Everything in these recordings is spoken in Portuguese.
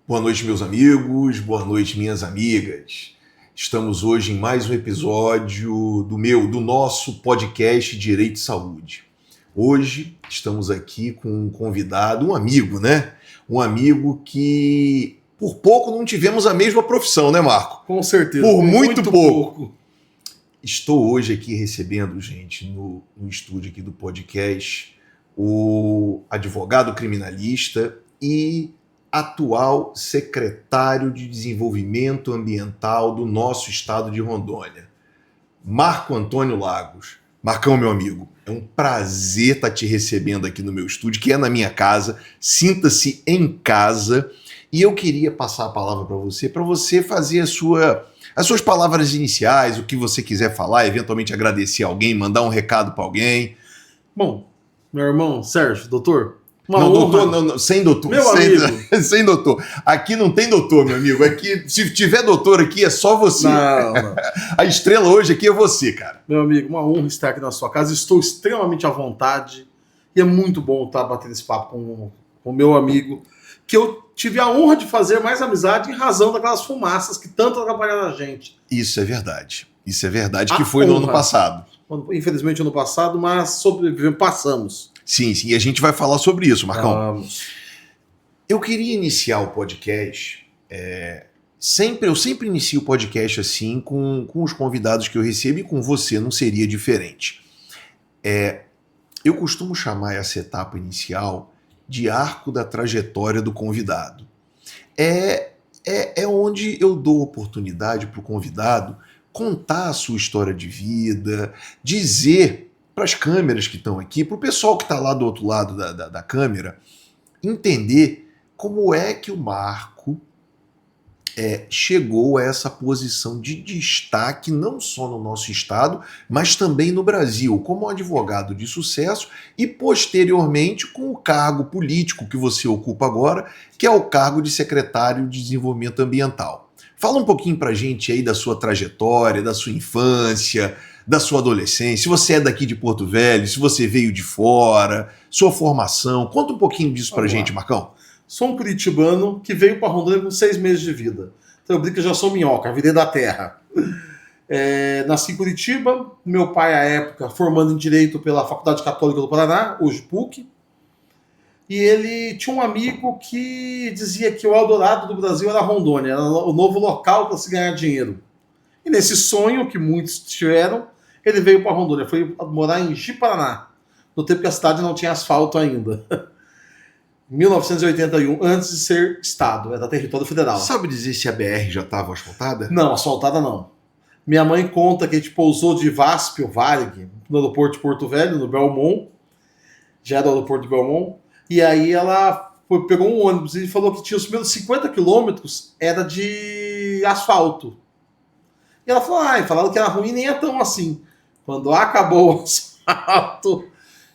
Boa noite, meus amigos, boa noite, minhas amigas. Estamos hoje em mais um episódio do nosso podcast Direito e Saúde. Hoje estamos aqui com um convidado, um amigo, né? Um amigo que por pouco não tivemos a mesma profissão, né, Marco? Com certeza. Por muito pouco. Estou hoje aqui recebendo, gente, no estúdio aqui do podcast, o advogado criminalista e atual secretário de Desenvolvimento Ambiental do nosso estado de Rondônia, Marco Antônio Lagos. Marcão, meu amigo, é um prazer estar te recebendo aqui no meu estúdio, que é na minha casa. Sinta-se em casa. E eu queria passar a palavra para você fazer as suas palavras iniciais, o que você quiser falar, eventualmente agradecer alguém, mandar um recado para alguém. Bom, meu irmão Sérgio, doutor. Doutor, não, sem doutor. Meu amigo. Sem doutor. Aqui não tem doutor, meu amigo. Aqui, se tiver doutor aqui, é só você. Não. A estrela hoje aqui é você, cara. Meu amigo, uma honra estar aqui na sua casa. Estou extremamente à vontade. E é muito bom estar batendo esse papo com o meu amigo, que eu tive a honra de fazer mais amizade em razão daquelas fumaças que tanto atrapalharam a gente. Isso é verdade. Isso é verdade, que foi no ano passado. Infelizmente, ano passado, mas sobrevivemos, passamos. Sim, e a gente vai falar sobre isso, Marcão. Vamos. Eu queria iniciar o podcast, eu sempre inicio o podcast assim, com os convidados que eu recebo, e com você não seria diferente. Eu costumo chamar essa etapa inicial de arco da trajetória do convidado. É onde eu dou oportunidade para o convidado contar a sua história de vida, dizer para as câmeras que estão aqui, para o pessoal que está lá do outro lado da câmera, entender como é que o Marco chegou a essa posição de destaque, não só no nosso estado, mas também no Brasil, como advogado de sucesso e, posteriormente, com o cargo político que você ocupa agora, que é o cargo de secretário de Desenvolvimento Ambiental. Fala um pouquinho para a gente aí da sua trajetória, da sua infância, da sua adolescência, se você é daqui de Porto Velho, se você veio de fora, sua formação. Conta um pouquinho disso pra gente, Marcão. Sou um curitibano que veio para Rondônia com 6 meses de vida. Então eu brinco que eu já sou minhoca, virei da terra. Nasci em Curitiba, meu pai, à época, formando em Direito pela Faculdade Católica do Paraná, hoje PUC, e ele tinha um amigo que dizia que o Eldorado do Brasil era Rondônia, era o novo local para se ganhar dinheiro. E nesse sonho, que muitos tiveram, ele veio para Rondônia, foi morar em Ji-Paraná, no tempo que a cidade não tinha asfalto ainda. Em 1981, antes de ser estado, era território federal. Sabe dizer se a BR já estava asfaltada? Não, asfaltada não. Minha mãe conta que a gente pousou de VASP, ou Varig, no aeroporto de Porto Velho, no Belmont, já era o aeroporto de Belmont, e aí ela pegou um ônibus e falou que tinha os primeiros 50 quilômetros era de asfalto. E ela falou, falaram que era ruim, nem é tão assim. Quando acabou o asfalto,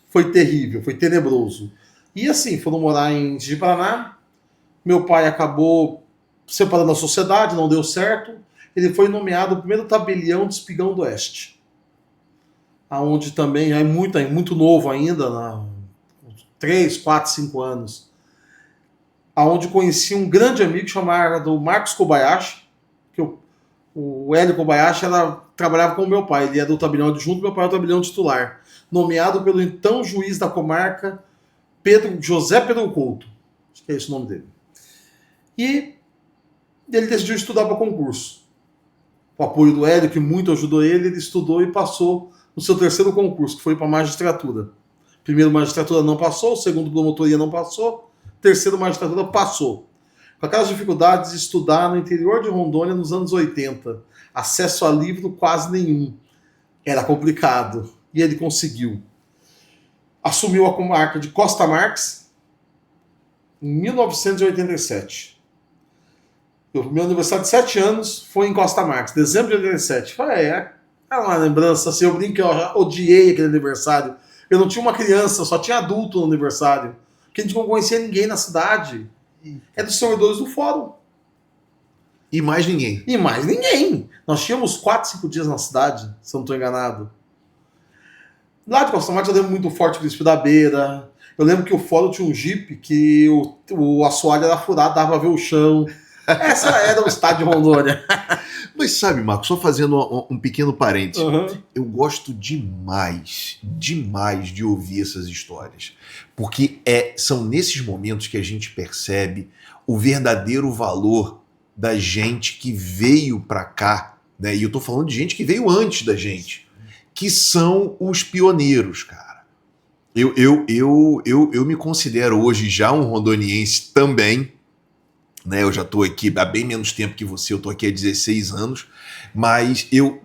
foi terrível, foi tenebroso. E assim, foram morar em Ji-Paraná. Meu pai acabou separando a sociedade, não deu certo. Ele foi nomeado o primeiro tabelião de Espigão do Oeste. Aonde também é muito novo ainda, 3, 4, 5 anos. Aonde conheci um grande amigo chamado Marcos Kobayashi, que o Hélio Kobayashi trabalhava com o meu pai. Ele era do tabelião adjunto, meu pai era do tabelião titular. Nomeado pelo então juiz da comarca, José Pedro Couto. Acho que é esse o nome dele. E ele decidiu estudar para concurso. Com o apoio do Hélio, que muito ajudou ele estudou e passou no seu terceiro concurso, que foi para magistratura. Primeiro magistratura não passou, segundo promotoria não passou, terceiro magistratura passou. Com aquelas dificuldades de estudar no interior de Rondônia nos anos 80. Acesso a livro quase nenhum. Era complicado. E ele conseguiu. Assumiu a comarca de Costa Marques em 1987. Meu aniversário de 7 anos foi em Costa Marques, dezembro de 87. É uma lembrança, assim, eu brinco que eu já odiei aquele aniversário. Eu não tinha uma criança, só tinha adulto no aniversário. Porque a gente não conhecia ninguém na cidade. É dos servidores do fórum. E mais ninguém. E mais ninguém. Nós tínhamos 4, 5 dias na cidade, se eu não estou enganado. Lá de Costa Marques eu lembro muito forte o Príncipe da Beira. Eu lembro que o fórum tinha um Jeep que o assoalho era furado, dava pra ver o chão. Essa era o estádio de Rondônia. Mas sabe, Marco, só fazendo um pequeno parênteses, Uhum. eu gosto demais de ouvir essas histórias, porque são nesses momentos que a gente percebe o verdadeiro valor da gente que veio pra cá, né? E eu tô falando de gente que veio antes da gente, que são os pioneiros, cara. Eu me considero hoje já um rondoniense também, né? Eu já estou aqui há bem menos tempo que você, eu estou aqui há 16 anos, mas eu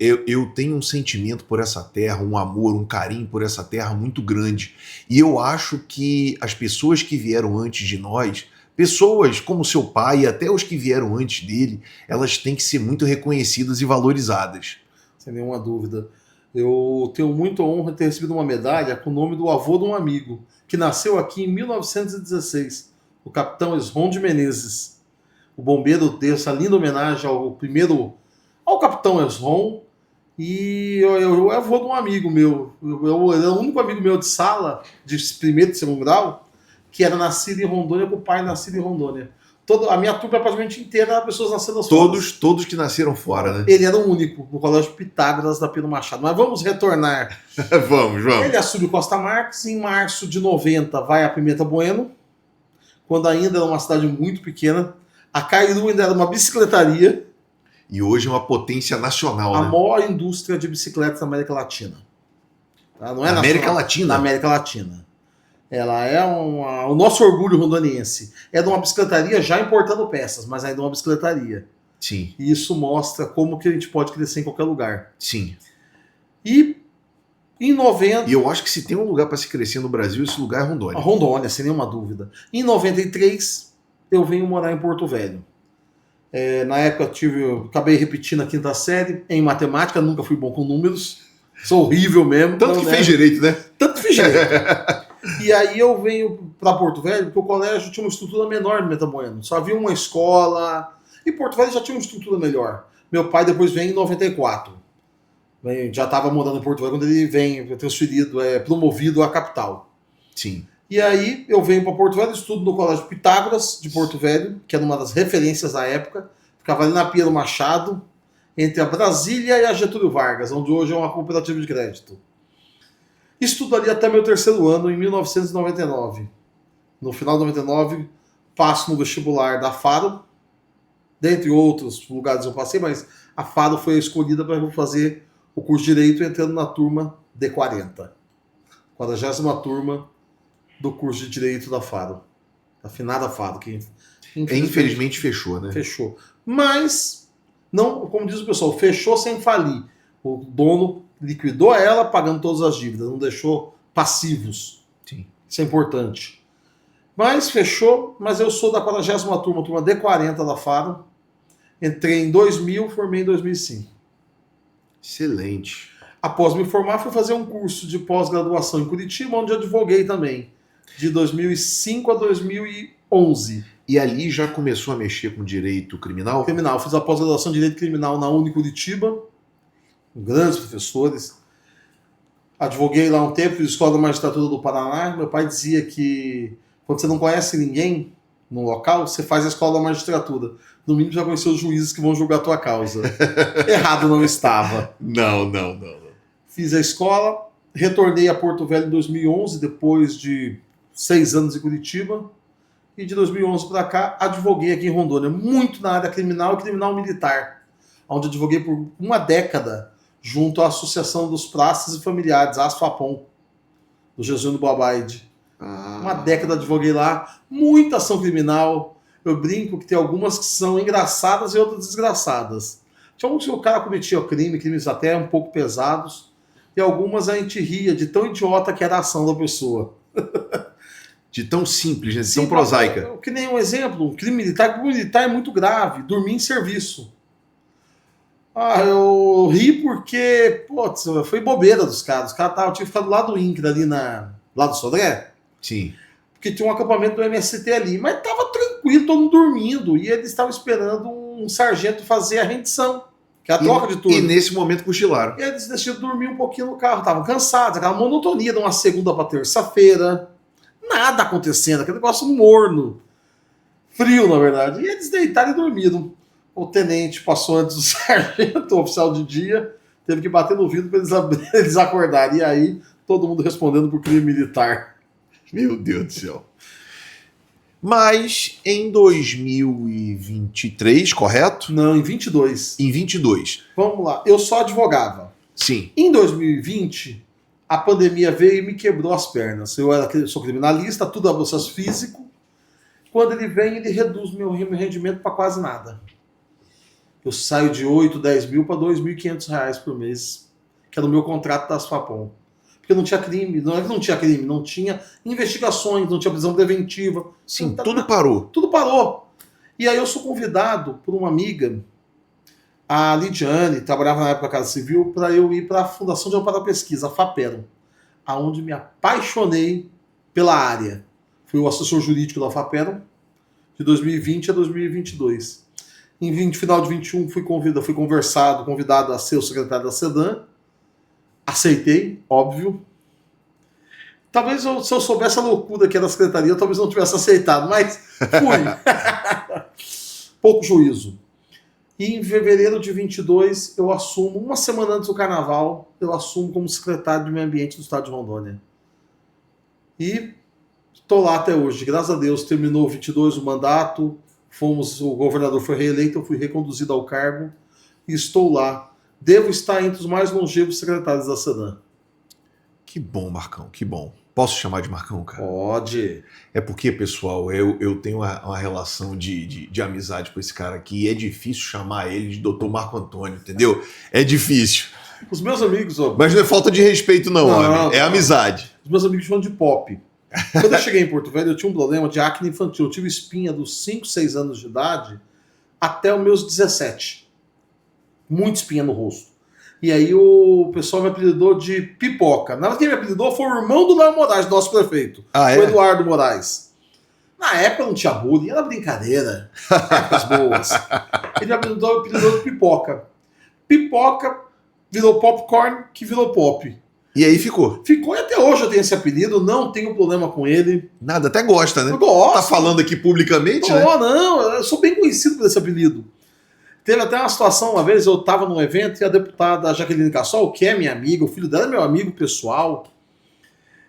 tenho um sentimento por essa terra, um amor, um carinho por essa terra muito grande. E eu acho que as pessoas que vieram antes de nós, pessoas como seu pai e até os que vieram antes dele, elas têm que ser muito reconhecidas e valorizadas. Sem nenhuma dúvida. Eu tenho muita honra de ter recebido uma medalha com o nome do avô de um amigo, que nasceu aqui em 1916, o capitão Esron de Menezes. O bombeiro deu essa linda homenagem ao capitão Esron, e eu é avô de um amigo meu. Eu era o único amigo meu de sala, de primeiro e segundo grau, que era nascido em Rondônia, com o pai nascido em Rondônia. A minha turma praticamente inteira era pessoas nascidas fora. Todos que nasceram fora, né? Ele era o único, no Colégio Pitágoras da Pino Machado. Mas vamos retornar. Vamos. Ele assume Costa Marques, em março de 90 vai a Pimenta Bueno, quando ainda era uma cidade muito pequena. A Cairu ainda era uma bicicletaria. E hoje é uma potência nacional, A né? maior indústria de bicicletas da América Latina. Tá? Não é Na América nacional, Latina? Na América Latina. Ela é o nosso orgulho rondoniense. É de uma bicicletaria já importando peças, mas ainda é uma bicicletaria. Sim. E isso mostra como que a gente pode crescer em qualquer lugar. Sim. E em 90... E eu acho que se tem um lugar para se crescer no Brasil, esse lugar é Rondônia. A Rondônia, sem nenhuma dúvida. Em 93, eu venho morar em Porto Velho. Na época eu acabei repetindo a quinta série em matemática, nunca fui bom com números. Sou horrível mesmo. Tanto que fez direito, né? Tanto que fiz direito. E aí eu venho para Porto Velho, porque o colégio tinha uma estrutura menor no Metamoeno. Só havia uma escola. E Porto Velho já tinha uma estrutura melhor. Meu pai depois vem em 94. Já estava morando em Porto Velho quando ele vem transferido, promovido à capital. Sim. E aí eu venho para Porto Velho, estudo no Colégio Pitágoras de Porto Velho, que era uma das referências da época. Ficava ali na Pinheiro Machado, entre a Brasília e a Getúlio Vargas, onde hoje é uma cooperativa de crédito. Estudo ali até meu terceiro ano, em 1999. No final de 99, passo no vestibular da Faro. Dentre outros lugares eu passei, mas a Faro foi a escolhida para eu fazer o curso de Direito, entrando na turma D40. 40ª turma do curso de Direito da Faro. Da finada Faro, que infelizmente fechou, né? Fechou. Mas, não, como diz o pessoal, fechou sem falir. O dono liquidou ela pagando todas as dívidas, não deixou passivos. Sim. Isso é importante. Mas fechou, mas eu sou da 40ª turma D40 da Faro. Entrei em 2000, formei em 2005. Excelente. Após me formar, fui fazer um curso de pós-graduação em Curitiba, onde advoguei também, de 2005 a 2011. E ali já começou a mexer com direito criminal? Criminal. Fiz a pós-graduação de Direito Criminal na Uni Curitiba, com grandes professores. Advoguei lá um tempo, fiz escola da magistratura do Paraná. Meu pai dizia que quando você não conhece ninguém no local, você faz a escola da magistratura. No mínimo já conheceu os juízes que vão julgar a tua causa. Errado não estava. Não. Fiz a escola, retornei a Porto Velho em 2011, depois de 6 anos em Curitiba. E de 2011 para cá, advoguei aqui em Rondônia, muito na área criminal e criminal militar, onde advoguei por uma década junto à Associação dos Praças e Familiares, a ASFAPOM, do Jesuíno Boabaide. Uma década advoguei lá, muita ação criminal. Eu brinco que tem algumas que são engraçadas e outras desgraçadas. Tinha alguns que o cara cometia crimes até um pouco pesados, e algumas a gente ria de tão idiota que era a ação da pessoa. De tão simples, né? De tão prosaica. Que nem um exemplo, um crime militar. O militar é muito grave, dormir em serviço. Eu ri porque, putz, foi bobeira dos caras. Os caras tinham ficado lá do INCRA, ali lá do Sodré. Sim. Porque tinha um acampamento do MST ali. Mas tava tranquilo, todo mundo dormindo. E eles estavam esperando um sargento fazer a rendição, que é a troca de turno. E nesse momento cochilaram. E eles decidiram dormir um pouquinho no carro. Estavam cansados, aquela monotonia de uma segunda para terça-feira. Nada acontecendo, aquele negócio morno. Frio, na verdade. E eles deitaram e dormiram. O tenente passou antes do sargento, o oficial de dia, teve que bater no vidro para eles acordarem. E aí, todo mundo respondendo por crime militar. Meu Deus do céu. Mas em 2023, correto? Não, em 22. Em 22. Vamos lá. Eu só advogava. Sim. Em 2020, a pandemia veio e me quebrou as pernas. Eu sou criminalista, tudo é processo físico. Quando ele vem, ele reduz meu rendimento para quase nada. Eu saio de 8, 10 mil para R$ 2.500 por mês, que era o meu contrato da Asfapom. Porque não tinha crime, não tinha crime, não tinha investigações, não tinha prisão preventiva. Sim, tudo parou. Tudo parou. E aí eu sou convidado por uma amiga, a Lidiane, trabalhava na época da Casa Civil, para eu ir para a Fundação de Amparo à Pesquisa, a FAPERO, aonde me apaixonei pela área. Fui o assessor jurídico da FAPERO de 2020 a 2022. Em final de 21 fui convidado a ser o secretário da SEDAN. Aceitei, óbvio. Talvez se eu soubesse a loucura que era a secretaria, eu talvez não tivesse aceitado, mas fui. Pouco juízo. E em fevereiro de 22, eu assumo, uma semana antes do carnaval, eu assumo como secretário de Meio Ambiente do Estado de Rondônia. E estou lá até hoje. Graças a Deus, terminou 22 o mandato, o governador foi reeleito, eu fui reconduzido ao cargo e estou lá. Devo estar entre os mais longevos secretários da SEDAN. Que bom, Marcão, que bom. Posso chamar de Marcão, cara? Pode. É porque, pessoal, eu tenho uma relação de amizade com esse cara aqui e é difícil chamar ele de Dr. Marco Antônio, entendeu? É difícil. Os meus amigos... Ó, mas não é falta de respeito, não, homem. É amizade. Os meus amigos chamam de Pop. Quando eu cheguei em Porto Velho, eu tinha um problema de acne infantil. Eu tive espinha dos 5, 6 anos de idade até os meus 17. Muita espinha no rosto. E aí o pessoal me apelidou de Pipoca. Na verdade, quem me apelidou foi o irmão do Léo Moraes, nosso prefeito. Ah, é? O Eduardo Moraes. Na época não tinha bullying, era brincadeira. Épocas boas. Ele me apelidou de Pipoca. Pipoca virou popcorn, que virou pop. E aí ficou. Ficou e até hoje eu tenho esse apelido, não tenho problema com ele. Nada, até gosta, né? Eu gosto. Tá falando aqui publicamente, né? Não, eu sou bem conhecido por esse apelido. Teve até uma situação, uma vez eu estava num evento e a deputada Jaqueline Cassol, que é minha amiga, o filho dela é meu amigo pessoal,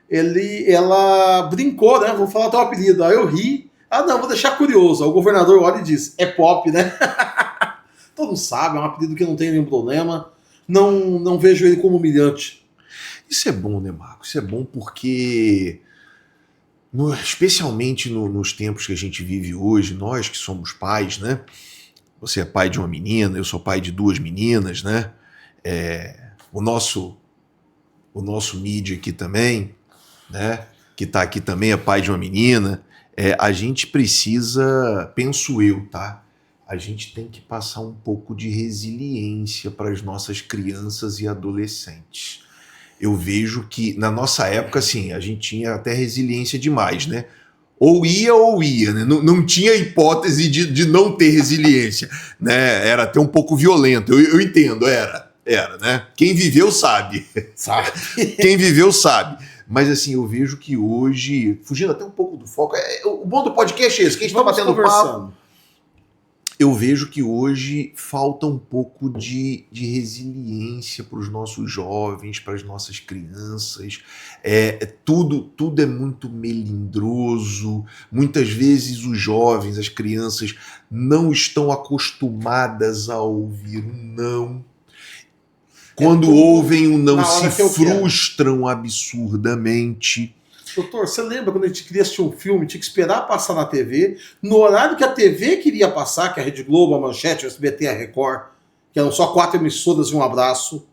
ela brincou, né? Vou falar teu apelido. Aí eu ri. Ah, não, vou deixar curioso. Aí o governador olha e diz, é pop, né? Todo mundo sabe, é um apelido que não tem nenhum problema. Não vejo ele como humilhante. Isso é bom, né, Marco? Isso é bom porque, especialmente nos tempos que a gente vive hoje, nós que somos pais, né? Você é pai de uma menina, eu sou pai de 2 meninas, né? O nosso mídia aqui também, né? Que está aqui também é pai de uma menina. A gente precisa, penso eu, tá? A gente tem que passar um pouco de resiliência para as nossas crianças e adolescentes. Eu vejo que na nossa época, assim, a gente tinha até resiliência demais, né? Ou ia, né? Não tinha hipótese de não ter resiliência, né? Era até um pouco violento, eu entendo, era, né? Quem viveu sabe. Sabe? Quem viveu sabe. Mas assim, eu vejo que hoje, fugindo até um pouco do foco, o bom do podcast é esse, que a gente tá batendo papo. Eu vejo que hoje falta um pouco de resiliência para os nossos jovens, para as nossas crianças. Tudo é muito melindroso. Muitas vezes os jovens, as crianças, não estão acostumadas a ouvir um não. Quando ouvem um não, se frustram absurdamente. Doutor, você lembra quando a gente queria assistir um filme, tinha que esperar passar na TV, no horário que a TV queria passar, que a Rede Globo, a Manchete, o SBT, a Record, que eram só 4 emissoras e um abraço.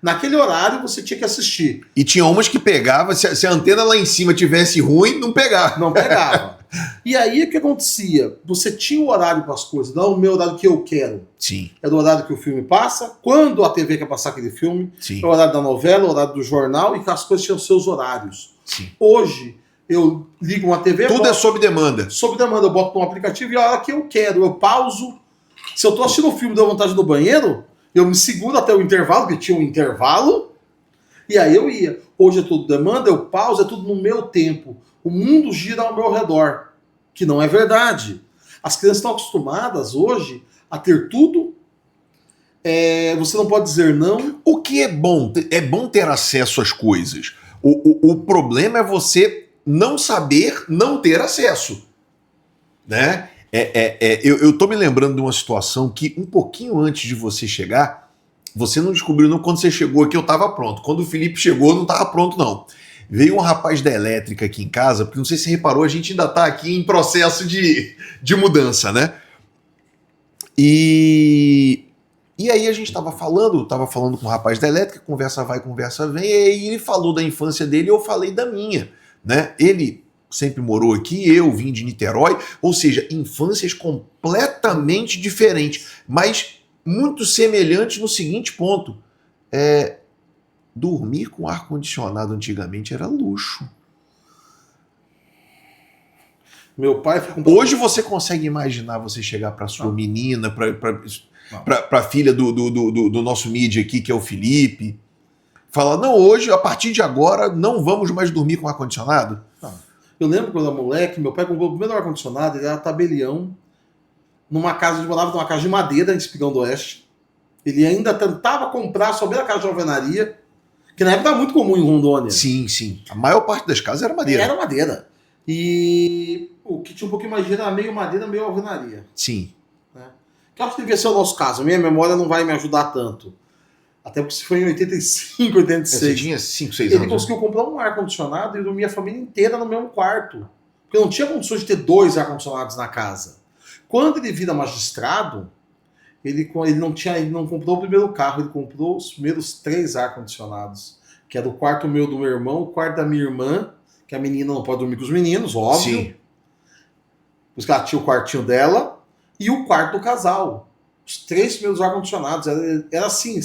Naquele horário você tinha que assistir. E tinha umas que pegava, se a antena lá em cima tivesse ruim, não pegava. Não pegava. E aí o que acontecia? Você tinha o horário para as coisas, não o meu horário que eu quero. Sim. É do horário que o filme passa, quando a TV quer passar aquele filme, sim, é o horário da novela, o horário do jornal, e que as coisas tinham seus horários. Sim. Hoje, eu ligo uma TV... Tudo é sob demanda. Sob demanda, eu boto no aplicativo e a hora que eu quero, eu pauso. Se eu tô assistindo um filme e dou vontade no banheiro, eu me seguro até o intervalo, porque tinha um intervalo, e aí eu ia. Hoje é tudo demanda, eu pauso, é tudo no meu tempo. o mundo gira ao meu redor, que não é verdade. As crianças estão acostumadas hoje a ter tudo, você não pode dizer não. O que é bom ter acesso às coisas. O problema é você não saber não ter acesso, né? Eu tô me lembrando de uma situação que um pouquinho antes de você chegar, você não descobriu não, quando você chegou aqui eu estava pronto. Quando o Felipe chegou eu não estava pronto não. Veio um rapaz da elétrica aqui em casa, porque não sei se você reparou, a gente ainda está aqui em processo de mudança, né? E aí a gente estava falando com o rapaz da elétrica, conversa vai, conversa vem, e aí ele falou da infância dele e eu falei da minha, né? Ele sempre morou aqui, eu vim de Niterói, ou seja, infâncias completamente diferentes, mas muito semelhantes no seguinte ponto. Dormir com ar-condicionado antigamente era luxo. Meu pai foi Hoje você consegue imaginar você chegar para sua menina, para a filha do nosso mídia aqui, que é o Felipe, falar, não, hoje, a partir de agora, não vamos mais dormir com ar-condicionado? Eu lembro quando eu era moleque, meu pai comprou o primeiro ar-condicionado, ele era tabelião, numa casa, ele morava numa casa de madeira em Espigão do Oeste. Ele ainda tentava comprar só a casa de alvenaria, que na época era muito comum em Rondônia. Sim, sim. A maior parte das casas era madeira. Era madeira. E o que tinha um pouquinho mais de era meio madeira, meio alvenaria. Sim. Que eu acho que devia ser o nosso caso. A minha memória não vai me ajudar tanto. Até porque se foi em 85, 86. Você tinha 5, 6 anos. Ele conseguiu comprar um ar-condicionado e dormia a família inteira no mesmo quarto. Porque não tinha condições de ter 2 ar-condicionados na casa. Quando ele vira magistrado, ele não comprou o primeiro carro, ele comprou os primeiros 3 ar-condicionados. Que era o quarto meu do meu irmão, o quarto da minha irmã, que a menina não pode dormir com os meninos, óbvio. Sim. Porque ela tinha o quartinho dela e o quarto do casal. Os 3 primeiros ar-condicionados. Era assim,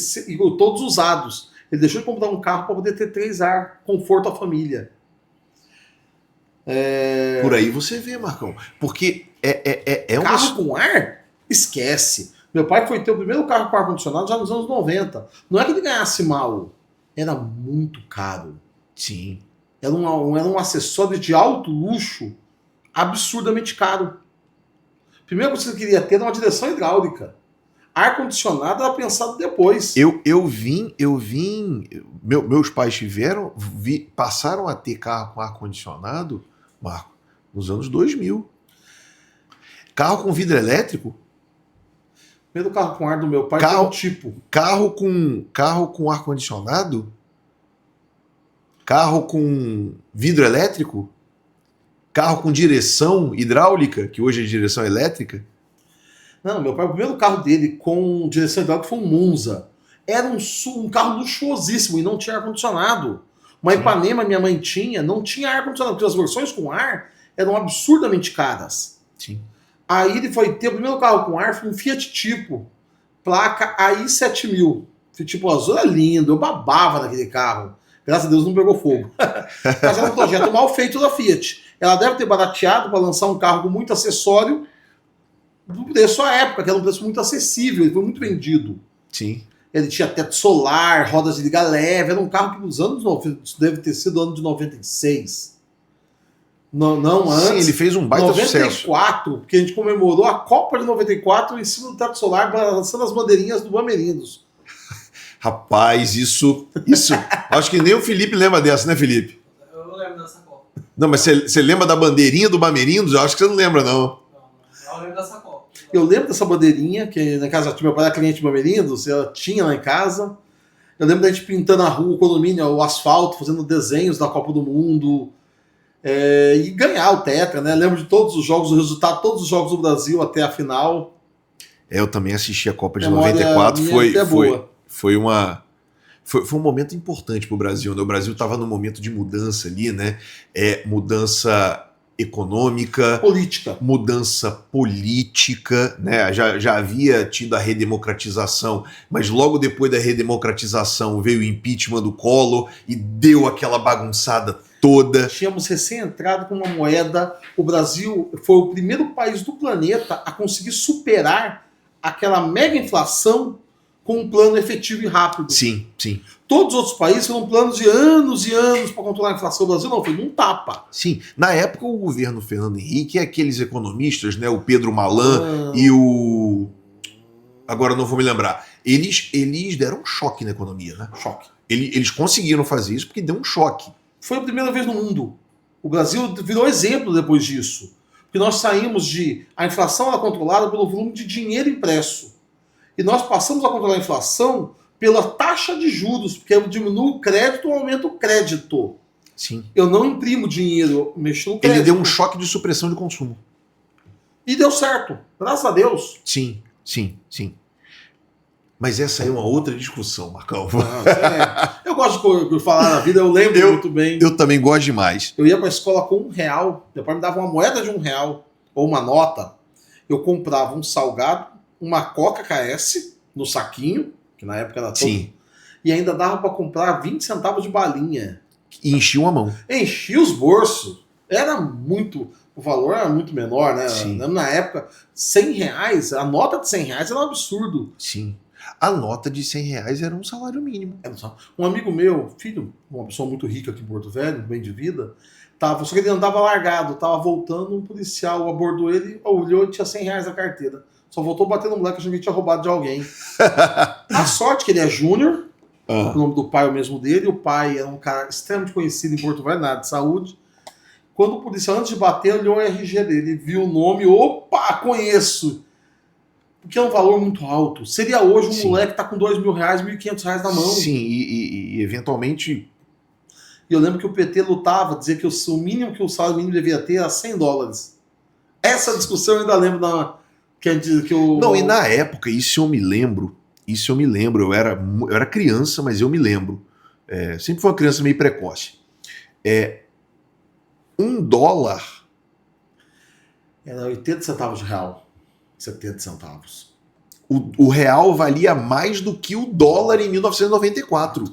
todos usados. Ele deixou de comprar um carro para poder ter 3 ar, conforto à família. Por aí você vê, Marcão. Porque Carro com ar? Esquece. Meu pai foi ter o primeiro carro com ar-condicionado já nos anos 90. Não é que ele ganhasse mal. Era muito caro. Sim. Era um acessório de alto luxo absurdamente caro. Primeiro que você queria ter era uma direção hidráulica. Ar-condicionado era pensado depois. Eu vim. Meus pais passaram a ter carro com ar-condicionado, Marco, nos anos 2000. Carro com vidro elétrico? Primeiro carro com ar do meu pai foi um tipo. Carro com ar-condicionado? Carro com vidro elétrico? Carro com direção hidráulica, que hoje é direção elétrica? Não, meu pai, o primeiro carro dele com direção hidráulica foi um Monza. Era um carro luxuosíssimo e não tinha ar-condicionado. Uma Ipanema minha mãe tinha, não tinha ar-condicionado, porque as versões com ar eram absurdamente caras. Sim. Aí ele foi ter o primeiro carro com ar, foi um Fiat Tipo, placa AI 7000. Fiat Tipo azul era lindo, eu babava naquele carro. Graças a Deus não pegou fogo. Mas era um projeto mal feito da Fiat. Ela deve ter barateado para lançar um carro com muito acessório do preço à época, que era um preço muito acessível, ele foi muito vendido. Sim. Ele tinha teto solar, rodas de liga leve, era um carro que nos anos 90, isso deve ter sido ano de 96. Não antes. Sim, ele fez um baita 94, sucesso. porque a gente comemorou a Copa de 94 em cima do teto solar, lançando as bandeirinhas do Bamerindos. Rapaz, isso. Acho que nem o Felipe lembra dessa, né, Felipe? Eu lembro dessa Copa. Não, mas você lembra da bandeirinha do Bamerindos? Eu acho que você não lembra, não. Eu lembro dessa Copa. Eu lembro dessa bandeirinha, que na casa meu pai era cliente de Bamerindos, ela tinha lá em casa. Eu lembro da gente pintando a rua, o condomínio, o asfalto, fazendo desenhos da Copa do Mundo. E ganhar o Tetra, né? Lembro de todos os jogos, o resultado, todos os jogos do Brasil até a final. Eu também assisti a Copa de Memória 94, boa. foi um momento importante para o Brasil, né? O Brasil estava num momento de mudança ali, né? Mudança econômica, mudança política, né? Já havia tido a redemocratização, mas logo depois da redemocratização veio o impeachment do Collor e deu aquela bagunçada toda. Tínhamos recém-entrado com uma moeda, o Brasil foi o primeiro país do planeta a conseguir superar aquela mega inflação com um plano efetivo e rápido. Sim, sim. Todos os outros países foram planos de anos e anos para controlar a inflação. O Brasil não, foi num tapa. Sim. Na época, o governo Fernando Henrique e aqueles economistas, né, o Pedro Malan e o... Agora não vou me lembrar. Eles deram um choque na economia, né? Choque. Eles conseguiram fazer isso porque deu um choque. Foi a primeira vez no mundo. O Brasil virou exemplo depois disso. Porque nós saímos de... A inflação era controlada pelo volume de dinheiro impresso. E nós passamos a controlar a inflação pela taxa de juros, porque eu diminuo o crédito ou aumento o crédito. Sim. Eu não imprimo dinheiro, eu mexo no crédito. Ele deu um choque de supressão de consumo. E deu certo. Graças a Deus. Sim, sim, sim. Mas essa aí é uma outra discussão, Marcão. Eu gosto de falar na vida, eu lembro muito bem. Eu também gosto demais. Eu ia para a escola com R$1, depois me dava uma moeda de R$1 ou uma nota. Eu comprava um salgado, uma Coca KS no saquinho, que na época era todo. Sim. E ainda dava para comprar 20 centavos de balinha. E enchiam a mão. Enchia os bolsos. Era muito... O valor era muito menor, né? Sim. Na época, R$100, a nota de R$100 era um absurdo. Sim. A nota de R$100 era um salário mínimo. Um amigo meu, filho, uma pessoa muito rica aqui em Porto Velho, bem de vida, só que ele andava largado, tava voltando, um policial abordou ele, olhou e tinha R$100 na carteira. Só voltou batendo no moleque, achando que ele tinha roubado de alguém. A sorte que ele é júnior, o nome do pai é o mesmo dele, o pai era um cara extremamente conhecido em Porto Velho, na área de saúde. Quando o policial, antes de bater, olhou o RG dele, viu o nome, opa, conheço! Porque é um valor muito alto. Seria hoje um moleque que tá com R$2.000, R$1.500 na mão. Sim, e eventualmente... E eu lembro que o PT lutava, dizia que o mínimo que o salário mínimo devia ter era $100. Essa discussão eu ainda lembro Não, e na época, isso eu me lembro, eu era criança, mas eu me lembro. Sempre fui uma criança meio precoce. $1 era 80 centavos de real. 70 centavos. O real valia mais do que o dólar em 1994.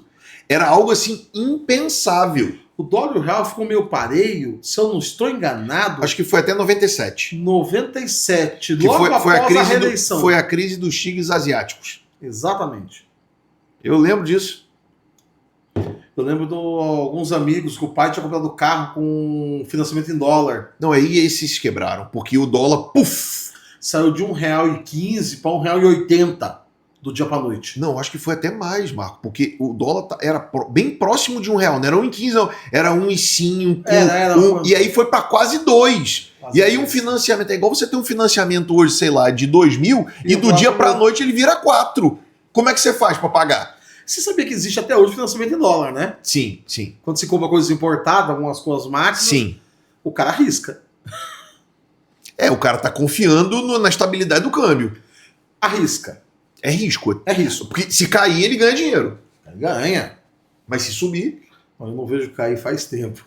Era algo assim impensável. O dólar e o real ficou meio pareio, se eu não estou enganado. Acho que foi até 97. 97, Que logo foi após a reeleição. Foi a crise dos tigres asiáticos. Exatamente. Eu lembro disso. Eu lembro de alguns amigos que o pai tinha comprado carro com financiamento em dólar. Não, aí esses quebraram, porque o dólar, puf! Saiu de R$1,15 para R$1,80 do dia para noite. Não, acho que foi até mais, Marco, porque o dólar era bem próximo de R$1, não era 1,15, não, era 1,5. E aí foi para quase 2. E aí um financiamento, é igual você ter um financiamento hoje, sei lá, de 2.000 e do dia para noite ele vira 4. Como é que você faz para pagar? Você sabia que existe até hoje financiamento em dólar, né? Sim, sim. Quando você compra coisas importadas, algumas coisas máquinas, sim, o cara arrisca. O cara tá confiando na estabilidade do câmbio. Arrisca. É risco. É risco. Porque se cair, ele ganha dinheiro. Ele ganha. Mas se subir... Eu não vejo cair faz tempo.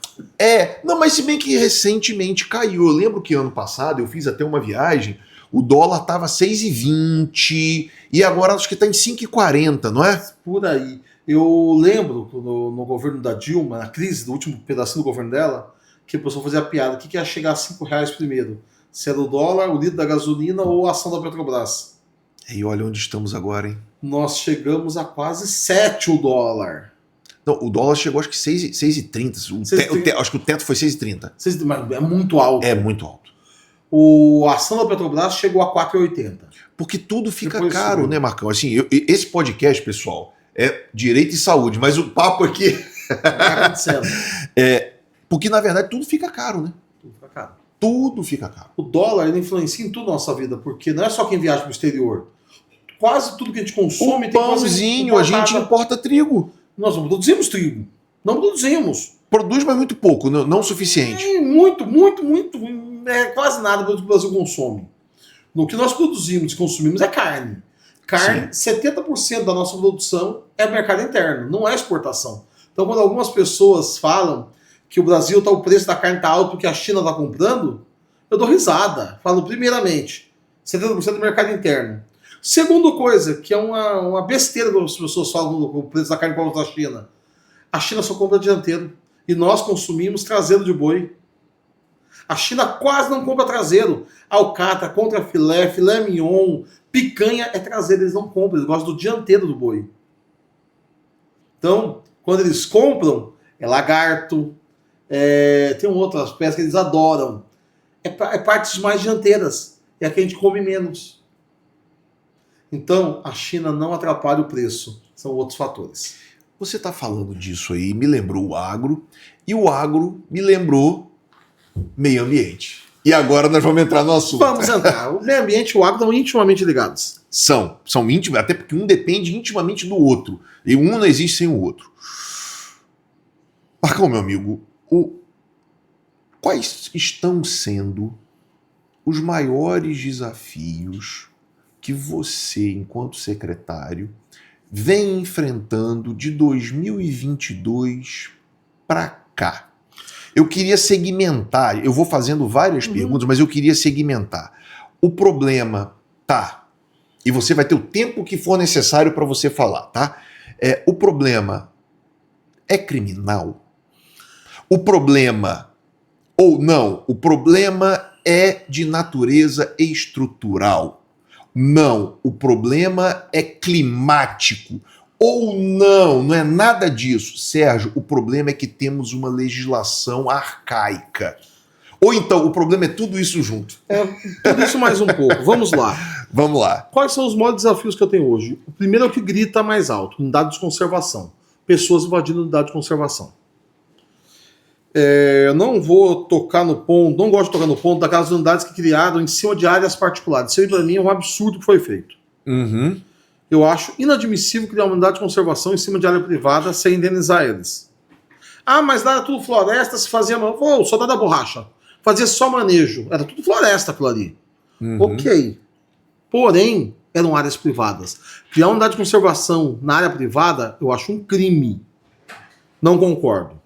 Não, mas se bem que recentemente caiu. Eu lembro que ano passado eu fiz até uma viagem, o dólar tava 6,20 e agora acho que tá em 5,40, não é? Por aí. Eu lembro no governo da Dilma, na crise do último pedacinho do governo dela, que a pessoa fazia a piada. O que ia chegar a R$5 primeiro? Se era o dólar, o litro da gasolina ou a ação da Petrobras? E olha onde estamos agora, hein? Nós chegamos a quase 7 o dólar. Não, o dólar chegou acho que 6,30. Acho que o teto foi 6,30. Mas é muito alto. É muito alto. A ação da Petrobras chegou a 4,80. Porque tudo fica Depois caro, subiu. né, Marcão? Assim, esse podcast, pessoal, é direito e saúde, mas o papo aqui... Tá acontecendo. Porque, na verdade, tudo fica caro, né? Tudo fica caro. Tudo fica caro. O dólar ele influencia em tudo na nossa vida, porque não é só quem viaja para o exterior. Quase tudo que a gente consome O tem coisa pãozinho, a gente importa trigo. Nós não produzimos trigo. Não produzimos. Produz, mas muito pouco, não o suficiente. Muito. Quase nada do que o Brasil consome. No que nós produzimos e consumimos é carne. Carne, 70% da nossa produção é mercado interno, não é exportação. Então, quando algumas pessoas falam que o Brasil o preço da carne está alto porque a China está comprando, eu dou risada. Falo, primeiramente, 70% do mercado interno. Segunda coisa, que é uma besteira que as pessoas falam do preço da carne para a China. A China só compra dianteiro. E nós consumimos traseiro de boi. A China quase não compra traseiro. Alcatra, contrafilé, filé mignon, picanha é traseiro, eles não compram, eles gostam do dianteiro do boi. Então, quando eles compram, é lagarto, tem outras peças que eles adoram. É partes mais dianteiras, é a que a gente come menos. Então, a China não atrapalha o preço, são outros fatores. Você está falando disso aí, me lembrou o agro, e o agro me lembrou meio ambiente. E agora nós vamos entrar no assunto. Vamos entrar. O meio ambiente e o agro estão intimamente ligados. São íntimos, até porque um depende intimamente do outro. E um não existe sem o outro. Marcão, meu amigo, quais estão sendo os maiores desafios que você, enquanto secretário, vem enfrentando de 2022 para cá? Eu queria segmentar, eu vou fazendo várias perguntas, mas eu queria segmentar. O problema tá, e você vai ter o tempo que for necessário para você falar, tá? O problema é criminal? O problema, ou não, o problema é de natureza estrutural? Não, o problema é climático. Ou não é nada disso. Sérgio, o problema é que temos uma legislação arcaica. Ou então, o problema é tudo isso junto. Tudo isso mais um pouco. Vamos lá. Vamos lá. Quais são os maiores desafios que eu tenho hoje? O primeiro é o que grita mais alto, unidade de conservação. Pessoas invadindo unidade de conservação. Eu não vou tocar no ponto, não gosto de tocar no ponto daquelas unidades que criaram em cima de áreas particulares. Isso aí, para mim, é um absurdo que foi feito. Uhum. Eu acho inadmissível criar uma unidade de conservação em cima de área privada sem indenizar eles. Ah, mas lá era tudo floresta, se fazia... só da borracha. Fazia só manejo. Era tudo floresta aquilo ali. Uhum. Ok. Porém, eram áreas privadas. Criar uma unidade de conservação na área privada, eu acho um crime. Não concordo.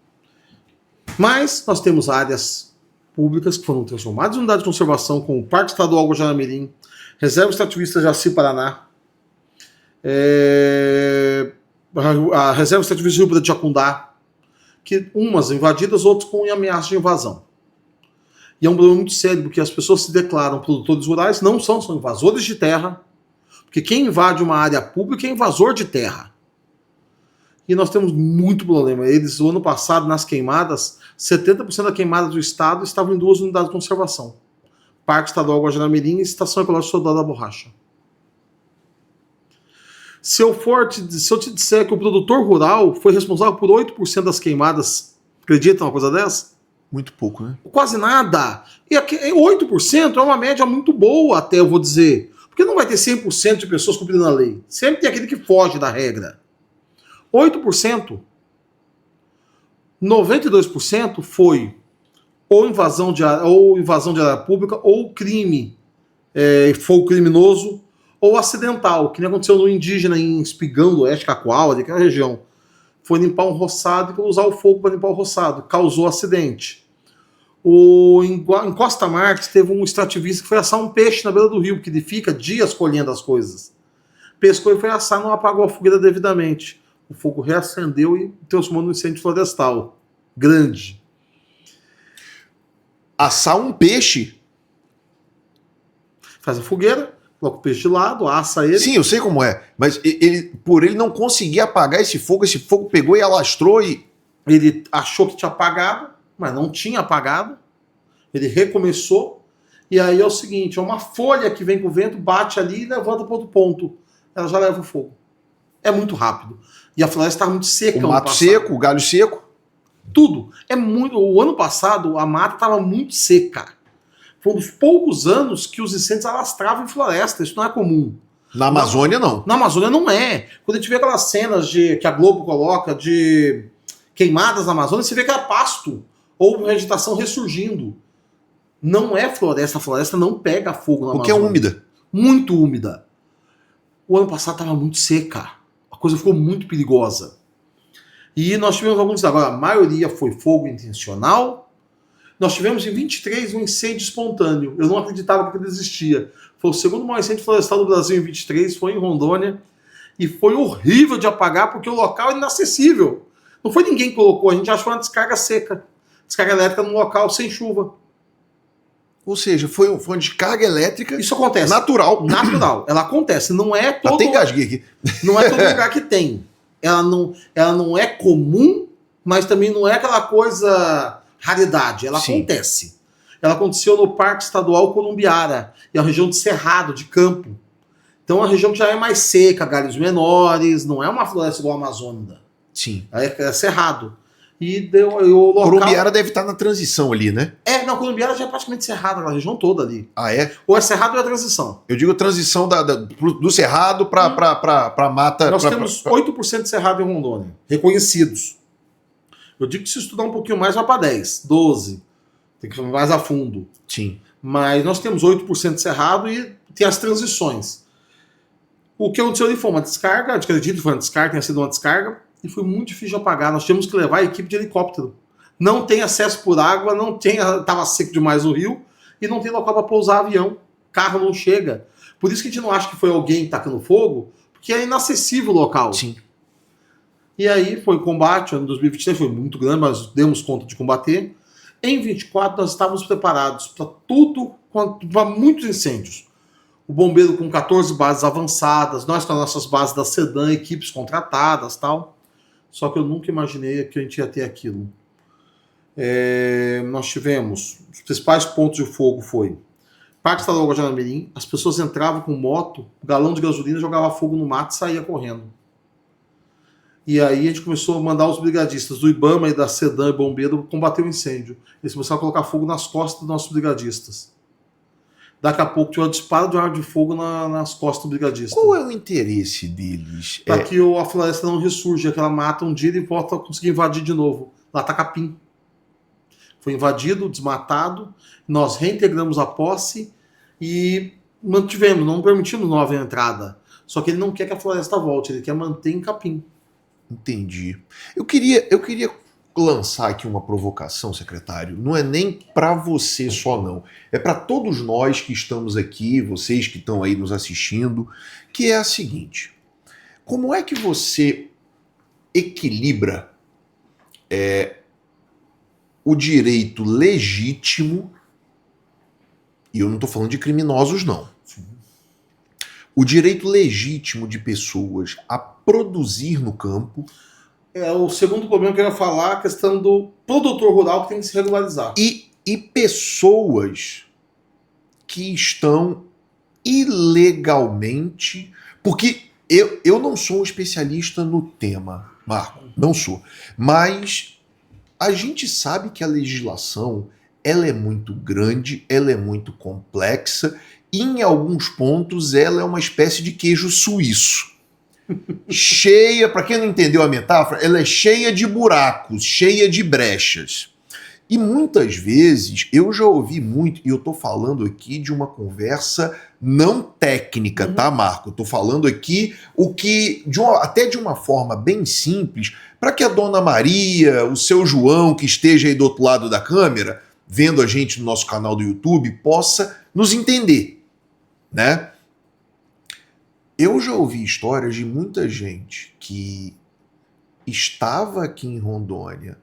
Mas nós temos áreas públicas que foram transformadas em unidade de conservação, como o Parque Estadual Guajará-Mirim, Reserva Extrativista Jaci-Paraná, a Reserva Extrativista Rio Branco de Jacundá, que umas invadidas, outras com ameaça de invasão. E é um problema muito sério, porque as pessoas se declaram produtores rurais, não são invasores de terra, porque quem invade uma área pública é invasor de terra. E nós temos muito problema. Eles, o ano passado, nas queimadas, 70% da queimada do estado estavam em 2 unidades de conservação. Parque Estadual Guajará-Mirim e Estação Ecológica Soldado da Borracha. Se eu te disser que o produtor rural foi responsável por 8% das queimadas, acredita numa coisa dessa? Muito pouco, né? Quase nada. E 8% é uma média muito boa, até eu vou dizer. Porque não vai ter 100% de pessoas cumprindo a lei. Sempre tem aquele que foge da regra. 8%. 92% foi ou invasão de área pública, ou crime, fogo criminoso, ou acidental, que nem aconteceu no indígena em Espigão do Oeste, Cacoal, daquela região. Foi limpar um roçado e foi usar o fogo para limpar o roçado. Causou acidente. Em Costa Marques teve um extrativista que foi assar um peixe na beira do rio, porque ele fica dias colhendo as coisas. Pescou e foi assar, não apagou a fogueira devidamente. O fogo reacendeu e transformou num incêndio florestal. Grande. Assar um peixe? Faz a fogueira, coloca o peixe de lado, assa ele. Sim, eu sei como é. Mas por ele não conseguir apagar esse fogo pegou e alastrou e... Ele achou que tinha apagado, mas não tinha apagado. Ele recomeçou. E aí é o seguinte, é uma folha que vem com o vento, bate ali e levanta para outro ponto. Ela já leva o fogo. É muito rápido. E a floresta estava muito seca. O mato seco, o galho seco. Tudo. O ano passado, a mata estava muito seca. Foi um dos poucos anos que os incêndios alastravam em floresta. Isso não é comum. Na Amazônia, não. Na Amazônia não é. Quando a gente vê aquelas cenas que a Globo coloca de queimadas na Amazônia, você vê que é pasto ou vegetação ressurgindo. Não é floresta. A floresta não pega fogo na Porque Amazônia. é úmida. Muito úmida. O ano passado estava muito seca. A coisa ficou muito perigosa. E nós tivemos alguns... Agora, a maioria foi fogo intencional. Nós tivemos em 23 um incêndio espontâneo. Eu não acreditava que ele existia. Foi o segundo maior incêndio florestal do Brasil em 23, foi em Rondônia. E foi horrível de apagar porque o local é inacessível. Não foi ninguém que colocou, a gente achou uma descarga seca. Descarga elétrica num local sem chuva. Ou seja, foi uma descarga elétrica Isso acontece. natural. Natural. Ela acontece. Não é todo, Até engasguei aqui. não é todo lugar que tem. Ela não é comum, mas também não é aquela coisa raridade. Ela Sim. acontece. Ela aconteceu no Parque Estadual Columbiara. É uma região de cerrado, de campo. Então é uma região que já é mais seca, galhos menores. Não é uma floresta igual a Amazônia. Sim. É cerrado. E deu o local... Columbiara deve estar na transição ali, né? Não, Columbiara já é praticamente cerrado, a região toda ali. Ah, é? Ou é cerrado ou é transição. Eu digo transição do cerrado pra mata. Nós temos 8% de cerrado em Rondônia, reconhecidos. Eu digo que se estudar um pouquinho mais, vai para 10, 12. Tem que ir mais a fundo. Sim. Mas nós temos 8% de cerrado e tem as transições. O que aconteceu ali foi uma descarga, acredito que foi uma descarga, tenha sido uma descarga, e foi muito difícil de apagar. Nós tínhamos que levar a equipe de helicóptero. Não tem acesso por água, estava seco demais o rio, e não tem local para pousar avião. Carro não chega. Por isso que a gente não acha que foi alguém tacando fogo, porque é inacessível o local. Sim. E aí foi o combate, o ano de 2023 foi muito grande, mas demos conta de combater. Em 24 nós estávamos preparados para tudo, para muitos incêndios. O bombeiro com 14 bases avançadas, nós com as nossas bases da Sedan, equipes contratadas e tal. Só que eu nunca imaginei que a gente ia ter aquilo. Nós tivemos, os principais pontos de fogo foi Parque Estadual Guajará-Mirim, as pessoas entravam com moto, galão de gasolina, jogava fogo no mato e saía correndo. E aí a gente começou a mandar os brigadistas do IBAMA e da Sedan e bombeiro combater o incêndio. Eles começaram a colocar fogo nas costas dos nossos brigadistas. Daqui a pouco tinha um disparo de arma de fogo nas costas do brigadista. Qual é o interesse deles? Para que a floresta não ressurja, que ela mata um dia e volta a conseguir invadir de novo. Lá tá capim. Foi invadido, desmatado, nós reintegramos a posse e mantivemos, não permitimos nova entrada. Só que ele não quer que a floresta volte, ele quer manter em capim. Entendi. Eu queria lançar aqui uma provocação, secretário. Não é nem para você só, não. É para todos nós que estamos aqui, vocês que estão aí nos assistindo, que é a seguinte. Como é que você equilibra o direito legítimo, e eu não estou falando de criminosos, não. O direito legítimo de pessoas a produzir no campo. O segundo problema que eu ia falar, a questão do produtor rural que tem que se regularizar. E pessoas que estão ilegalmente... Porque eu não sou um especialista no tema, Marco, não sou. Mas a gente sabe que a legislação ela é muito grande, ela é muito complexa, e em alguns pontos ela é uma espécie de queijo suíço. Cheia, para quem não entendeu a metáfora, ela é cheia de buracos, cheia de brechas. E muitas vezes eu já ouvi muito, e eu tô falando aqui de uma conversa não técnica, tá, Marco? Eu tô falando aqui até de uma forma bem simples, para que a dona Maria, o seu João, que esteja aí do outro lado da câmera, vendo a gente no nosso canal do YouTube, possa nos entender, né? Eu já ouvi histórias de muita gente que estava aqui em Rondônia,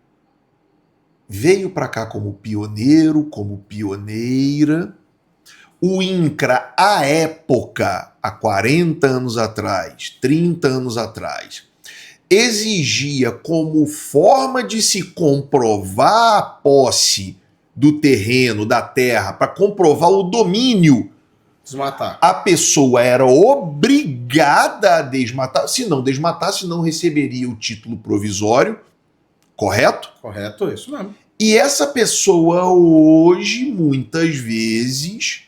veio para cá como pioneiro, como pioneira. O INCRA, à época, há 40 anos atrás, 30 anos atrás, exigia como forma de se comprovar a posse do terreno, da terra, para comprovar o domínio, desmatar. A pessoa era obrigada a desmatar. Se não desmatasse, não receberia o título provisório. Correto? Correto, isso mesmo. E essa pessoa hoje, muitas vezes,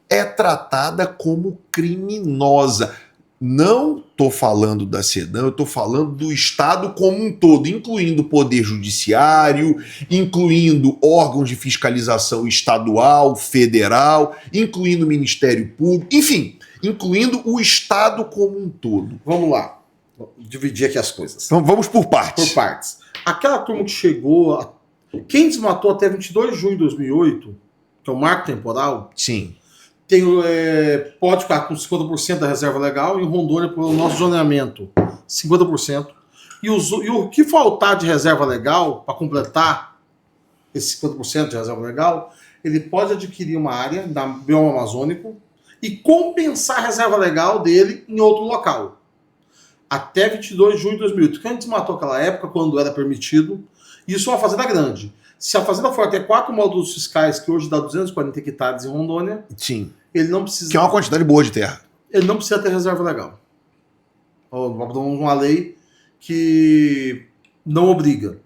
é tratada como criminosa. Não estou falando da Sedan, eu estou falando do Estado como um todo, incluindo o Poder Judiciário, incluindo órgãos de fiscalização estadual, federal, incluindo o Ministério Público, enfim, incluindo o Estado como um todo. Vamos lá, vou dividir aqui as coisas. Então vamos por partes. Por partes. Aquela turma que chegou, quem desmatou até 22 de junho de 2008, que é o marco temporal, sim, pode ficar com 50% da reserva legal, em Rondônia, pelo nosso zoneamento, 50%. E o que faltar de reserva legal, para completar esse 50% de reserva legal, ele pode adquirir uma área da bioma amazônico e compensar a reserva legal dele em outro local. Até 22 de junho de 2008. Quem desmatou aquela época, quando era permitido, isso é uma fazenda grande. Se a fazenda for até 4 módulos fiscais, que hoje dá 240 hectares em Rondônia, Sim. ele não precisa... Que é uma quantidade boa de terra. Ele não precisa ter reserva legal. Uma lei que não obriga.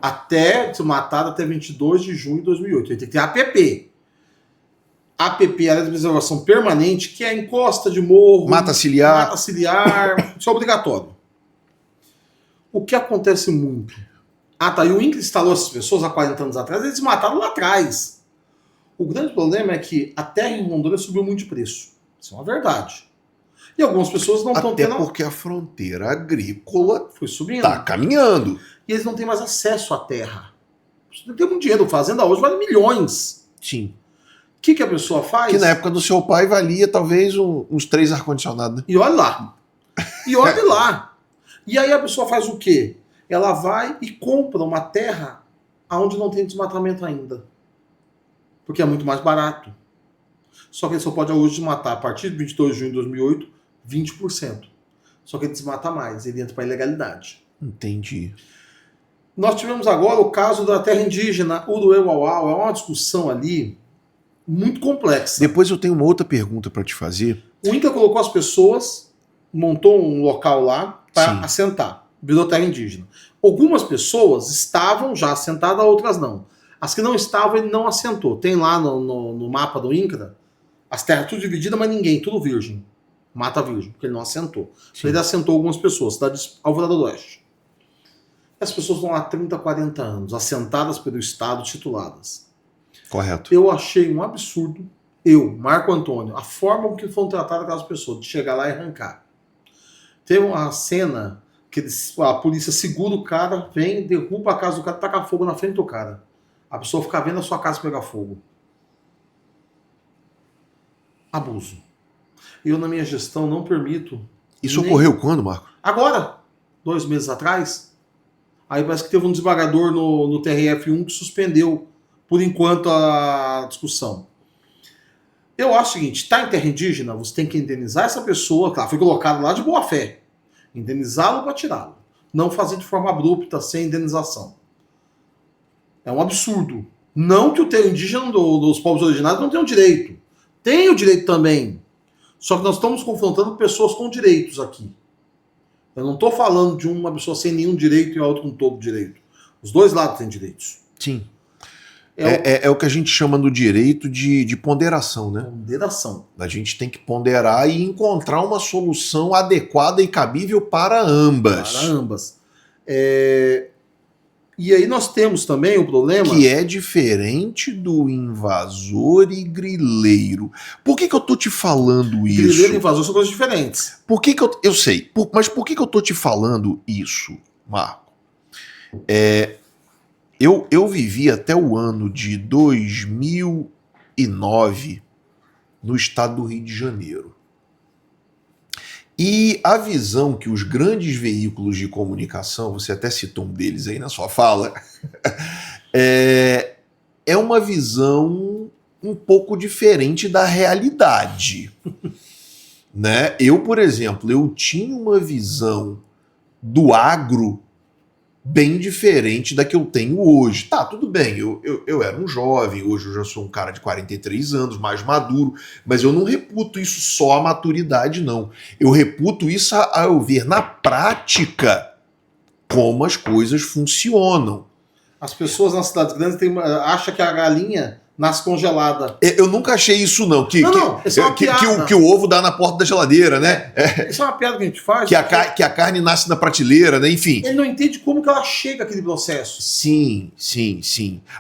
Até desmatar até 22 de junho de 2008. Ele tem que ter APP. APP, Área de Preservação Permanente, que é encosta de morro, Mata ciliar. mata ciliar, isso é obrigatório. O que acontece muito? Ah, tá, e o INCRA instalou essas pessoas há 40 anos atrás, eles mataram lá atrás. O grande problema é que a terra em Rondônia subiu muito de preço. Isso é uma verdade. E algumas pessoas não estão Até tendo... porque a fronteira agrícola Foi subindo. tá caminhando. E eles não têm mais acesso à terra. Você não tem muito dinheiro. Fazenda hoje vale milhões. Sim. O que a pessoa faz? Que na época do seu pai valia talvez uns 3 ar-condicionados, né? E olha lá. E olha lá. E aí a pessoa faz o quê? Ela vai e compra uma terra onde não tem desmatamento ainda. Porque é muito mais barato. Só que ele só pode hoje desmatar, a partir de 22 de junho de 2008, 20%. Só que ele desmata mais, ele entra para ilegalidade. Entendi. Nós tivemos agora o caso da terra indígena Uruê-Uauau. É uma discussão ali muito complexa. Depois eu tenho uma outra pergunta para te fazer. O INCRA colocou as pessoas, montou um local lá para Sim. assentar. Virou terra indígena. Algumas pessoas estavam já assentadas, outras não. As que não estavam, ele não assentou. Tem lá no mapa do INCRA as terras tudo divididas, mas ninguém, tudo virgem. Mata virgem, porque ele não assentou. Sim. Ele assentou algumas pessoas, cidade de Alvorada do Oeste. As pessoas estão lá há 30, 40 anos, assentadas pelo Estado, tituladas. Correto. Eu achei um absurdo, Marco Antônio, a forma como que foram tratadas aquelas pessoas, de chegar lá e arrancar. Teve uma cena que a polícia segura o cara, vem, derruba a casa do cara, taca fogo na frente do cara. A pessoa fica vendo a sua casa pegar fogo. Abuso. Eu, na minha gestão, não permito. Isso ocorreu quando, Marco? Agora, 2 meses atrás. Aí parece que teve um desembargador no TRF1 que suspendeu, por enquanto, a discussão. Eu acho o seguinte, está em terra indígena, você tem que indenizar essa pessoa, claro, foi colocado lá de boa fé. Indenizá-lo para tirá-lo. Não fazer de forma abrupta, sem indenização. É um absurdo. Não que o terra indígena dos povos originários não tenha o direito. Tem o direito também. Só que nós estamos confrontando pessoas com direitos aqui. Eu não estou falando de uma pessoa sem nenhum direito e a outra com todo direito. Os dois lados têm direitos. Sim. É o que a gente chama no direito de ponderação, né? Ponderação. A gente tem que ponderar e encontrar uma solução adequada e cabível para ambas. Para ambas. E aí nós temos também o problema... Que é diferente do invasor e grileiro. Por que eu tô te falando isso? Grileiro e invasor são coisas diferentes. Por que eu sei, mas por que eu tô te falando isso, Marco? Eu vivi até o ano de 2009 no estado do Rio de Janeiro. E a visão que os grandes veículos de comunicação, você até citou um deles aí na sua fala, é uma visão um pouco diferente da realidade. Né? Eu, por exemplo, eu tinha uma visão do agro bem diferente da que eu tenho hoje. Tá, tudo bem, eu era um jovem, hoje eu já sou um cara de 43 anos, mais maduro, mas eu não reputo isso só a maturidade, não. Eu reputo isso a eu ver na prática como as coisas funcionam. As pessoas nas cidades grandes acham que a galinha nasce congelada. Eu nunca achei isso, não. Isso é uma piada. Que o ovo dá na porta da geladeira, né? Isso é uma piada que a gente faz. Que a carne nasce na prateleira, né? Enfim. Ele não entende como que ela chega àquele processo. Sim.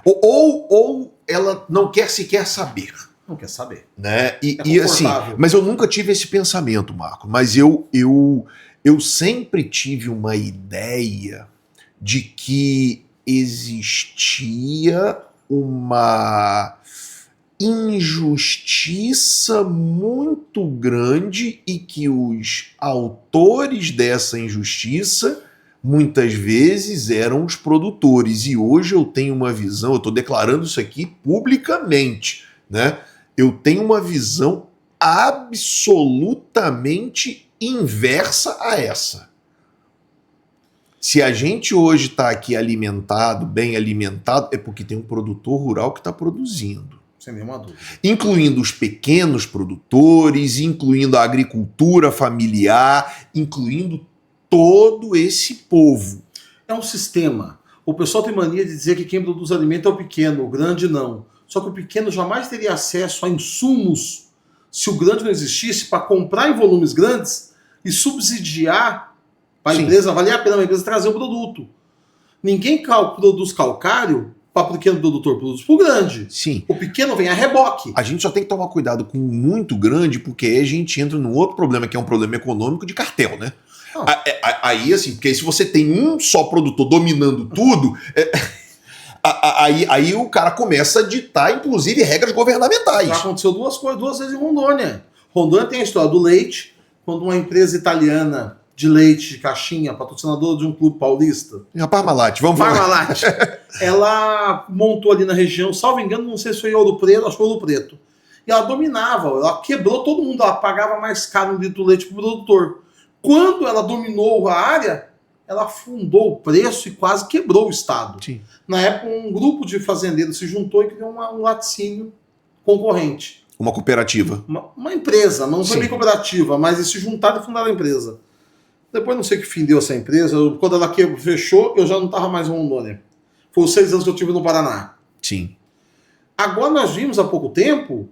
Ou ela não quer sequer saber. Não quer saber. Né? E assim, mas eu nunca tive esse pensamento, Marco. Mas eu sempre tive uma ideia de que existia uma injustiça muito grande e que os autores dessa injustiça muitas vezes eram os produtores. E hoje eu tenho uma visão, eu estou declarando isso aqui publicamente, né? Eu tenho uma visão absolutamente inversa a essa. Se a gente hoje está aqui alimentado, bem alimentado, é porque tem um produtor rural que está produzindo. Sem nenhuma dúvida. Incluindo os pequenos produtores, incluindo a agricultura familiar, incluindo todo esse povo. É um sistema. O pessoal tem mania de dizer que quem produz alimento é o pequeno, o grande não. Só que o pequeno jamais teria acesso a insumos se o grande não existisse para comprar em volumes grandes e subsidiar para a empresa, valer a pena a empresa trazer o produto. Ninguém produz calcário para o pequeno produtor, produz para o grande. Sim. O pequeno vem a reboque. A gente só tem que tomar cuidado com o muito grande, porque aí a gente entra num outro problema, que é um problema econômico de cartel, né? Aí, assim, porque aí se você tem um só produtor dominando tudo, aí o cara começa a ditar, inclusive, regras governamentais. Já aconteceu duas vezes em Rondônia. Rondônia tem a história do leite, quando uma empresa italiana de leite de caixinha, patrocinadora de um clube paulista. A Parmalat, vamos falar. Parmalat. Ela montou ali na região, salvo engano, não sei se foi Ouro Preto, acho que foi Ouro Preto. E ela dominava, ela quebrou todo mundo, ela pagava mais caro no litro do leite para o produtor. Quando ela dominou a área, ela afundou o preço e quase quebrou o Estado. Sim. Na época, um grupo de fazendeiros se juntou e criou um laticínio concorrente. Uma cooperativa. Uma empresa, não foi Sim. bem cooperativa, mas eles se juntaram e fundaram a empresa. Depois não sei que fim deu essa empresa. Quando ela fechou, eu já não estava mais em Rondônia. Foi os 6 anos que eu tive no Paraná. Sim. Agora nós vimos há pouco tempo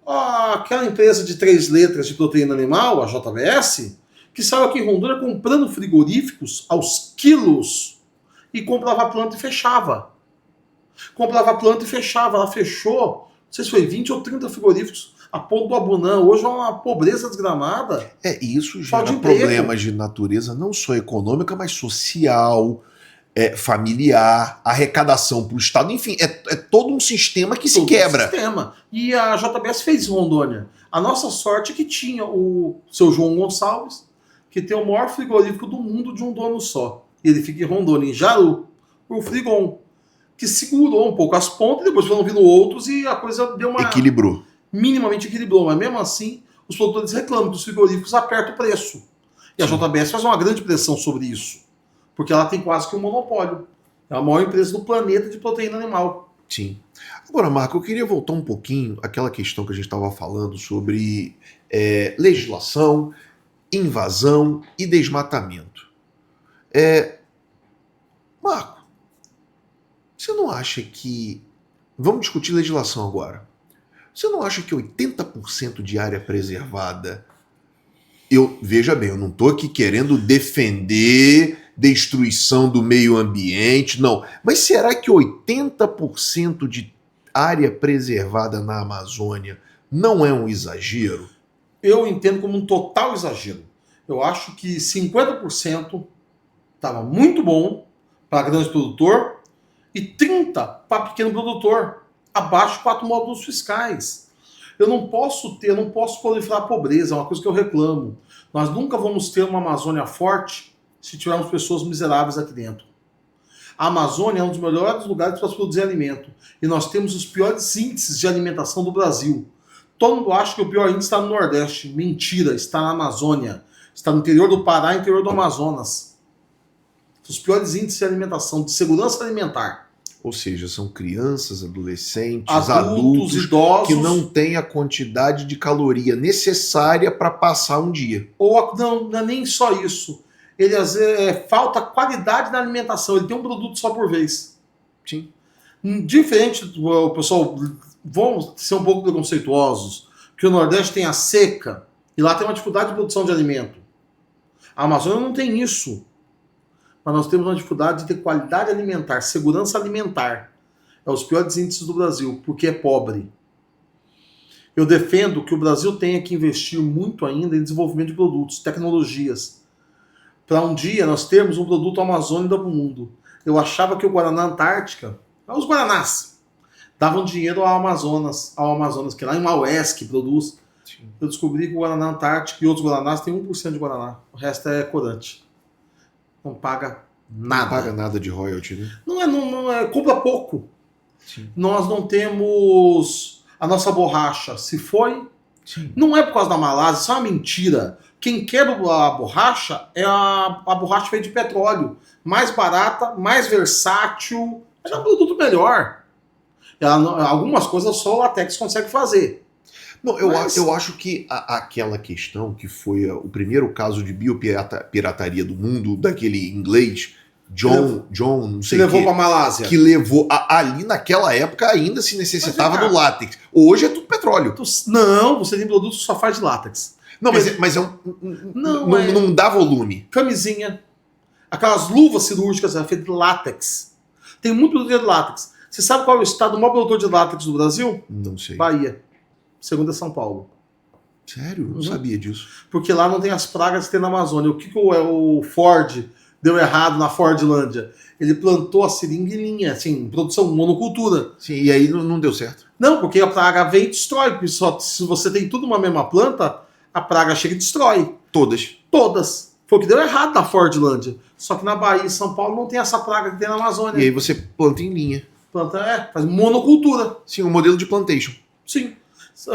aquela empresa de 3 letras de proteína animal, a JBS, que saiu aqui em Rondônia comprando frigoríficos aos quilos e comprava planta e fechava. Comprava planta e fechava. Ela fechou, não sei se foi 20 ou 30 frigoríficos a ponto do Abunã. Hoje é uma pobreza desgramada. Isso gera problemas de natureza não só econômica, mas social, familiar, arrecadação para o Estado, enfim, é todo um sistema que se quebra. Sistema. E a JBS fez em Rondônia. A nossa sorte é que tinha o seu João Gonçalves, que tem o maior frigorífico do mundo de um dono só. E ele fica em Rondônia, em Jaru, o Frigon, que segurou um pouco as pontas, depois foram vindo outros e a coisa deu uma... Equilibrou. Minimamente equilibrou, mas mesmo assim, os produtores reclamam que os frigoríficos apertam o preço. E a JBS faz uma grande pressão sobre isso, porque ela tem quase que um monopólio. É a maior empresa do planeta de proteína animal. Sim. Agora, Marco, eu queria voltar um pouquinho àquela questão que a gente estava falando sobre legislação, invasão e desmatamento. Marco, você não acha que... Vamos discutir legislação agora. Você não acha que 80% de área preservada... Veja bem, eu não estou aqui querendo defender destruição do meio ambiente, não. Mas será que 80% de área preservada na Amazônia não é um exagero? Eu entendo como um total exagero. Eu acho que 50% estava muito bom para grande produtor e 30% para pequeno produtor, abaixo de 4 módulos fiscais. Eu não posso proliferar a pobreza, é uma coisa que eu reclamo. Nós nunca vamos ter uma Amazônia forte se tivermos pessoas miseráveis aqui dentro. A Amazônia é um dos melhores lugares para se produzir alimento. E nós temos os piores índices de alimentação do Brasil. Todo mundo acha que o pior índice está no Nordeste. Mentira, está na Amazônia. Está no interior do Pará e interior do Amazonas. Os piores índices de alimentação, de segurança alimentar. Ou seja, são crianças, adolescentes, adultos idosos, que não têm a quantidade de caloria necessária para passar um dia. Ou não é nem só isso. Ele às vezes falta qualidade na alimentação. Ele tem um produto só por vez. Sim. Diferente do pessoal, vão ser um pouco preconceituosos, que o Nordeste tem a seca e lá tem uma dificuldade de produção de alimento. A Amazônia não tem isso. Mas nós temos uma dificuldade de ter qualidade alimentar, segurança alimentar. É os piores índices do Brasil, porque é pobre. Eu defendo que o Brasil tenha que investir muito ainda em desenvolvimento de produtos, tecnologias, para um dia nós termos um produto amazônico para o mundo. Eu achava que o Guaraná Antártica, os Guaranás, davam dinheiro ao Amazonas, que lá em Maués que produz. Sim. Eu descobri que o Guaraná Antártica e outros Guaranás têm 1% de Guaraná, o resto é corante. Não paga Não Nada. paga nada de royalty, né? Não é, compra pouco. Sim. Nós não temos a nossa borracha. Se foi, Sim. não é por causa da Malásia, isso é uma mentira. Quem quebra a borracha é a borracha feita de petróleo. Mais barata, mais versátil, mas é um produto melhor. Algumas coisas só o latex consegue fazer. Não, Mas- eu acho que aquela questão que foi o primeiro caso de biopirataria do mundo, daquele inglês, John, não Se sei levou quê, para Malásia. que levou ali naquela época ainda se necessitava Mas, cara, do látex. Hoje é tudo petróleo. Não, você tem produto que só faz de látex. Não, mas não dá volume. Camisinha, aquelas luvas cirúrgicas feitas de látex. Tem muito produto de látex. Você sabe qual é o estado do maior produtor de látex do Brasil? Não sei. Bahia. Segundo é São Paulo. Sério? Não Uhum. sabia disso. Porque lá não tem as pragas que tem na Amazônia. O que o Ford deu errado na Fordlândia? Ele plantou a seringa em linha, assim, produção, monocultura. Sim, e aí não deu certo. Não, porque a praga vem e destrói. Porque se você tem tudo uma mesma planta, a praga chega e destrói. Todas. Todas. Foi o que deu errado na Fordlândia. Só que na Bahia e São Paulo não tem essa praga que tem na Amazônia. E aí você planta em linha. Planta, faz monocultura. Sim, um modelo de plantation. Sim.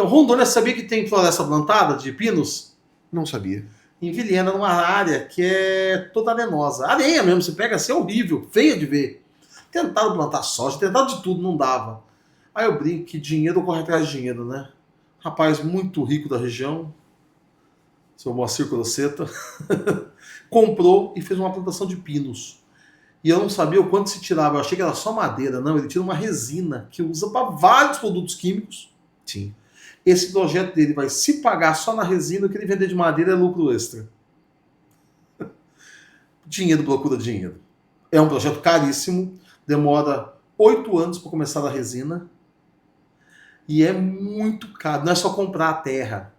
Rondônia sabia que tem floresta plantada de pinos? Não sabia. Em Vilhena, numa área que é toda arenosa. Areia mesmo, você pega assim, é horrível, feia de ver. Tentaram plantar soja, tentaram de tudo, não dava. Aí eu brinco que dinheiro corre atrás de dinheiro, né? Rapaz muito rico da região, seu Moacir Croceta, comprou e fez uma plantação de pinos. E eu não sabia o quanto se tirava, eu achei que era só madeira. Não, ele tira uma resina que usa para vários produtos químicos. Sim. Esse projeto dele vai se pagar só na resina, o que ele vender de madeira é lucro extra. Dinheiro procura dinheiro. É um projeto caríssimo, demora 8 anos para começar a resina e é muito caro. Não é só comprar a terra.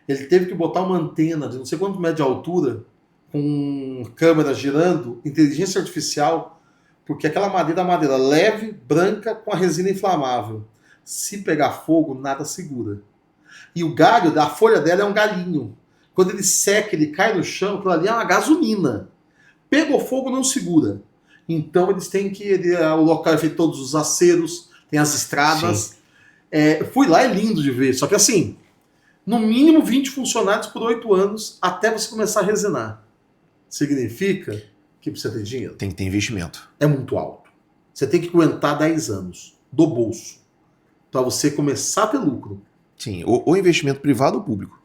Ele teve que botar uma antena de não sei quantos metros de altura, com câmera girando, inteligência artificial, porque aquela madeira é uma madeira leve, branca, com a resina inflamável. Se pegar fogo, nada segura. E o galho, a folha dela é um galinho. Quando ele seca, ele cai no chão, aquilo ali é uma gasolina. Pegou fogo, não segura. Então eles têm que... o local é feito todos os aceros, tem as estradas. Fui lá, é lindo de ver. Só que assim, no mínimo 20 funcionários por 8 anos até você começar a resinar. Significa que precisa ter dinheiro. Tem que ter investimento. É muito alto. Você tem que aguentar 10 anos do bolso para você começar a ter lucro. Sim, ou investimento privado ou público.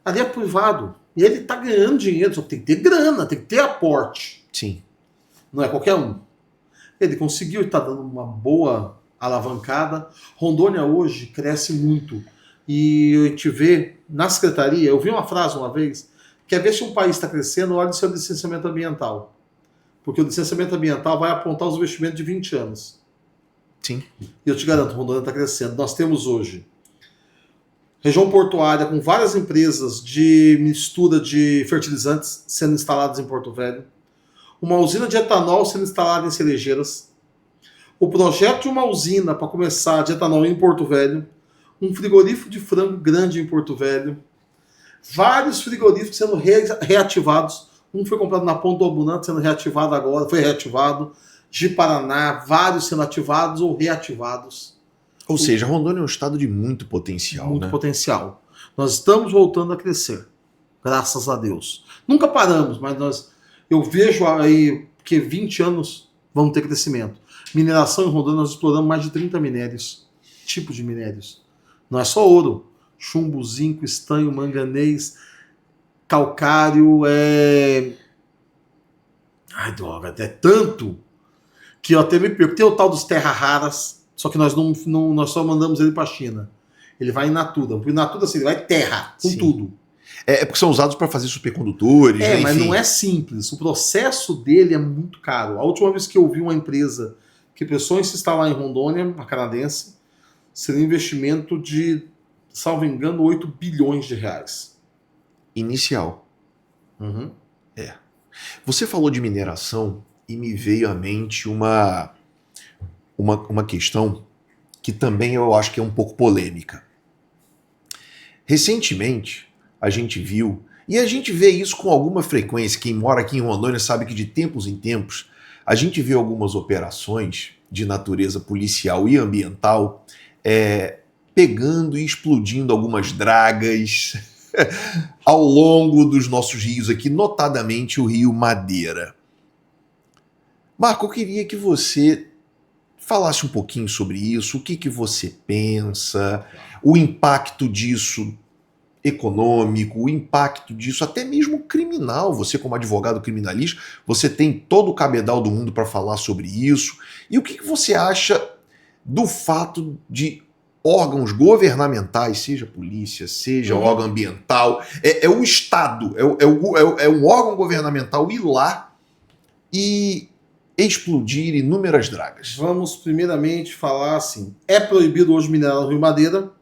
Ali é privado. E ele tá ganhando dinheiro, só que tem que ter grana, tem que ter aporte. Sim. Não é qualquer um. Ele conseguiu e está dando uma boa alavancada. Rondônia hoje cresce muito. E a gente vê na secretaria, eu vi uma frase uma vez, quer ver se um país está crescendo, olha o seu licenciamento ambiental. Porque o licenciamento ambiental vai apontar os investimentos de 20 anos. Sim. E eu te garanto, Rondônia está crescendo. Nós temos hoje região portuária com várias empresas de mistura de fertilizantes sendo instaladas em Porto Velho. Uma usina de etanol sendo instalada em Cerejeiras. O projeto de uma usina para começar de etanol em Porto Velho. Um frigorífico de frango grande em Porto Velho. Vários frigoríficos sendo reativados. Um foi comprado na Ponta do Abunante, sendo reativado agora, foi reativado. De Paraná, vários sendo ativados ou reativados. Ou seja, Rondônia é um estado de muito potencial. Muito né? potencial. Nós estamos voltando a crescer. Graças a Deus. Nunca paramos, mas eu vejo aí que 20 anos vamos ter crescimento. Mineração em Rondônia, nós exploramos mais de 30 minérios. Tipos de minérios. Não é só ouro. Chumbo, zinco, estanho, manganês, calcário, Ai, droga, é tanto que eu até me perco. Tem o tal dos terra raras, só que nós nós só mandamos ele para a China. Ele vai in natura. O in natura, assim, ele vai terra, com Sim. tudo. É porque são usados para fazer supercondutores. né? Mas Enfim. não é simples. O processo dele é muito caro. A última vez que eu vi uma empresa que pensou em se instalar em Rondônia, uma canadense, seria um investimento de, salvo engano, 8 bilhões de reais. Inicial. Uhum. Você falou de mineração e me veio à mente uma questão que também eu acho que é um pouco polêmica. Recentemente, a gente viu E a gente vê isso com alguma frequência. Quem mora aqui em Rondônia sabe que de tempos em tempos a gente vê algumas operações de natureza policial e ambiental pegando e explodindo algumas dragas ao longo dos nossos rios aqui, notadamente o Rio Madeira. Marco, eu queria que você falasse um pouquinho sobre isso, o que você pensa, o impacto disso econômico, o impacto disso até mesmo criminal. Você, como advogado criminalista, você tem todo o cabedal do mundo para falar sobre isso. E o que você acha do fato de órgãos governamentais, seja polícia, seja órgão ambiental, é o Estado, é um órgão governamental ir lá e explodir inúmeras dragas? Vamos primeiramente falar assim, é proibido hoje minerar no Rio Madeira?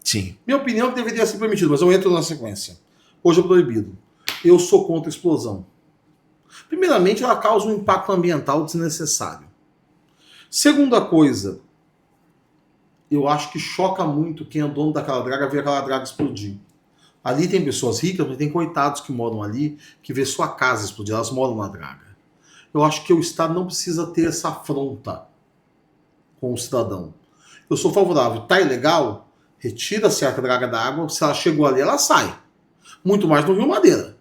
Sim. Minha opinião é que deveria ser permitido, mas eu entro na sequência. Hoje é proibido. Eu sou contra a explosão. Primeiramente, ela causa um impacto ambiental desnecessário. Segunda coisa, eu acho que choca muito quem é dono daquela draga ver aquela draga explodir. Ali tem pessoas ricas, mas tem coitados que moram ali, que vê sua casa explodir, elas moram na draga. Eu acho que o Estado não precisa ter essa afronta com o cidadão. Eu sou favorável. Tá ilegal? Retira-se a draga da água. Se ela chegou ali, ela sai. Muito mais no Rio Madeira.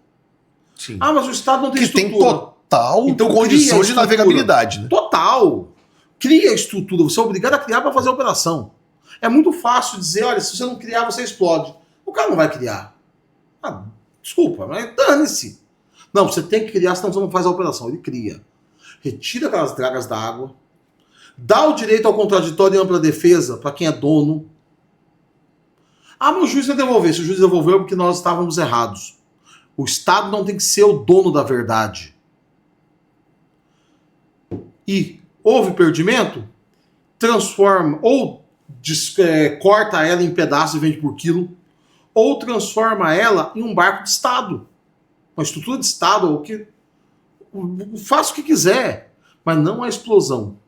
Sim. Ah, mas o Estado não tem que estrutura. Tem total Então, condição de navegabilidade, né? Total. Cria a estrutura. Você é obrigado a criar para fazer a operação. É muito fácil dizer, olha, se você não criar, você explode. O cara não vai criar. Ah, desculpa, mas dane-se. Não, você tem que criar, senão você não faz a operação. Ele cria. Retira aquelas dragas da água. Dá o direito ao contraditório e ampla defesa para quem é dono. Ah, mas o juiz vai devolver. Se o juiz devolveu é porque nós estávamos errados. O Estado não tem que ser o dono da verdade. E houve perdimento? Transforma, ou corta ela em pedaços e vende por quilo, ou transforma ela em um barco de Estado. Uma estrutura de Estado, ou que faça o que quiser, mas não a explosão.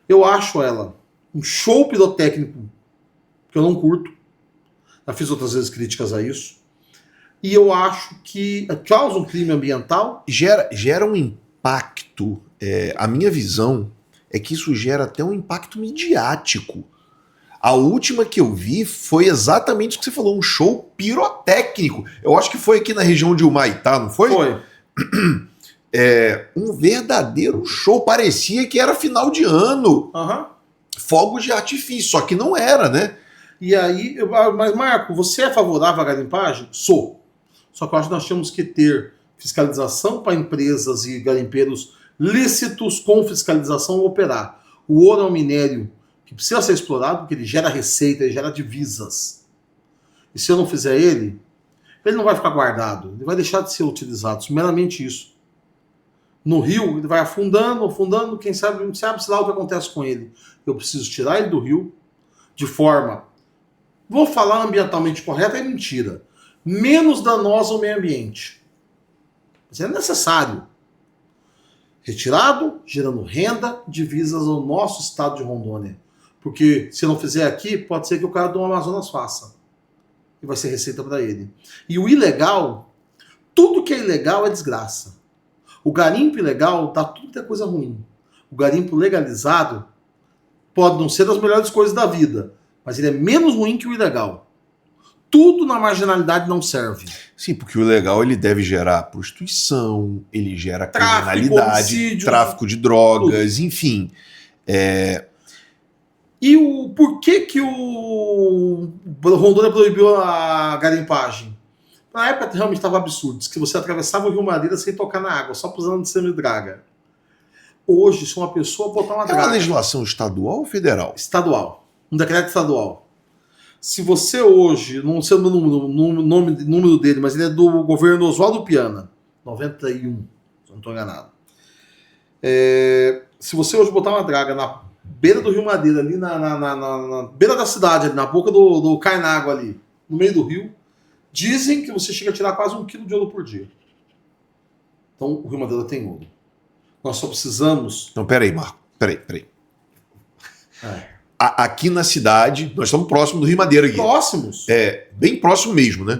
Eu acho ela um show pirotécnico que eu não curto. Já fiz outras vezes críticas a isso. E eu acho que causa um crime ambiental. Gera um impacto. A minha visão é que isso gera até um impacto midiático. A última que eu vi foi exatamente o que você falou, um show pirotécnico. Eu acho que foi aqui na região de Humaitá, não foi? Foi. Um verdadeiro show. Parecia que era final de ano. Fogos de artifício, só que não era, né? E aí, mas Marco, você é favorável à garimpagem? Sou. Só que eu acho que nós temos que ter fiscalização para empresas e garimpeiros lícitos com fiscalização operar. O ouro é um minério que precisa ser explorado porque ele gera receita, ele gera divisas. E se eu não fizer ele não vai ficar guardado, ele vai deixar de ser utilizado, meramente isso. No rio, ele vai afundando, quem sabe lá o que acontece com ele. Eu preciso tirar ele do rio de forma, vou falar ambientalmente correta, é mentira, menos danosa ao meio ambiente. Mas é necessário. Retirado, gerando renda, divisas ao nosso estado de Rondônia. Porque se não fizer aqui, pode ser que o cara do Amazonas faça. E vai ser receita para ele. E o ilegal, tudo que é ilegal é desgraça. O garimpo ilegal dá tudo que é coisa ruim. O garimpo legalizado pode não ser das melhores coisas da vida, mas ele é menos ruim que o ilegal. Tudo na marginalidade não serve. Sim, porque o ilegal ele deve gerar prostituição, ele gera Tráfico, criminalidade, homicídio, tráfico de drogas, tudo. Enfim. E por que o Rondônia proibiu a garimpagem? Na época realmente estava absurdo. Diz que você atravessava o Rio Madeira sem tocar na água, só pisando de semi-draga. Hoje, se uma pessoa botar uma draga... É uma legislação estadual ou federal? Estadual. Um decreto estadual. Se você hoje, não sei o número dele, mas ele é do governo Oswaldo Piana, 91, se eu não estou enganado. Se você hoje botar uma draga na beira do Rio Madeira, ali na beira da cidade, ali, na boca do Cainágua ali, no meio do rio, dizem que você chega a tirar quase 1 quilo de ouro por dia. Então o Rio Madeira tem ouro. Nós só precisamos... Então, peraí, Marco. Peraí. Aqui na cidade, nós estamos próximos do Rio Madeira aqui. Próximos. Bem próximo mesmo, né?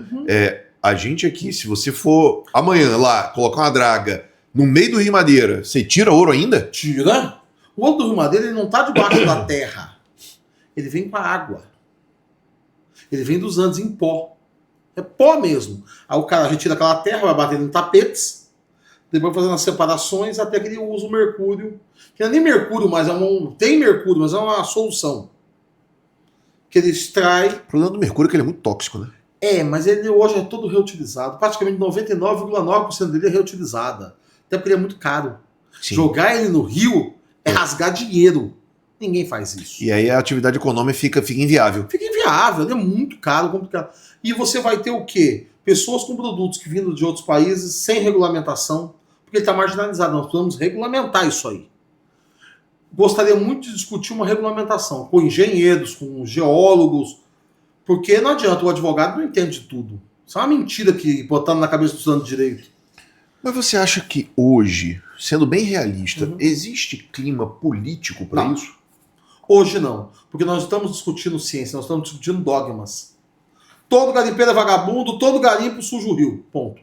a gente aqui, se você for amanhã lá, colocar uma draga no meio do Rio Madeira, você tira ouro ainda? Tira. O ouro do Rio Madeira ele não está debaixo da terra. Ele vem com a água. Ele vem dos Andes em pó. É pó mesmo. Aí o cara retira aquela terra, vai batendo em tapetes, depois fazendo as separações até que ele usa o mercúrio. Que não é nem mercúrio, mas tem mercúrio, mas é uma solução. Que ele extrai. O problema do mercúrio é que ele é muito tóxico, né? Mas ele hoje é todo reutilizado. Praticamente 99,9% dele é reutilizada. Até porque ele é muito caro. Sim. Jogar ele no rio é rasgar dinheiro. Ninguém faz isso. E aí a atividade econômica fica inviável. Fica inviável, ele é muito caro, complicado. E você vai ter o quê? Pessoas com produtos que vindo de outros países sem regulamentação, porque ele está marginalizado. Nós precisamos regulamentar isso aí. Gostaria muito de discutir uma regulamentação com engenheiros, com geólogos, porque não adianta, o advogado não entende tudo. Isso é uma mentira que botando na cabeça do estudante de direito. Mas você acha que hoje, sendo bem realista, existe clima político para Não. isso? Hoje não, porque nós estamos discutindo ciência, nós estamos discutindo dogmas. Todo garimpeiro é vagabundo, todo garimpo suja o rio, ponto.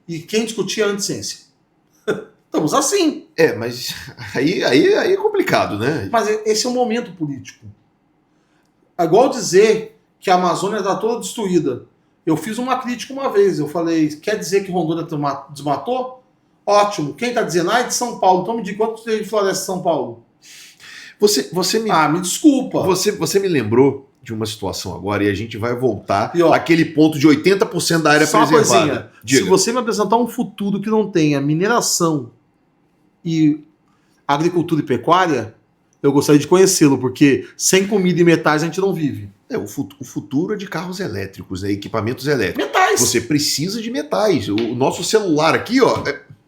E quem discutia é anti-ciência. Estamos assim. Mas aí é complicado, né? Mas esse é um momento político. É igual dizer que a Amazônia está toda destruída. Eu fiz uma crítica uma vez, eu falei, quer dizer que Rondônia desmatou? Ótimo. Quem está dizendo? É de São Paulo. Então me diga quanto tem de floresta em São Paulo? Você me... me desculpa. Você me lembrou de uma situação agora e a gente vai voltar E, ó, àquele ponto de 80% da área só uma preservada. coisinha. Diga. Se você me apresentar um futuro que não tenha mineração e agricultura e pecuária, eu gostaria de conhecê-lo, porque sem comida e metais a gente não vive. O futuro é de carros elétricos, né? Equipamentos elétricos. Metais! Você precisa de metais. O nosso celular aqui, ó.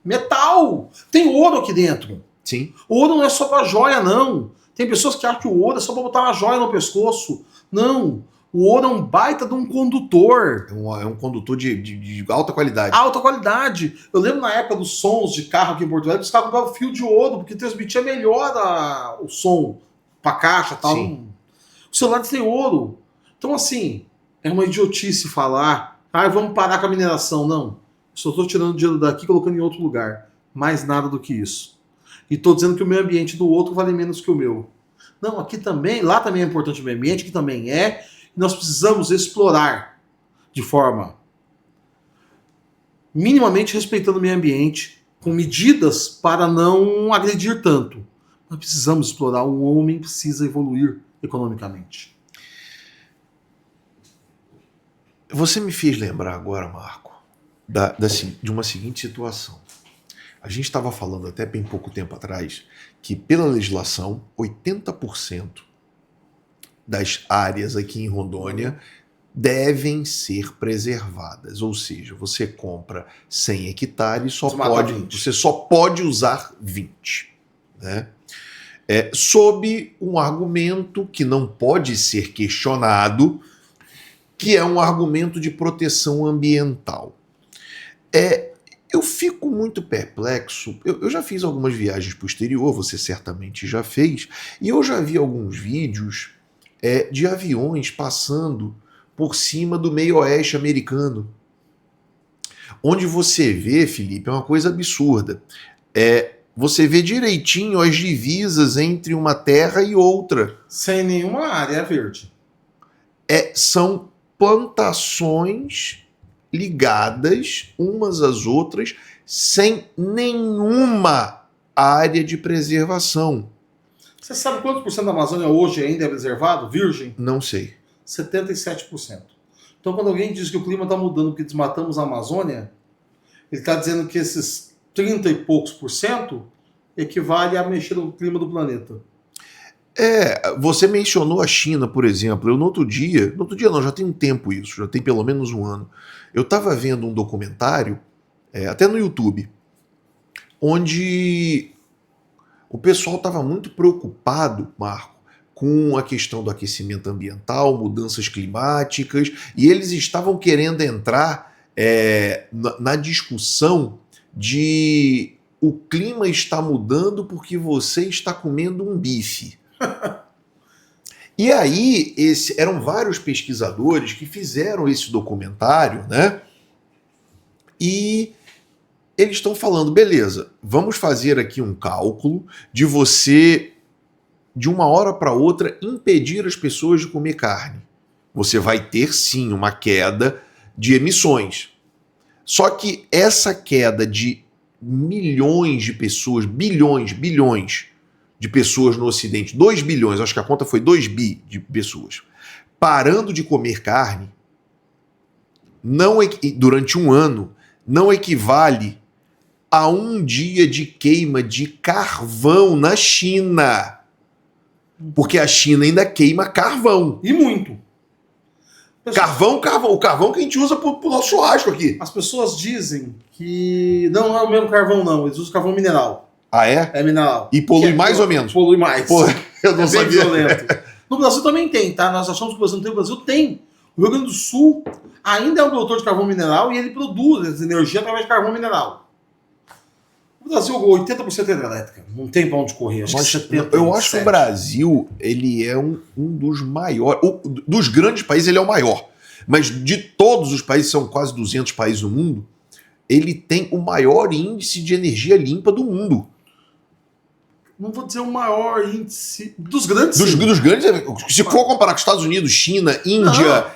Metal! Tem ouro aqui dentro. Sim. Ouro não é só pra joia, não. Tem pessoas que acham que o ouro é só pra botar uma joia no pescoço. Não. O ouro é um baita de um condutor. É um condutor de alta qualidade. Alta qualidade. Eu lembro na época dos sons de carro aqui em Porto Velho, os caras compravam fio de ouro, porque transmitia melhor o som pra caixa e tal. Sim. O celular tem ouro. Então, assim, é uma idiotice falar, vamos parar com a mineração. Não. Só estou tirando dinheiro daqui e colocando em outro lugar. Mais nada do que isso. E estou dizendo que o meio ambiente do outro vale menos que o meu. Não, aqui também, lá também é importante o meio ambiente, aqui também é. E nós precisamos explorar de forma minimamente respeitando o meio ambiente, com medidas para não agredir tanto. Nós precisamos explorar, o homem precisa evoluir economicamente. Você me fez lembrar agora, Marco, de uma seguinte situação. A gente estava falando até bem pouco tempo atrás que, pela legislação, 80% das áreas aqui em Rondônia devem ser preservadas. Ou seja, você compra 100 hectares, você só pode usar 20. Né? Sob um argumento que não pode ser questionado, que é um argumento de proteção ambiental. Eu fico muito perplexo. Eu já fiz algumas viagens para o exterior, você certamente já fez, e eu já vi alguns vídeos de aviões passando por cima do meio oeste americano. Onde você vê, Felipe, é uma coisa absurda. Você vê direitinho as divisas entre uma terra e outra. Sem nenhuma área verde. São plantações ligadas umas às outras sem nenhuma área de preservação. Você sabe quantos por cento da Amazônia hoje ainda é preservado? Virgem? Não sei. 77%. Então quando alguém diz que o clima está mudando porque desmatamos a Amazônia, ele está dizendo que esses 30 e poucos por cento equivale a mexer no clima do planeta. Você mencionou a China, por exemplo. Eu no outro dia não, já tem um tempo isso, já tem pelo menos um ano. Eu estava vendo um documentário, até no YouTube, onde o pessoal estava muito preocupado, Marco, com a questão do aquecimento ambiental, mudanças climáticas, e eles estavam querendo entrar na discussão de o clima está mudando porque você está comendo um bife. E aí, eram vários pesquisadores que fizeram esse documentário, né? E eles estão falando, beleza, vamos fazer aqui um cálculo de você, de uma hora para outra, impedir as pessoas de comer carne. Você vai ter, sim, uma queda de emissões. Só que essa queda de milhões de pessoas, bilhões de pessoas no Ocidente, 2 bilhões, acho que a conta foi 2 bi de pessoas, parando de comer carne, durante um ano, não equivale a um dia de queima de carvão na China. Porque a China ainda queima carvão. E muito. Carvão, o carvão que a gente usa pro nosso churrasco aqui. As pessoas dizem que não é o mesmo carvão, não. Eles usam carvão mineral. Ah, é? É mineral. E polui mais ou menos? Polui mais. Pô, eu não é bem sabia. violento. No Brasil também tem, tá? Nós achamos que o Brasil não tem. O Brasil tem. O Rio Grande do Sul ainda é um produtor de carvão mineral e ele produz energia através de carvão mineral. O Brasil, 80% é hidrelétrica. Não tem pra onde correr. Acho que 70%. Eu acho que o Brasil, ele é um dos maiores. Dos grandes países, ele é o maior. Mas de todos os países, são quase 200 países no mundo, ele tem o maior índice de energia limpa do mundo. Não vou dizer o maior índice. Dos grandes. Dos grandes, se for comparar com Estados Unidos, China, Índia.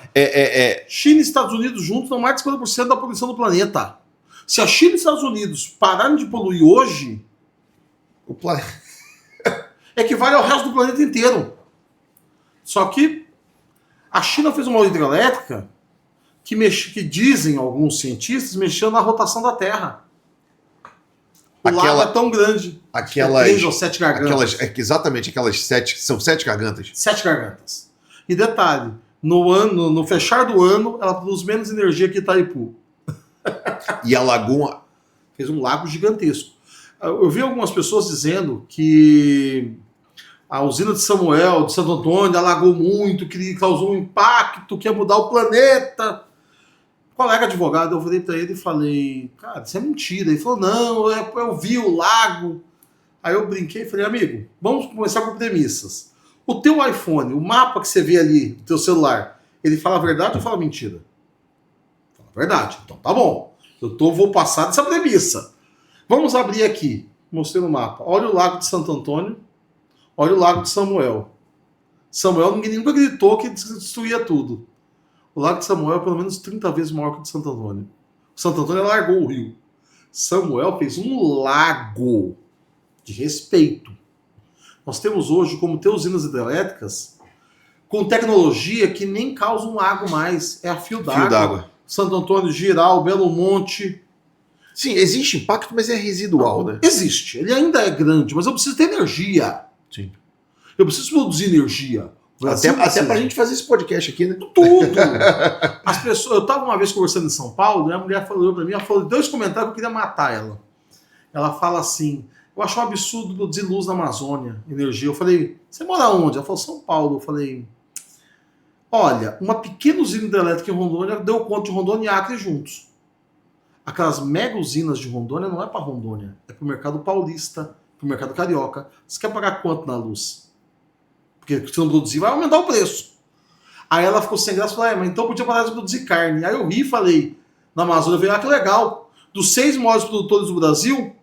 China e Estados Unidos juntos dão mais de 50% da poluição do planeta. Se a China e os Estados Unidos pararem de poluir hoje, O planeta. equivale ao resto do planeta inteiro. Só que a China fez uma hidrelétrica que dizem alguns cientistas, mexeu na rotação da Terra. O lago é tão grande. Aquelas. 3 ou 7 gargantas. Exatamente, aquelas 7. São 7 gargantas. 7 gargantas. E detalhe, no fechar do ano, ela produz menos energia que Itaipu. E a lagoa. Fez um lago gigantesco. Eu vi algumas pessoas dizendo que a usina de Samuel, de Santo Antônio, alagou muito, que causou um impacto, que ia mudar o planeta. Um colega advogado, eu falei pra ele e falei, cara, isso é mentira. Ele falou, não, eu vi o lago. Aí eu brinquei e falei, amigo, vamos começar por premissas. O teu iPhone, o mapa que você vê ali, do teu celular, ele fala a verdade ou fala mentira? Fala a verdade. Então tá bom. Vou passar dessa premissa. Vamos abrir aqui. Mostrei no mapa. Olha o lago de Santo Antônio. Olha o lago de Samuel. Samuel, ninguém nunca acreditou que destruía tudo. O lago de Samuel é pelo menos 30 vezes maior que o de Santo Antônio. O Santo Antônio largou o rio. Samuel fez um lago de respeito. Nós temos hoje, como ter usinas hidrelétricas, com tecnologia que nem causa um lago mais. É a fio d'água. Santo Antônio, Giral, Belo Monte. Sim, existe impacto, mas é residual, né? Existe. Ele ainda é grande, mas eu preciso ter energia. Sim. Eu preciso produzir energia. Até pra gente fazer esse podcast aqui, né? Tudo. As pessoas, eu estava uma vez conversando em São Paulo e a mulher falou pra mim, ela falou 2 comentários que eu queria matar ela. Ela fala assim, eu acho um absurdo produzir luz na Amazônia, energia. Eu falei, você mora onde? Ela falou, São Paulo. Eu falei, olha, uma pequena usina hidrelétrica em Rondônia deu conta de Rondônia e Acre juntos. Aquelas mega usinas de Rondônia não é para Rondônia, é para o mercado paulista, para o mercado carioca. Você quer pagar quanto na luz? Porque se não produzir, vai aumentar o preço. Aí ela ficou sem graça e falou, mas então podia parar de produzir carne. Aí eu ri e falei, na Amazônia, eu falei, que legal. Dos 6 maiores produtores do Brasil,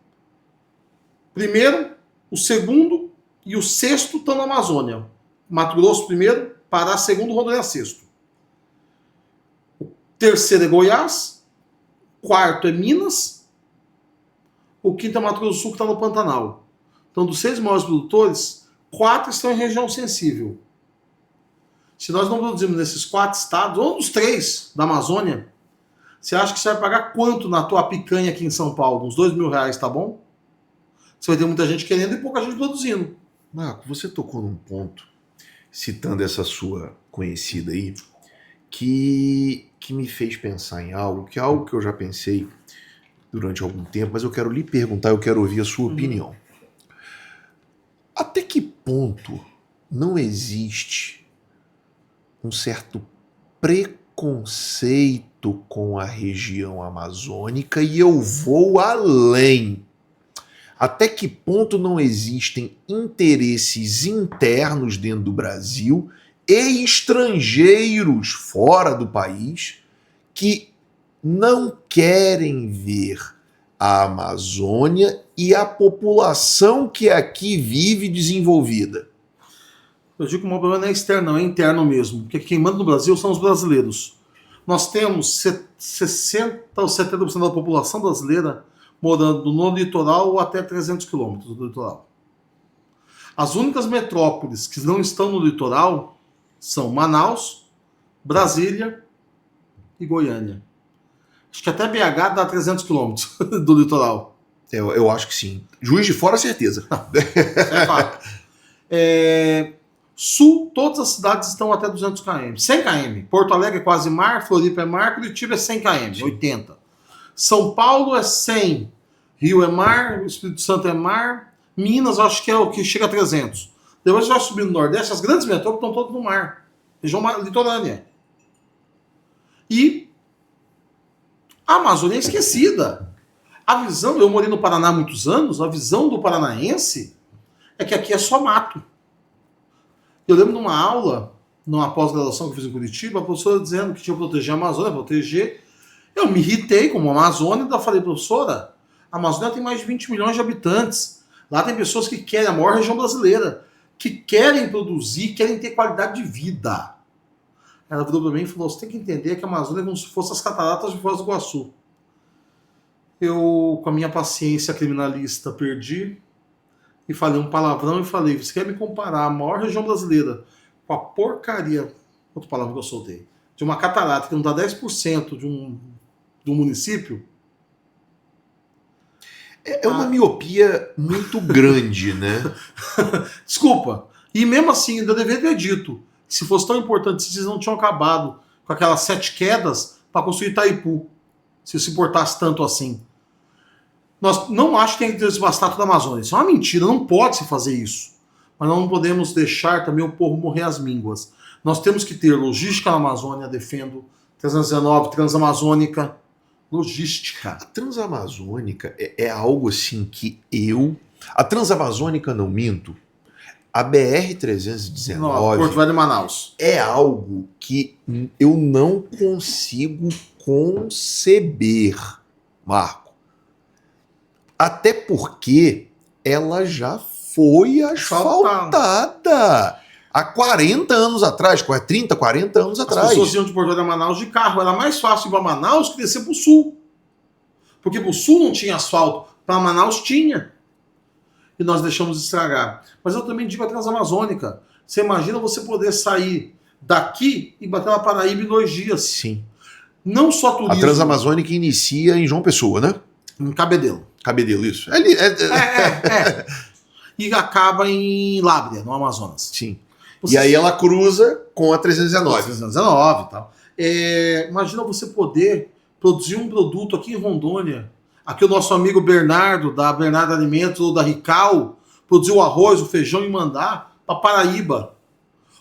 primeiro, o segundo e o sexto estão na Amazônia. Mato Grosso primeiro, Pará segundo, Rondônia sexto. O terceiro é Goiás, quarto é Minas, o quinto é Mato Grosso do Sul, que está no Pantanal. Então, dos 6 maiores produtores, 4 estão em região sensível. Se nós não produzimos nesses 4 estados, ou nos 3 da Amazônia, você acha que você vai pagar quanto na tua picanha aqui em São Paulo? Uns R$2.000, tá bom? Você vai ter muita gente querendo e pouca gente produzindo. Marco, você tocou num ponto, citando essa sua conhecida aí, que me fez pensar em algo que eu já pensei durante algum tempo, mas eu quero lhe perguntar, eu quero ouvir a sua opinião. Até que ponto não existe um certo preconceito com a região amazônica? E eu vou além. Até que ponto não existem interesses internos dentro do Brasil e estrangeiros fora do país que não querem ver a Amazônia e a população que aqui vive desenvolvida. Eu digo que o problema não é externo, não, é interno mesmo. Porque quem manda no Brasil são os brasileiros. Nós temos 60% ou 70% da população brasileira morando no litoral ou até 300 quilômetros do litoral. As únicas metrópoles que não estão no litoral são Manaus, Brasília e Goiânia. Acho que até BH dá 300 quilômetros do litoral. Eu acho que sim. Juiz de Fora, certeza. É fato. Sul, todas as cidades estão até 200 km. 100 km. Porto Alegre é quase mar, Floripa é mar, Curitiba é 100 km, sim. 80. São Paulo é 100. Rio é mar, Espírito Santo é mar. Minas, acho que é o que chega a 300. Depois vai subir no Nordeste, as grandes metrópoles estão todas no mar. Região litorânea. E a Amazônia é esquecida. A visão, eu morei no Paraná há muitos anos, a visão do paranaense é que aqui é só mato. Eu lembro de uma aula, numa pós-graduação que eu fiz em Curitiba, a professora dizendo que tinha que proteger a Amazônia, proteger. Eu me irritei como Amazônia e falei, professora, a Amazônia tem mais de 20 milhões de habitantes. Lá tem pessoas que querem, a maior região brasileira, que querem produzir, querem ter qualidade de vida. Ela virou para mim e falou, você tem que entender que a Amazônia é como se fosse as cataratas de Foz do Iguaçu. Eu, com a minha paciência criminalista, perdi e falei um palavrão e falei, você quer me comparar a maior região brasileira com a porcaria, outra palavra que eu soltei, de uma catarata que não dá 10% de um município? É uma miopia muito grande, né? Desculpa. E mesmo assim, eu deveria ter dito que se fosse tão importante, se eles não tinham acabado com aquelas 7 quedas para construir Itaipu, se se importasse tanto assim. Nós não acho que tem que desbastar toda a Amazônia. Isso é uma mentira, não pode se fazer isso. Mas nós não podemos deixar também o povo morrer às mínguas. Nós temos que ter logística na Amazônia, defendo, 319, Transamazônica, logística. A Transamazônica é algo assim que a Transamazônica, não minto, a BR-319 Porto Velho e Manaus. É algo que eu não consigo conceber, Marco. Até porque ela já foi asfaltada há 40 anos atrás, 30, 40 anos atrás. As pessoas iam de Porto Velho a Manaus de carro. Era mais fácil ir para Manaus que descer para o sul. Porque para o sul não tinha asfalto, para Manaus tinha. E nós deixamos de estragar. Mas eu também digo a Transamazônica. Você imagina você poder sair daqui e bater na Paraíba em 2 dias. Sim. Não só turismo. A Transamazônica inicia em João Pessoa, né? Em Cabedelo. Cabedelo, isso. E acaba em Lábrea, no Amazonas. Sim. E aí ela cruza com a 319. 319 e tal. Imagina você poder produzir um produto aqui em Rondônia. Aqui o nosso amigo Bernardo, da Bernardo Alimentos ou da Rical, produzir o arroz, o feijão e mandar para Paraíba.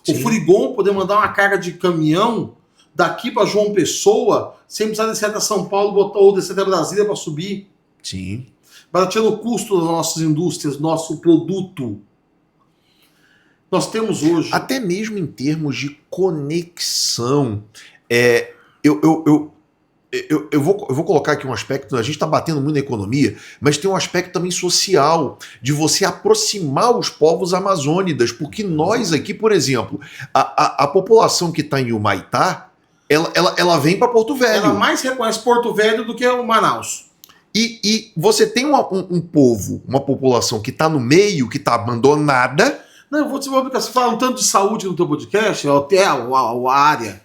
Sim. O Furigon poder mandar uma carga de caminhão daqui para João Pessoa, sem precisar descer até São Paulo ou descer até Brasília para subir. Sim. Barateando o custo das nossas indústrias, nosso produto. Nós temos hoje... Até mesmo em termos de conexão. Eu vou colocar aqui um aspecto, a gente está batendo muito na economia, mas tem um aspecto também social, de você aproximar os povos amazônidas, porque nós aqui, por exemplo, a população que está em Humaitá, ela vem para Porto Velho. Ela mais reconhece Porto Velho do que o Manaus. E você tem um povo, uma população que está no meio, que está abandonada. Não, eu vou te explicar, você fala um tanto de saúde no teu podcast, hotel, a área.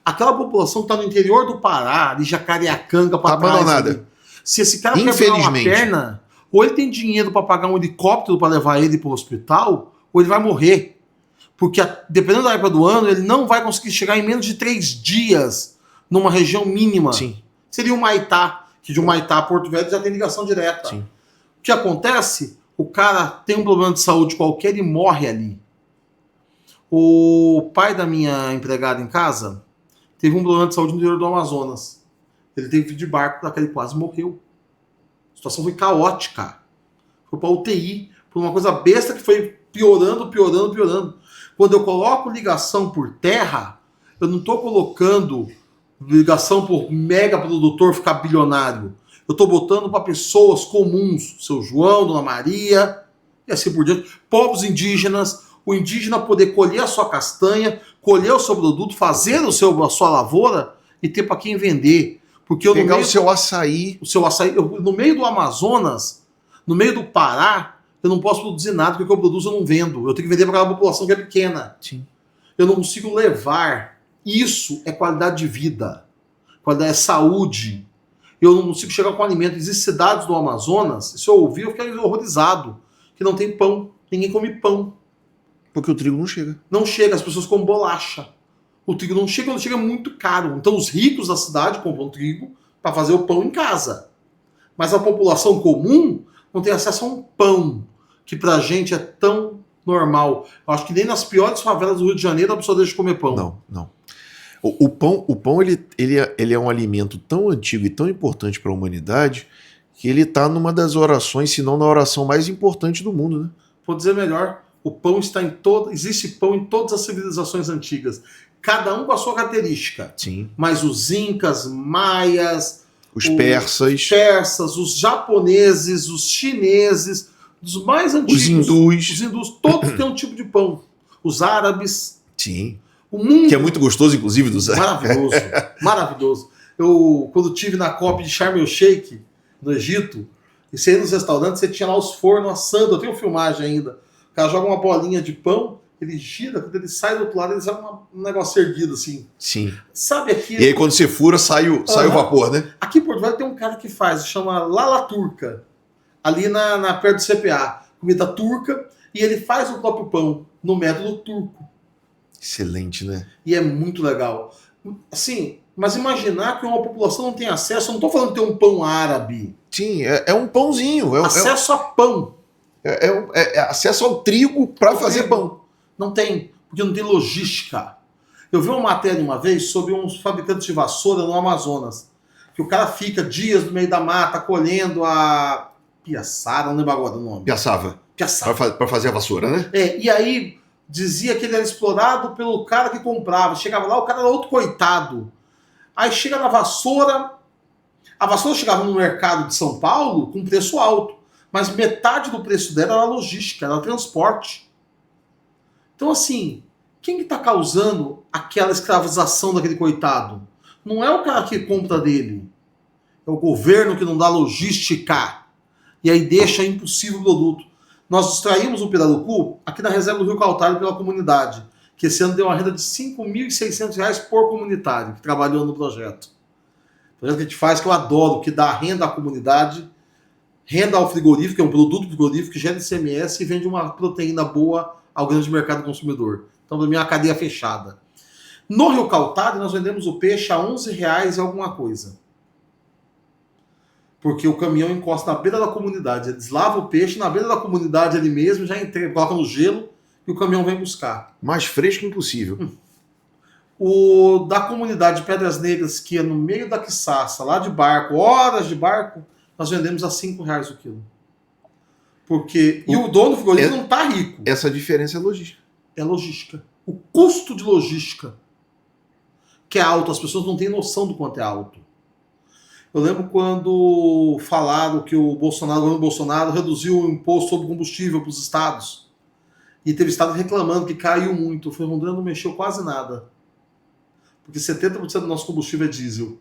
Aquela população que está no interior do Pará, de Jacareacanga para trás. Abandonada. Ali. Se esse cara quebrar uma perna, ou ele tem dinheiro para pagar um helicóptero para levar ele para o hospital, ou ele vai morrer. Porque dependendo da época do ano, ele não vai conseguir chegar em menos de 3 dias numa região mínima. Sim. Seria o Humaitá, que de Humaitá a Porto Velho já tem ligação direta. Sim. O que acontece? O cara tem um problema de saúde qualquer e morre ali. O pai da minha empregada em casa teve um problema de saúde no interior do Amazonas. Ele teve que ir de barco, daquele quase morreu. A situação foi caótica. Foi para UTI, por uma coisa besta que foi piorando. Quando eu coloco ligação por terra, eu não estou colocando ligação por mega produtor ficar bilionário. Eu estou botando para pessoas comuns, seu João, Dona Maria, e assim por diante, povos indígenas, o indígena poder colher a sua castanha, colher o seu produto, fazer a sua lavoura e ter para quem vender. Porque eu Pegar o seu açaí. No meio do Amazonas, no meio do Pará, eu não posso produzir nada, porque o que eu produzo eu não vendo. Eu tenho que vender para aquela população que é pequena. Sim. Eu não consigo levar. Isso é qualidade de vida. Qualidade é saúde. Eu não consigo chegar com alimento. Existem cidades do Amazonas, se eu ouvir, eu fiquei horrorizado, que não tem pão. Ninguém come pão. Porque o trigo não chega. Não chega, as pessoas comem bolacha. O trigo não chega, quando chega é muito caro. Então os ricos da cidade compram trigo para fazer o pão em casa. Mas a população comum não tem acesso a um pão, que pra gente é tão normal. Eu acho que nem nas piores favelas do Rio de Janeiro a pessoa deixa de comer pão. Não. O pão ele é um alimento tão antigo e tão importante para a humanidade que ele está numa das orações, se não na oração mais importante do mundo, né? Vou dizer melhor, o pão está em existe pão em todas as civilizações antigas. Cada um com a sua característica. Sim. Mas os incas, maias, Os persas, os japoneses, os chineses, os mais antigos, os hindus, todos têm um tipo de pão. Os árabes. Sim. O mundo Que é muito gostoso, inclusive, dos maravilhoso, maravilhoso. Eu, quando estive na COP de Sharm el Sheikh, no Egito, e você ia nos restaurantes, você tinha lá os fornos assando, eu tenho filmagem ainda. O cara joga uma bolinha de pão, ele gira, quando ele sai do outro lado, ele sai um negócio erguido, assim. Sim. Sabe aqui... E aí quando você fura, sai o vapor, né? Aqui em Porto Velho tem um cara que faz, chama Lala Turca, ali na perto do CPA. Comida turca, e ele faz o próprio pão, no método turco. Excelente, né? E é muito legal. Assim, mas imaginar que uma população não tem acesso, eu não estou falando de ter um pão árabe. Sim, é um pãozinho. Acesso a pão. É acesso ao trigo para fazer pão. Não tem, porque não tem logística. Eu vi uma matéria uma vez sobre uns fabricantes de vassoura no Amazonas, que o cara fica dias no meio da mata colhendo a piaçara, não lembro agora o nome. Piaçava. Para fazer a vassoura, né? E aí dizia que ele era explorado pelo cara que comprava. Chegava lá, o cara era outro coitado. Aí chega na vassoura, a vassoura chegava no mercado de São Paulo com preço alto, mas metade do preço dela era logística, era transporte. Então assim, quem que está causando aquela escravização daquele coitado? Não é o cara que compra dele, é o governo que não dá logística e aí deixa impossível o produto. Nós extraímos o pirarucu aqui na reserva do Rio Caltário pela comunidade, que esse ano deu uma renda de R$ 5.600 por comunitário que trabalhou no projeto. O projeto que a gente faz, que eu adoro, que dá renda à comunidade, renda ao frigorífico, que é um produto frigorífico que gera ICMS e vende uma proteína boa ao grande mercado consumidor. Então, para mim, é uma cadeia fechada. No Rio Caltário, nós vendemos o peixe a R$11 e alguma coisa. Porque o caminhão encosta na beira da comunidade. Ele deslava o peixe na beira da comunidade ali mesmo, já entrega, coloca no gelo e o caminhão vem buscar. Mais fresco impossível. O da comunidade de Pedras Negras, que é no meio da Quiçaça, lá de barco, horas de barco, nós vendemos a R$5 o quilo. Porque... E o dono do frigorífico não está rico. Essa diferença é logística. É logística. O custo de logística, que é alto, as pessoas não têm noção do quanto é alto. Eu lembro quando falaram que o governo Bolsonaro reduziu o imposto sobre combustível para os estados. E teve estado reclamando que caiu muito. O Rondônia não mexeu quase nada. Porque 70% do nosso combustível é diesel.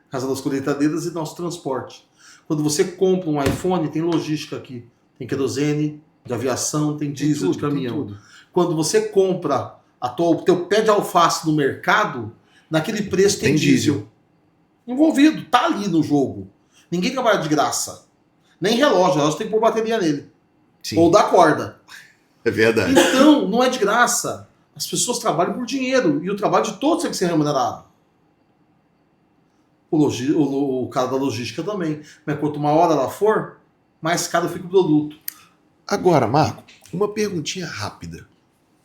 Por causa das colheitadeiras e do nosso transporte. Quando você compra um iPhone, tem logística aqui. Tem querosene, de aviação, tem diesel, de caminhão. Quando você compra o teu pé de alface no mercado, naquele preço tem diesel. Envolvido, tá ali no jogo. Ninguém trabalha de graça. Nem relógio tem que pôr bateria nele. Sim. Ou dar corda. É verdade. Então, não é de graça. As pessoas trabalham por dinheiro. E o trabalho de todos tem que ser remunerado. O cara da logística também. Mas quanto maior ela for, mais caro fica o produto. Agora, Marco, uma perguntinha rápida.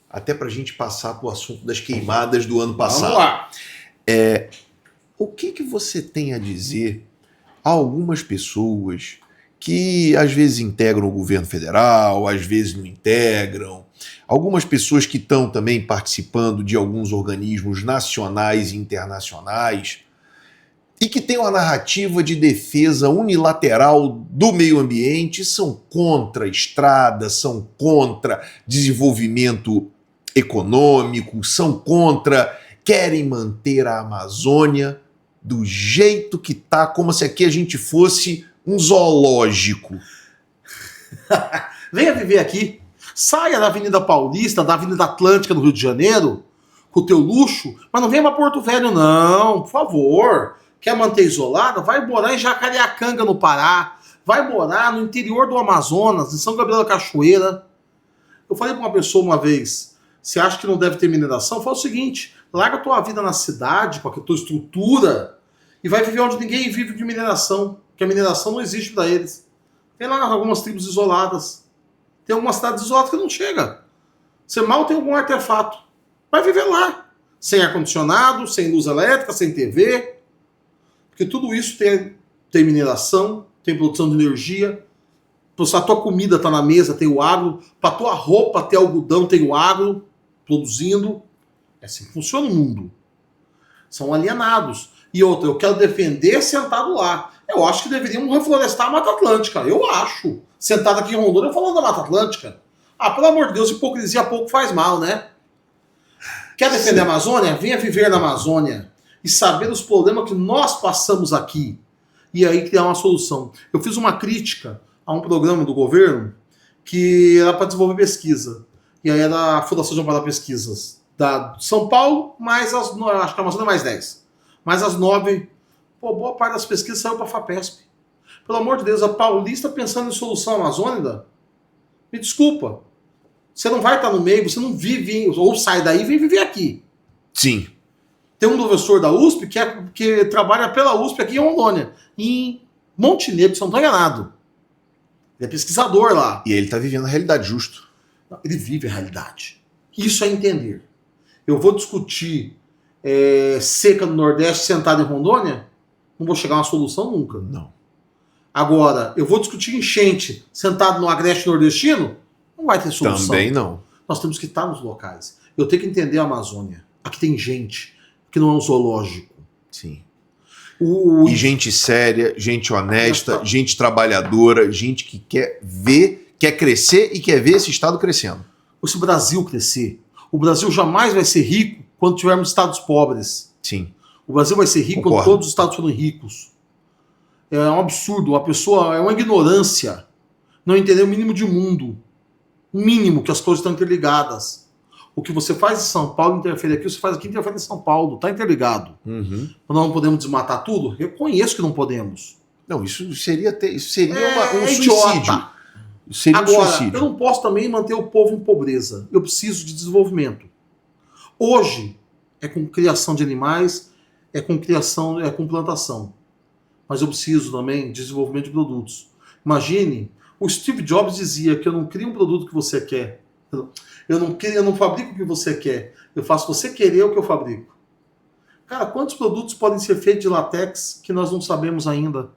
Até pra gente passar pro assunto das queimadas do ano passado. Vamos lá. O que você tem a dizer a algumas pessoas que às vezes integram o governo federal, às vezes não integram, algumas pessoas que estão também participando de alguns organismos nacionais e internacionais, e que têm uma narrativa de defesa unilateral do meio ambiente, são contra estradas, são contra desenvolvimento econômico, são contra, querem manter a Amazônia do jeito que tá, como se aqui a gente fosse um zoológico. Venha viver aqui. Saia da Avenida Paulista, da Avenida Atlântica no Rio de Janeiro, com o teu luxo, mas não venha para Porto Velho, não, por favor. Quer manter isolada? Vai morar em Jacareacanga, no Pará. Vai morar no interior do Amazonas, em São Gabriel da Cachoeira. Eu falei para uma pessoa uma vez, você acha que não deve ter mineração? Fala o seguinte, larga a tua vida na cidade, com a tua estrutura, e vai viver onde ninguém vive de mineração, porque a mineração não existe para eles. Tem lá algumas tribos isoladas. Tem algumas cidades isoladas que não chega. Você mal tem algum artefato. Vai viver lá. Sem ar-condicionado, sem luz elétrica, sem TV. Porque tudo isso tem mineração, tem produção de energia. Para a tua comida está na mesa, tem o agro. Para a tua roupa ter algodão, tem o agro produzindo. É assim que funciona o mundo. São alienados. E outra, eu quero defender sentado lá. Eu acho que deveriam reflorestar a Mata Atlântica. Eu acho. Sentado aqui em Rondônia falando da Mata Atlântica. Ah, pelo amor de Deus, hipocrisia pouco faz mal, né? Quer defender a Amazônia? Venha viver na Amazônia e saber os problemas que nós passamos aqui. E aí criar uma solução. Eu fiz uma crítica a um programa do governo que era para desenvolver pesquisa. E aí era a Fundação de Amparo a Pesquisas da São Paulo, mais acho que a Amazônia mais 10. Mais as 9, boa parte das pesquisas saiu para a FAPESP. Pelo amor de Deus, a Paulista pensando em solução amazônica, me desculpa. Você não vai estar no meio, você não vive, ou sai daí e vem viver aqui. Sim. Tem um professor da USP que trabalha pela USP aqui em Rondônia, em Montenegro, se eu não estou enganado. Ele é pesquisador lá. E ele está vivendo a realidade, justo. Ele vive a realidade. Isso é entender. Eu vou discutir seca no Nordeste sentado em Rondônia, não vou chegar a uma solução nunca. Não. Agora, eu vou discutir enchente sentado no Agreste Nordestino, não vai ter solução. Também não. Nós temos que estar nos locais. Eu tenho que entender a Amazônia. Aqui tem gente, que não é um zoológico. Sim. E gente séria, gente honesta, gente trabalhadora, gente que quer ver, quer crescer e quer ver esse estado crescendo. Se o Brasil crescer, o Brasil jamais vai ser rico quando tivermos estados pobres. Sim. O Brasil vai ser rico quando todos os estados forem ricos. É um absurdo, uma pessoa, é uma ignorância não entender o mínimo de mundo. O mínimo que as coisas estão interligadas. O que você faz em São Paulo interfere aqui, você faz aqui interfere em São Paulo, está interligado. Uhum. Nós não podemos desmatar tudo? Eu conheço que não podemos. Não, isso seria um suicídio. Seria Agora, um suicídio. eu não posso também manter o povo em pobreza. Eu preciso de desenvolvimento. Hoje é com criação de animais, é com plantação. Mas eu preciso também de desenvolvimento de produtos. Imagine, o Steve Jobs dizia que eu não crio um produto que você quer. Eu não fabrico o que você quer. Eu faço você querer o que eu fabrico. Cara, quantos produtos podem ser feitos de látex que nós não sabemos ainda?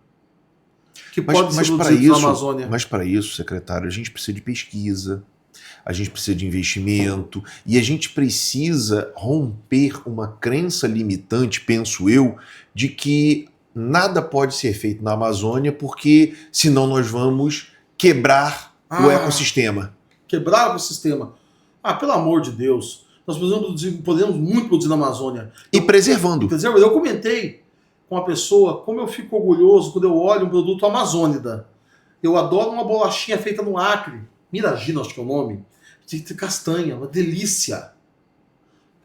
Que podem ser produzidos na Amazônia. Mas para isso, secretário, a gente precisa de pesquisa, a gente precisa de investimento e a gente precisa romper uma crença limitante, penso eu, de que nada pode ser feito na Amazônia porque senão nós vamos quebrar o ecossistema. Quebrar o ecossistema. Pelo amor de Deus. Nós podemos muito produzir na Amazônia. Preservando. Eu comentei com uma pessoa como eu fico orgulhoso quando eu olho um produto amazônida. Eu adoro uma bolachinha feita no Acre. Miragina, acho que é o nome. De castanha, uma delícia.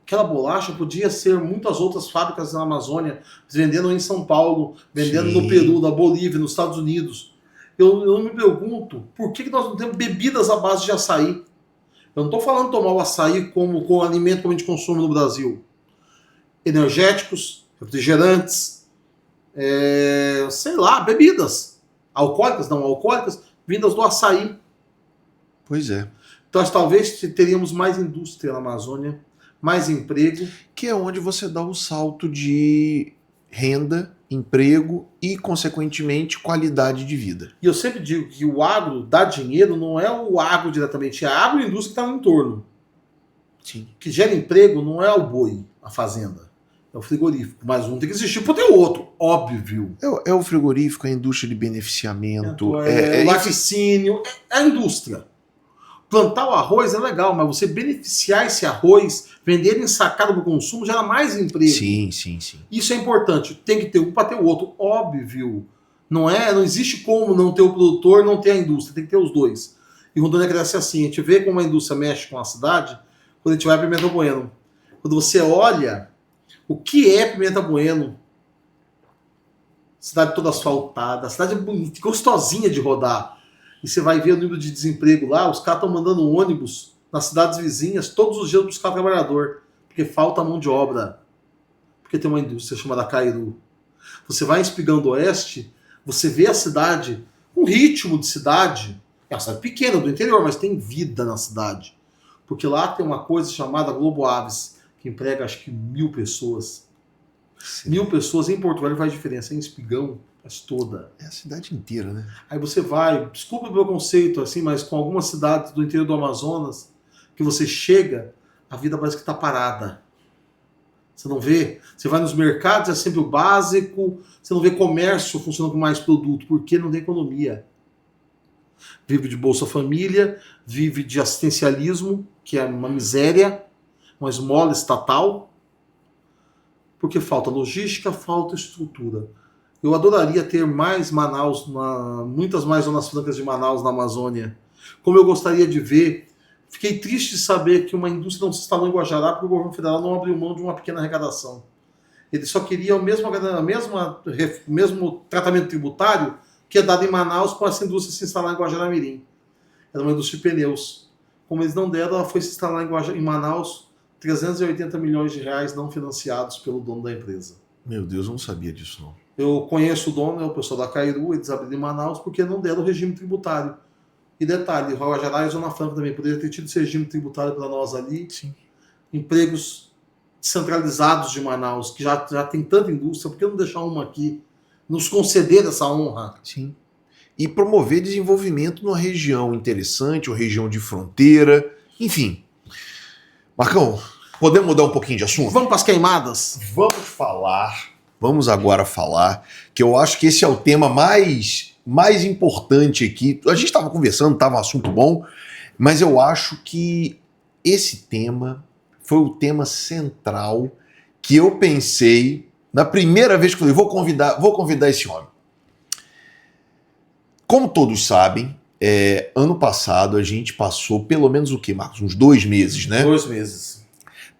Aquela bolacha podia ser muitas outras fábricas na Amazônia, vendendo em São Paulo, vendendo no Peru, na Bolívia, nos Estados Unidos. Eu me pergunto, por que nós não temos bebidas à base de açaí? Eu não estou falando de tomar o açaí como alimento que a gente consome no Brasil. Energéticos, refrigerantes, bebidas. Alcoólicas, não alcoólicas, vindas do açaí. Pois é. Então, talvez teríamos mais indústria na Amazônia, mais emprego. Que é onde você dá o salto de renda, emprego e, consequentemente, qualidade de vida. E eu sempre digo que o agro dá dinheiro, não é o agro diretamente, é a agroindústria que está no entorno. Sim. O que gera emprego não é o boi, a fazenda. É o frigorífico. Mas um tem que existir para ter o outro, óbvio. É o frigorífico, é a indústria de beneficiamento. O laticínio, é a indústria. Plantar o arroz é legal, mas você beneficiar esse arroz, vender ensacado para o consumo, gera mais emprego. Sim. Isso é importante. Tem que ter um para ter o outro, óbvio. Não existe como não ter o produtor, não ter a indústria. Tem que ter os dois. E Rondônia cresce assim. A gente vê como a indústria mexe com a cidade quando a gente vai para Pimenta Bueno. Quando você olha o que é Pimenta Bueno, cidade toda asfaltada, a cidade é bonita, gostosinha de rodar. E você vai ver o nível de desemprego lá, os caras estão mandando ônibus nas cidades vizinhas todos os dias buscar trabalhador, porque falta mão de obra. Porque tem uma indústria chamada Cairu. Você vai em Espigão do Oeste, você vê a cidade, um ritmo de cidade, é uma cidade pequena do interior, mas tem vida na cidade. Porque lá tem uma coisa chamada Globo Aves, que emprega acho que 1.000 pessoas. Sim. 1.000 pessoas em Porto Velho faz diferença, em Espigão faz toda. É a cidade inteira, né? Aí você vai, desculpa o meu conceito, assim, mas com algumas cidades do interior do Amazonas, que você chega, a vida parece que está parada. Você não vê? Você vai nos mercados, é sempre o básico, você não vê comércio funcionando com mais produto, porque não tem economia. Vive de Bolsa Família, vive de assistencialismo, que é uma miséria, uma esmola estatal, porque falta logística, falta estrutura. Eu adoraria ter mais Manaus, muitas mais zonas francas de Manaus na Amazônia. Como eu gostaria de ver. Fiquei triste de saber que uma indústria não se instalou em Guajará porque o governo federal não abriu mão de uma pequena arrecadação. Ele só queria o mesmo tratamento tributário que é dado em Manaus para essa indústria se instalar em Guajará-Mirim. Era uma indústria de pneus. Como eles não deram, ela foi se instalar em Manaus, 380 milhões de reais não financiados pelo dono da empresa. Meu Deus, eu não sabia disso, não. Eu conheço o dono, é o pessoal da Cairu, eles abriram em Manaus porque não deram o regime tributário. E detalhe, Guajará e Zona Franca também poderia ter tido esse regime tributário para nós ali. Sim. Empregos descentralizados de Manaus, que já tem tanta indústria, por que não deixar uma aqui? Nos conceder essa honra? Sim. E promover desenvolvimento numa região interessante, uma região de fronteira, enfim. Marcão, podemos mudar um pouquinho de assunto? Vamos para as queimadas? Vamos agora falar, que eu acho que esse é o tema mais importante aqui. A gente estava conversando, estava um assunto bom, mas eu acho que esse tema foi o tema central que eu pensei na primeira vez que eu falei, vou convidar esse homem. Como todos sabem, ano passado a gente passou pelo menos o quê, Marcos? Uns 2 meses, né? 2 meses.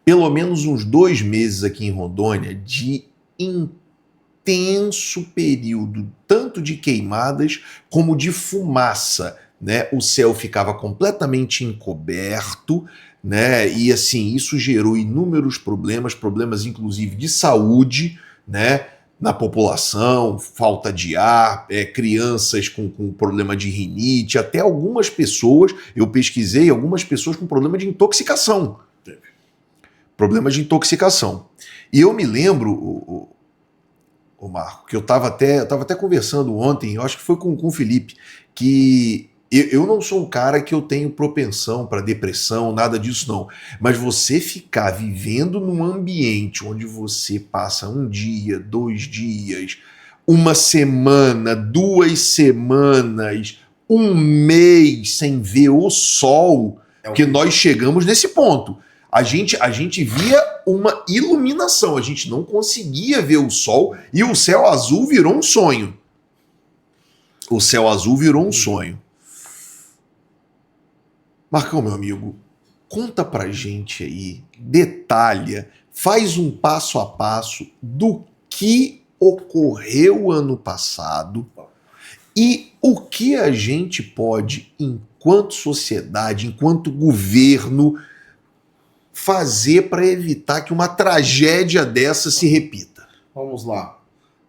Pelo menos uns 2 meses aqui em Rondônia de intenso período, tanto de queimadas como de fumaça, né? O céu ficava completamente encoberto, né? E assim, isso gerou inúmeros problemas inclusive de saúde, né? Na população, falta de ar, crianças com problema de rinite, até algumas pessoas, eu pesquisei, algumas pessoas com problema de intoxicação. Problemas de intoxicação. E eu me lembro, o Marco, que eu estava até conversando ontem, eu acho que foi com o Felipe, que eu não sou um cara que eu tenho propensão para depressão, nada disso não. Mas você ficar vivendo num ambiente onde você passa 1 dia, 2 dias, 1 semana, 2 semanas, 1 mês sem ver o sol, porque nós chegamos nesse ponto. A gente via uma iluminação, a gente não conseguia ver o sol e o céu azul virou um sonho. O céu azul virou um sonho. Marcão, meu amigo, conta pra gente aí, detalha, faz um passo a passo do que ocorreu ano passado e o que a gente pode, enquanto sociedade, enquanto governo, fazer para evitar que uma tragédia dessa se repita. Vamos lá.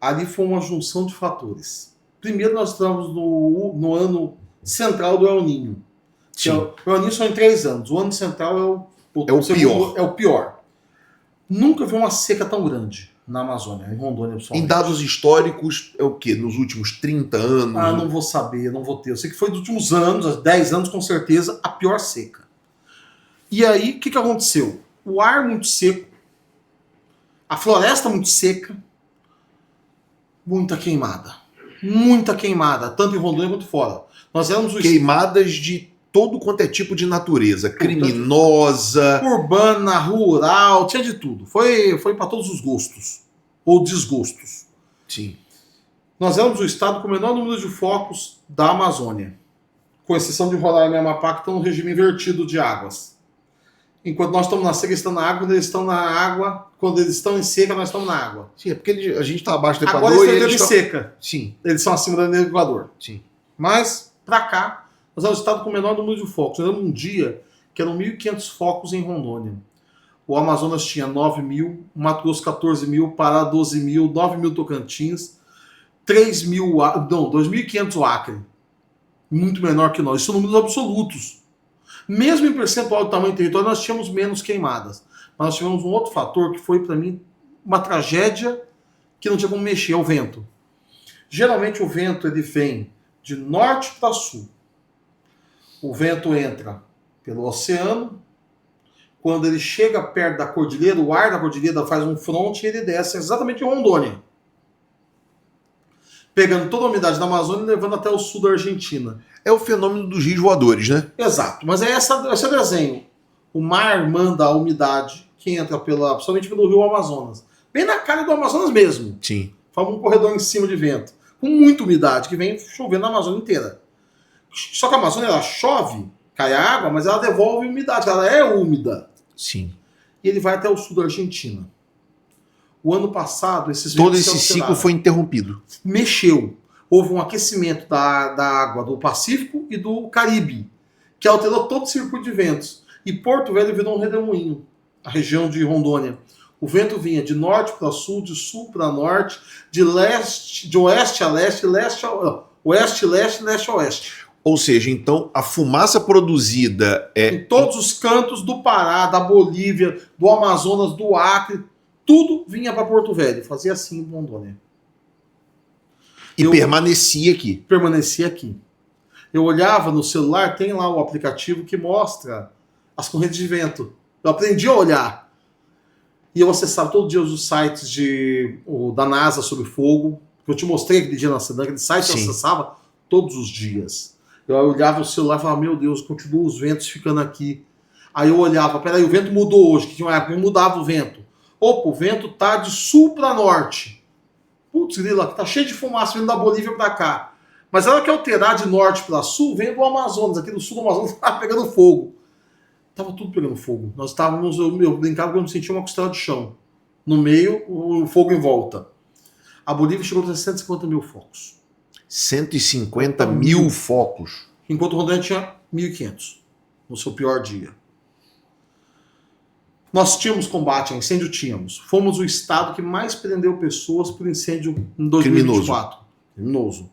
Ali foi uma junção de fatores. Primeiro, nós estamos no ano central do El Niño. O El Niño são em 3 anos. O ano central é o pior. Nunca vi uma seca tão grande na Amazônia, em Rondônia, pessoal. Em dados históricos, é o quê? Nos últimos 30 anos? Ah, não vou saber, não vou ter. Eu sei que foi dos últimos anos, 10 anos com certeza, a pior seca. E aí, o que aconteceu? O ar muito seco, A floresta muito seca, muita queimada. Muita queimada, tanto em Rondônia quanto fora. Nós éramos o Queimadas de todo quanto é tipo de natureza, criminosa, urbana, rural, tinha de tudo. Foi para todos os gostos ou desgostos. sim. Nós éramos o estado com o menor número de focos da Amazônia, com exceção de Roraima e Amapá, que estão no regime invertido de águas. Enquanto nós estamos na seca, eles estão na água, quando eles estão na água, quando eles estão em seca, nós estamos na água. Sim, é porque a gente está abaixo do Agora Equador eles e estão eles em estão... seca. Sim, Eles são acima da linha do Equador. sim. Mas, para cá, nós éramos o estado com o menor número de focos. Nós éramos um dia que eram 1.500 focos em Rondônia. O Amazonas tinha 9.000, o Mato Grosso 14.000, Pará 12.000, 9.000 Tocantins, 2.500 o Acre. Muito menor que nós. Isso são números absolutos. Mesmo em percentual do tamanho do território, nós tínhamos menos queimadas. Mas nós tivemos um outro fator que foi, para mim, uma tragédia que não tinha como mexer, é o vento. Geralmente o vento ele vem de norte para sul. O vento entra pelo oceano. Quando ele chega perto da cordilheira, o ar da cordilheira faz um fronte e ele desce exatamente em Rondônia, pegando toda a umidade da Amazônia e levando até o sul da Argentina. É o fenômeno dos rios voadores, né? Exato, mas é esse desenho. O mar manda a umidade que entra principalmente pelo rio Amazonas. Bem na cara do Amazonas mesmo. Sim. Forma um corredor em cima de vento. Com muita umidade, que vem chovendo na Amazônia inteira. Só que a Amazônia, ela chove, cai a água, mas ela devolve umidade. Ela é úmida. Sim. E ele vai até o sul da Argentina. O ano passado, esses Todo ventos esse se ciclo alteraram. foi interrompido. Mexeu. Houve um aquecimento da água do Pacífico e do Caribe, que alterou todo o circuito de ventos. E Porto Velho virou um redemoinho, a região de Rondônia. O vento vinha de norte para sul, de sul para norte, de oeste a leste, oeste a leste, leste a oeste. Ou seja, então a fumaça produzida Em todos os cantos do Pará, da Bolívia, do Amazonas, do Acre, tudo vinha para Porto Velho. Fazia assim em Rondônia. e permanecia aqui. Permanecia aqui. Eu olhava no celular, tem lá o aplicativo que mostra as correntes de vento. Eu aprendi a olhar. E eu acessava todo dia os sites da NASA sobre fogo. Eu te mostrei aquele dia na semana, aquele site eu acessava todos os dias. Eu olhava o celular e falava, meu Deus, continuam os ventos ficando aqui. Aí eu olhava, peraí, o vento mudou hoje, que tinha uma época que mudava o vento. Opa, o vento tá de sul para norte. Putz, grila, tá cheio de fumaça vindo da Bolívia para cá. Mas ela que alterar de norte para sul, vem do Amazonas. Aqui do sul do Amazonas tava pegando fogo. Tava tudo pegando fogo. Nós estávamos, eu brincava que eu não sentia uma costela de chão. No meio, o fogo em volta. A Bolívia chegou a 150 mil focos. 150 mil focos. Enquanto o Rondônia tinha 1.500 no seu pior dia. Nós tínhamos combate a incêndio? Tínhamos. Fomos o estado que mais prendeu pessoas por incêndio em 2024. Criminoso.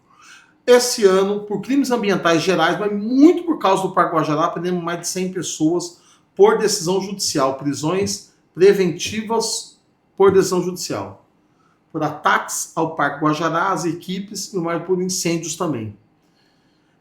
Esse ano, por crimes ambientais gerais, mas muito por causa do Parque Guajará, prendemos mais de 100 pessoas por decisão judicial. Prisões preventivas por decisão judicial. Por ataques ao Parque Guajará, às equipes, e mais por incêndios também.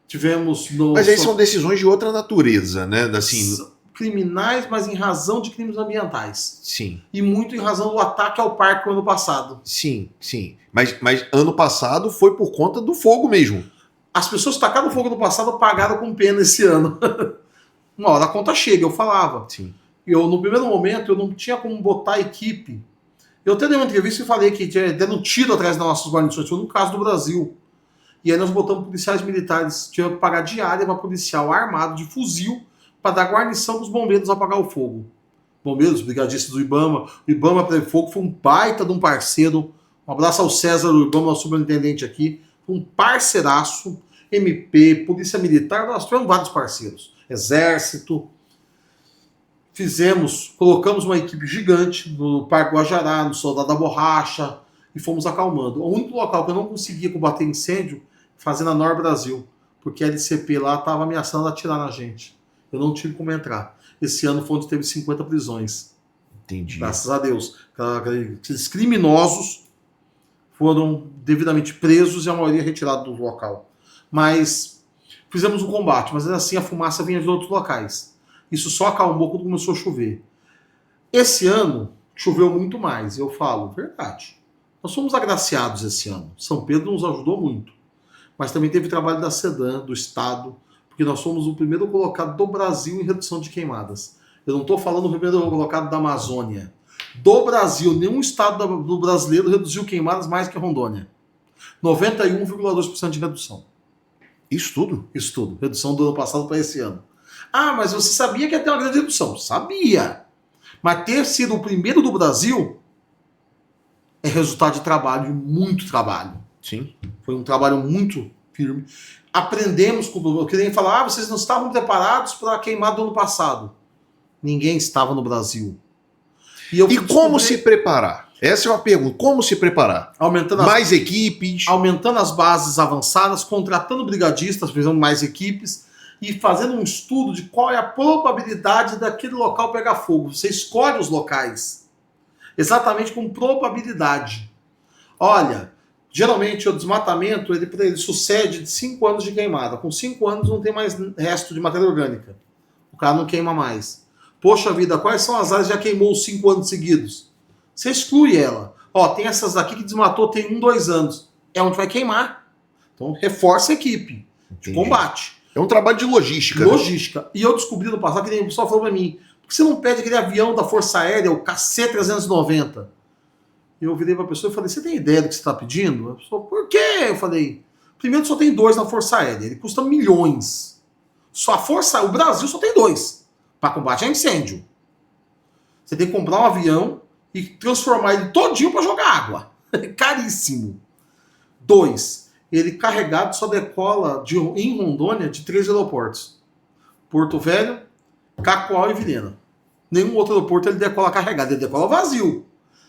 Tivemos... Mas aí são decisões de outra natureza, né? Assim, criminais, mas em razão de crimes ambientais. sim. E muito em razão do ataque ao parque no ano passado. Sim, sim. Mas ano passado foi por conta do fogo mesmo. As pessoas que tacaram fogo no passado pagaram com pena esse ano. Uma hora a conta chega, eu falava. Sim. No primeiro momento, eu não tinha como botar a equipe. Eu até dei uma entrevista e falei que deram tiro atrás das nossas guarnições. Foi no caso do Brasil. E aí nós botamos policiais militares. Tinha que pagar diária para policial armado de fuzil para dar guarnição para os bombeiros apagar o fogo. Bombeiros, brigadistas do Ibama. O Ibama para fogo foi um baita de um parceiro. Um abraço ao César do Ibama, nosso superintendente aqui. Um parceiraço. MP, Polícia Militar, nós tivemos vários parceiros. Exército. Colocamos uma equipe gigante no Parque Guajará, no Soldado da Borracha, e fomos acalmando. O único local que eu não conseguia combater incêndio, fazendo a Nor Brasil, porque a LCP lá estava ameaçando atirar na gente. Eu não tive como entrar. Esse ano foi onde teve 50 prisões. Entendi. Graças a Deus. Aqueles criminosos foram devidamente presos e a maioria retirada do local. Mas fizemos um combate, mas assim a fumaça vinha de outros locais. Isso só acalmou quando começou a chover. Esse ano, choveu muito mais. Eu falo, verdade. Nós fomos agraciados esse ano. São Pedro nos ajudou muito. Mas também teve trabalho da SEDAN, do Estado, porque nós fomos o primeiro colocado do Brasil em redução de queimadas. Eu não estou falando do primeiro colocado da Amazônia. Do Brasil, nenhum estado do brasileiro reduziu queimadas mais que Rondônia. 91,2% de redução. Isso tudo? Isso tudo. Redução do ano passado para esse ano. Ah, mas você sabia que ia ter uma grande redução? Sabia. Mas ter sido o primeiro do Brasil é resultado de trabalho, de muito trabalho. Sim. Foi um trabalho muito firme. Aprendemos com o problema. Eu queria falar, vocês não estavam preparados para a queimada do ano passado. Ninguém estava no Brasil. E como se preparar? Essa é uma pergunta. Como se preparar? Mais equipes? Aumentando as bases avançadas, contratando brigadistas, fazendo mais equipes e fazendo um estudo de qual é a probabilidade daquele local pegar fogo. Você escolhe os locais exatamente com probabilidade. Olha, geralmente o desmatamento ele sucede de 5 anos de queimada. Com 5 anos não tem mais resto de matéria orgânica. O cara não queima mais. Poxa vida, quais são as áreas que já queimou 5 anos seguidos? Você exclui ela. Ó, tem essas daqui que desmatou tem 1, 2 anos. É onde vai queimar. Então reforça a equipe de combate. É um trabalho de logística. Logística. Né? E eu descobri no passado, que nem o pessoal falou pra mim, por que você não pede aquele avião da Força Aérea, o KC-390? Eu virei pra pessoa e falei, você tem ideia do que você está pedindo? A pessoa, por quê? Eu falei, primeiro só tem 2 na Força Aérea, ele custa milhões. Só o Brasil só tem 2 para combate a incêndio. Você tem que comprar um avião e transformar ele todinho para jogar água. Caríssimo. 2, ele carregado só decola em Rondônia de 3 aeroportos. Porto Velho, Cacoal e Vilhena. Nenhum outro aeroporto ele decola carregado, ele decola vazio.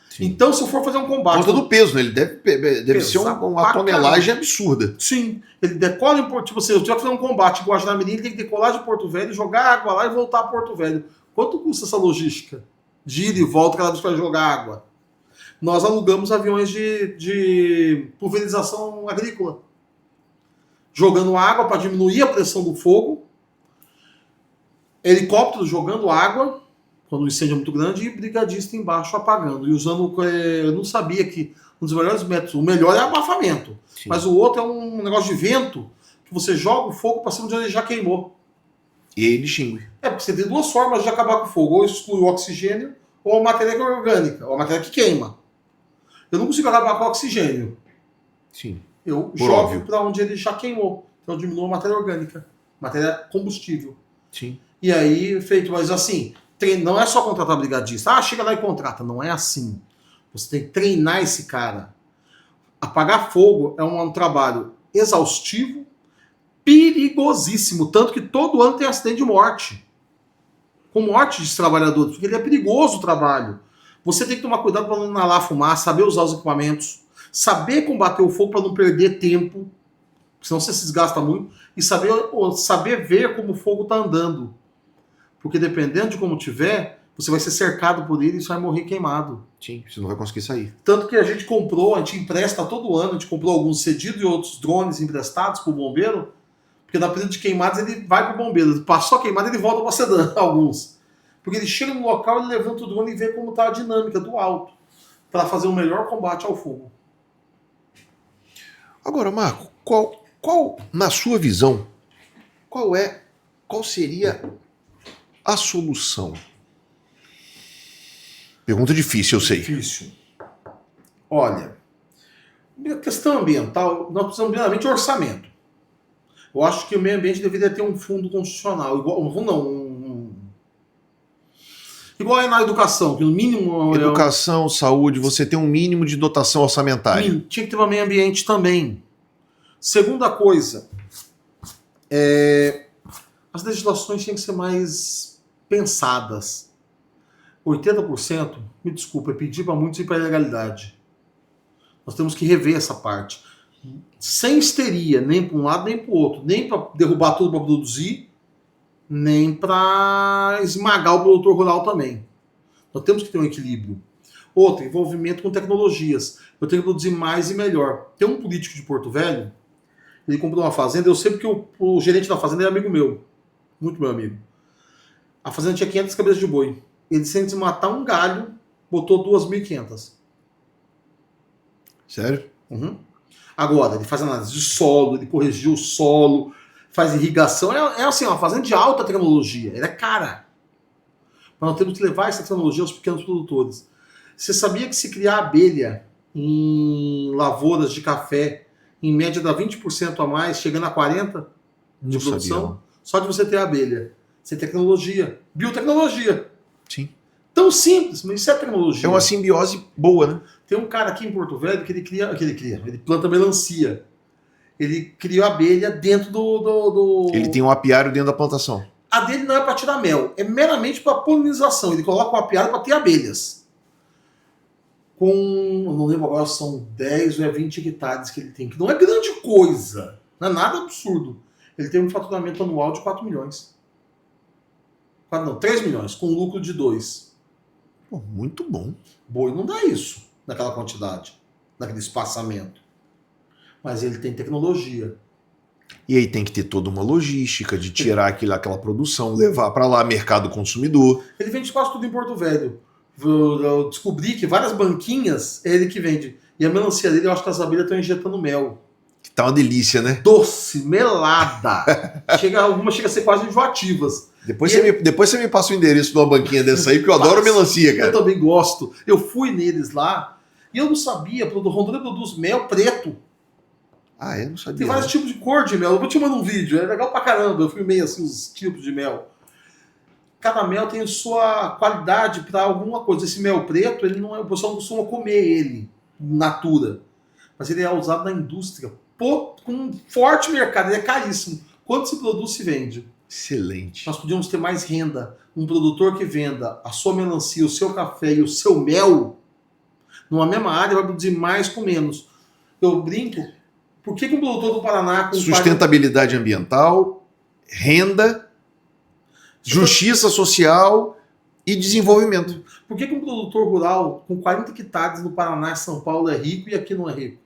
Sim. Então, se eu for fazer um combate... Por conta do peso, né? Ele deve ser uma tonelagem absurda. Sim. Ele decola em Porto... Tipo assim, se eu tiver que fazer um combate em Guajará-Mirim, ele tem que decolar de Porto Velho, jogar água lá e voltar a Porto Velho. Quanto custa essa logística? Gira e volta cada vez para jogar água. Nós alugamos aviões de pulverização agrícola. Jogando água para diminuir a pressão do fogo. Helicóptero jogando água... quando o incêndio é muito grande, e brigadista embaixo apagando. E usando, eu não sabia que um dos melhores métodos, o melhor é abafamento. Sim. Mas o outro é um negócio de vento, que você joga o fogo para cima de onde ele já queimou. E ele extingue. Porque você tem 2 formas de acabar com o fogo, ou exclui o oxigênio, ou a matéria orgânica, ou a matéria que queima. Eu não consigo acabar com o oxigênio. Sim. Eu jogo para onde ele já queimou. Então eu diminuo a matéria orgânica, matéria combustível. Sim. E aí, feito, mas assim... Não é só contratar brigadista. Ah, chega lá e contrata. Não é assim. Você tem que treinar esse cara. Apagar fogo é um trabalho exaustivo, perigosíssimo. Tanto que todo ano tem acidente de morte. Com morte de trabalhadores. Porque ele é perigoso o trabalho. Você tem que tomar cuidado para não inalar fumaça, saber usar os equipamentos, saber combater o fogo para não perder tempo, senão você se desgasta muito, e saber ver como o fogo está andando. Porque dependendo de como tiver, você vai ser cercado por ele e você vai morrer queimado. Sim, você não vai conseguir sair. Tanto que a gente empresta todo ano, a gente comprou alguns cedidos e outros drones emprestados para o bombeiro, porque na período de queimadas ele vai para o bombeiro. Passou a queimada, ele volta para a SEDAN, alguns. Porque ele chega no local, ele levanta o drone e vê como está a dinâmica do alto, para fazer um melhor combate ao fogo. Agora, Marco, qual na sua visão, qual seria a solução? Pergunta difícil, eu sei. Difícil. Olha, a questão ambiental, nós precisamos primeiramente de orçamento. Eu acho que o meio ambiente deveria ter um fundo constitucional, igual é na educação, que no mínimo... Educação, saúde, você tem um mínimo de dotação orçamentária. Tinha que ter um meio ambiente também. Segunda coisa, as legislações tinham que ser mais pensadas. 80%, me desculpa, é pedir para muitos ir para a ilegalidade. Nós temos que rever essa parte. Sem histeria, nem para um lado nem para o outro. Nem para derrubar tudo para produzir, nem para esmagar o produtor rural também. Nós temos que ter um equilíbrio. Outro, envolvimento com tecnologias. Eu tenho que produzir mais e melhor. Tem um político de Porto Velho, ele comprou uma fazenda, eu sei porque o gerente da fazenda é amigo meu. Muito meu amigo. A fazenda tinha 500 cabeças de boi. Ele, sem desmatar um galho, botou 2.500. Sério? Uhum. Agora, ele faz análise de solo, ele corrigiu o solo, faz irrigação. É assim, uma fazenda de alta tecnologia. Ela é cara. Mas nós temos que levar essa tecnologia aos pequenos produtores. Você sabia que se criar abelha em lavouras de café, em média dá 20% a mais, chegando a 40% de Não produção? sabia, não. Só de você ter abelha. Você tem tecnologia. Biotecnologia. Sim. Tão simples, mas isso é tecnologia. É uma simbiose boa, né? Tem um cara aqui em Porto Velho que ele planta melancia. Ele cria abelha dentro do... Ele tem um apiário dentro da plantação. A dele não é para tirar mel, é meramente para polinização. Ele coloca um apiário para ter abelhas. Eu não lembro agora, são 10 ou 20 hectares que ele tem, que não é grande coisa, não é nada absurdo. Ele tem um faturamento anual de 4 milhões. 3 milhões, com lucro de 2. Pô, muito bom. Boi não dá isso, naquela quantidade, naquele espaçamento. Mas ele tem tecnologia. E aí tem que ter toda uma logística de tirar aquela produção, levar para lá, mercado consumidor. Ele vende quase tudo em Porto Velho. Eu descobri que várias banquinhas é ele que vende. E a melancia dele, eu acho que as abelhas estão injetando mel. Que tá uma delícia, né? Doce, melada. Algumas chegam a ser quase enjoativas. Depois você me passa o endereço de uma banquinha dessa aí, porque eu adoro melancia, cara. Eu também gosto. Eu fui neles lá e eu não sabia. Rondônia produz mel preto. Ah, eu não sabia. Tem vários tipos de cor de mel. Eu vou te mandar um vídeo. É legal pra caramba. Eu filmei assim os tipos de mel. Cada mel tem sua qualidade para alguma coisa. Esse mel preto, ele não é, o pessoal não costuma comer ele in natura. Mas ele é usado na indústria com um forte mercado. Ele é caríssimo. Quanto se produz, se vende. Excelente. Nós podíamos ter mais renda. Um produtor que venda a sua melancia, o seu café e o seu mel numa mesma área vai produzir mais com menos. Eu brinco. Por que um produtor do Paraná... Sustentabilidade ambiental, renda, justiça social e desenvolvimento. Por que um produtor rural com 40 hectares no Paraná e São Paulo é rico e aqui não é rico?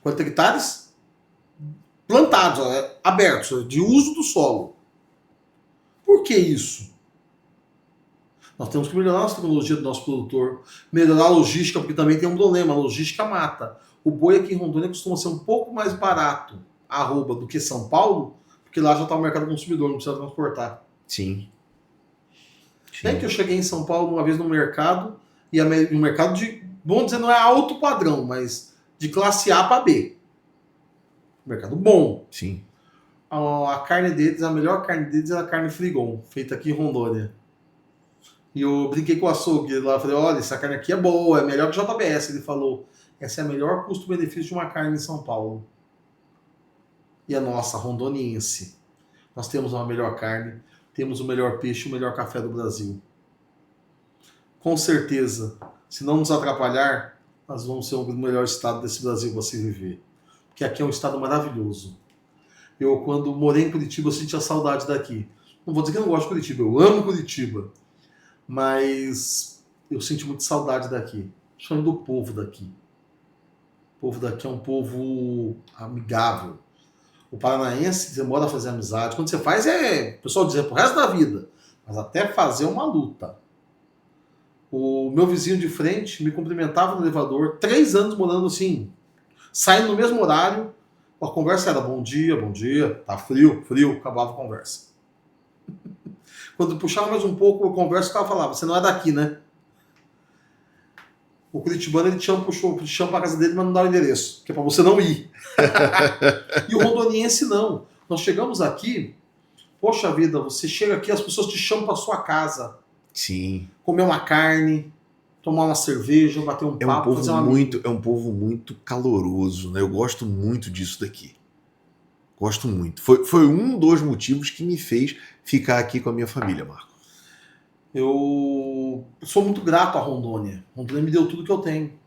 40 hectares plantados, abertos, de uso do solo. Por que isso? Nós temos que melhorar a nossa tecnologia do nosso produtor, melhorar a logística, porque também tem um problema, a logística mata. O boi aqui em Rondônia costuma ser um pouco mais barato, arroba, do que São Paulo, porque lá já está o mercado consumidor, não precisa transportar. Sim. Bem que eu cheguei em São Paulo uma vez no mercado, e um mercado de, vamos dizer, não é alto padrão, mas de classe A para B. Mercado bom. Sim. A carne deles, a melhor carne deles é a carne Frigon, feita aqui em Rondônia. E eu brinquei com o açougue lá, falei, olha, essa carne aqui é boa, é melhor que o JBS. Ele falou, essa é a melhor custo-benefício de uma carne em São Paulo. E a nossa, rondoniense. Nós temos uma melhor carne, temos o melhor peixe, o melhor café do Brasil. Com certeza, se não nos atrapalhar, nós vamos ser o melhor estado desse Brasil para se viver. Porque aqui é um estado maravilhoso. Eu, quando morei em Curitiba, eu sentia saudade daqui. Não vou dizer que eu não gosto de Curitiba, eu amo Curitiba. Mas eu senti muita saudade daqui. Principalmente do povo daqui. O povo daqui é um povo amigável. O paranaense demora a fazer amizade. Quando você faz, o pessoal diz, pro resto da vida. Mas até fazer uma luta. O meu vizinho de frente me cumprimentava no elevador, 3 anos morando assim, saindo no mesmo horário. A conversa era bom dia, tá frio, acabava a conversa. Quando puxava mais um pouco a conversa, o cara falava, você não é daqui, né? O curitibano, ele te chama pra casa dele, mas não dá o endereço, que é pra você não ir. E o rondoniense não. Nós chegamos aqui, poxa vida, você chega aqui, as pessoas te chamam pra sua casa. Sim. Comer uma carne, tomar uma cerveja, bater um papo, fazer uma É um povo muito caloroso, né? Eu gosto muito disso daqui. Gosto muito. Foi um dos motivos que me fez ficar aqui com a minha família, Marco. Eu sou muito grato à Rondônia. Rondônia me deu tudo que eu tenho.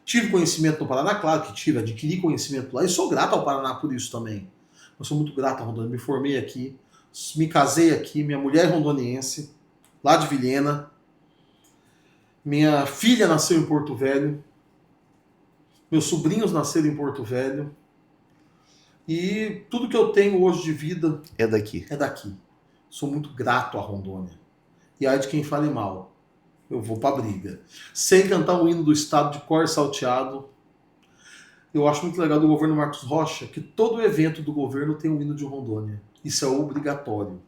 Tive conhecimento no Paraná, claro que tive, adquiri conhecimento lá e sou grato ao Paraná por isso também. Eu sou muito grato à Rondônia, me formei aqui, me casei aqui, minha mulher é rondoniense, lá de Vilhena. Minha filha nasceu em Porto Velho. Meus sobrinhos nasceram em Porto Velho. E tudo que eu tenho hoje de vida é daqui. Sou muito grato à Rondônia. E ai de quem fale mal. Eu vou pra briga. Sem cantar o hino do Estado de cor salteado. Eu acho muito legal do governo Marcos Rocha que todo evento do governo tem um hino de Rondônia. Isso é obrigatório.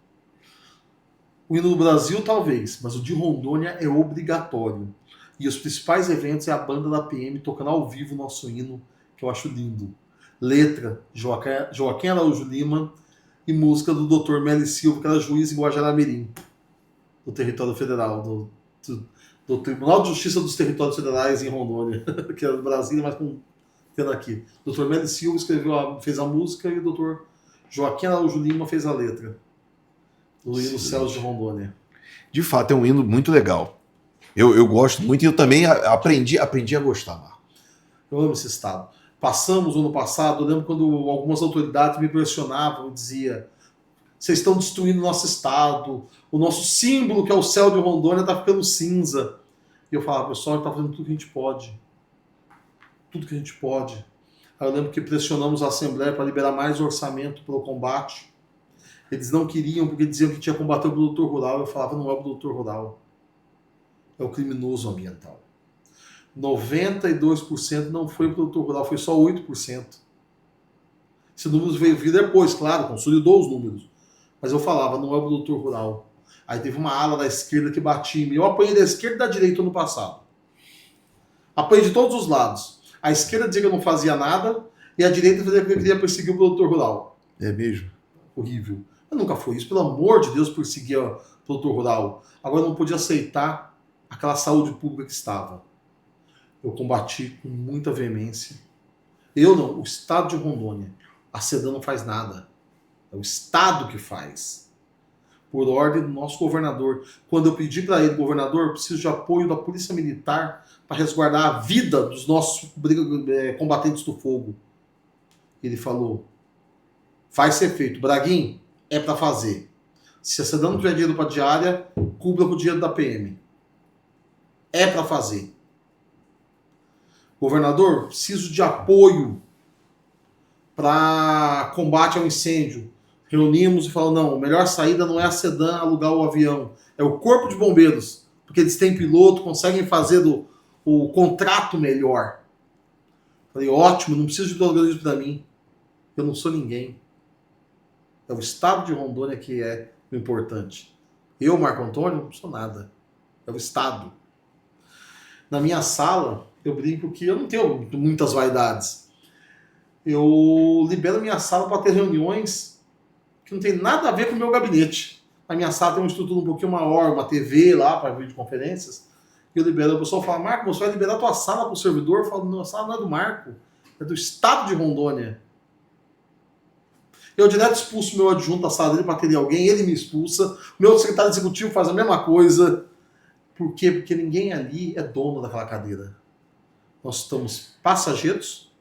O hino do Brasil, talvez, mas o de Rondônia é obrigatório. E os principais eventos é a banda da PM tocando ao vivo o nosso hino, que eu acho lindo. Letra, Joaquim Araújo Lima, e música do Dr. Meli Silva, que era juiz em Guajará-Mirim, do território federal, do Tribunal de Justiça dos Territórios Federais em Rondônia, que era do Brasil, mas tendo aqui. O Dr. Meli Silva fez a música e o Dr. Joaquim Araújo Lima fez a letra. Do hino Céus de Rondônia. De fato, é um hino muito legal. Eu gosto muito e eu também aprendi a gostar, Marco. Eu amo esse estado. Passamos ano passado, eu lembro quando algumas autoridades me pressionavam e diziam: vocês estão destruindo o nosso estado, o nosso símbolo, que é o céu de Rondônia, está ficando cinza. E eu falava: pessoal, a gente está fazendo tudo que a gente pode. Tudo que a gente pode. Aí eu lembro que pressionamos a Assembleia para liberar mais orçamento para o combate. Eles não queriam, porque diziam que tinha que combater o produtor rural. Eu falava: não é o produtor rural, é o criminoso ambiental. 92% não foi o produtor rural, foi só 8%. Esse número veio vir depois, claro, consolidou os números. Mas eu falava: não é o produtor rural. Aí teve uma ala da esquerda que batia em mim. Eu apanhei da esquerda e da direita no passado. Apanhei de todos os lados. A esquerda dizia que eu não fazia nada e a direita dizia que eu queria perseguir o produtor rural. É mesmo? Horrível. Eu nunca fui isso, pelo amor de Deus, perseguir o produtor rural. Agora eu não podia aceitar aquela saúde pública que estava. Eu combati com muita veemência. Eu não, o Estado de Rondônia. A SEDAN não faz nada. É o Estado que faz. Por ordem do nosso governador. Quando eu pedi para ele: governador, eu preciso de apoio da Polícia Militar para resguardar a vida dos nossos combatentes do fogo. Ele falou: vai ser feito. Braguinho, é para fazer. Se a SEDAN não tiver dinheiro para diária, cubra com o dinheiro da PM. É para fazer. Governador, preciso de apoio para combate ao incêndio. Reunimos e falamos: não, a melhor saída não é a SEDAN alugar o avião, é o Corpo de Bombeiros, porque eles têm piloto, conseguem fazer o contrato melhor. Falei: ótimo, não preciso de organismo para mim. Eu não sou ninguém. É o Estado de Rondônia que é o importante. Eu, Marco Antônio, não sou nada. É o Estado. Na minha sala, eu brinco que eu não tenho muitas vaidades. Eu libero minha sala para ter reuniões que não tem nada a ver com o meu gabinete. A minha sala tem uma estrutura um pouquinho maior, uma TV lá para videoconferências. E eu libero, o pessoal fala: Marco, você vai liberar a tua sala para o servidor? Eu falo: não, a sala não é do Marco, é do Estado de Rondônia. Eu direto expulso meu adjunto da sala dele para atender alguém, ele me expulsa. O meu secretário executivo faz a mesma coisa. Por quê? Porque ninguém ali é dono daquela cadeira. Nós estamos passageiros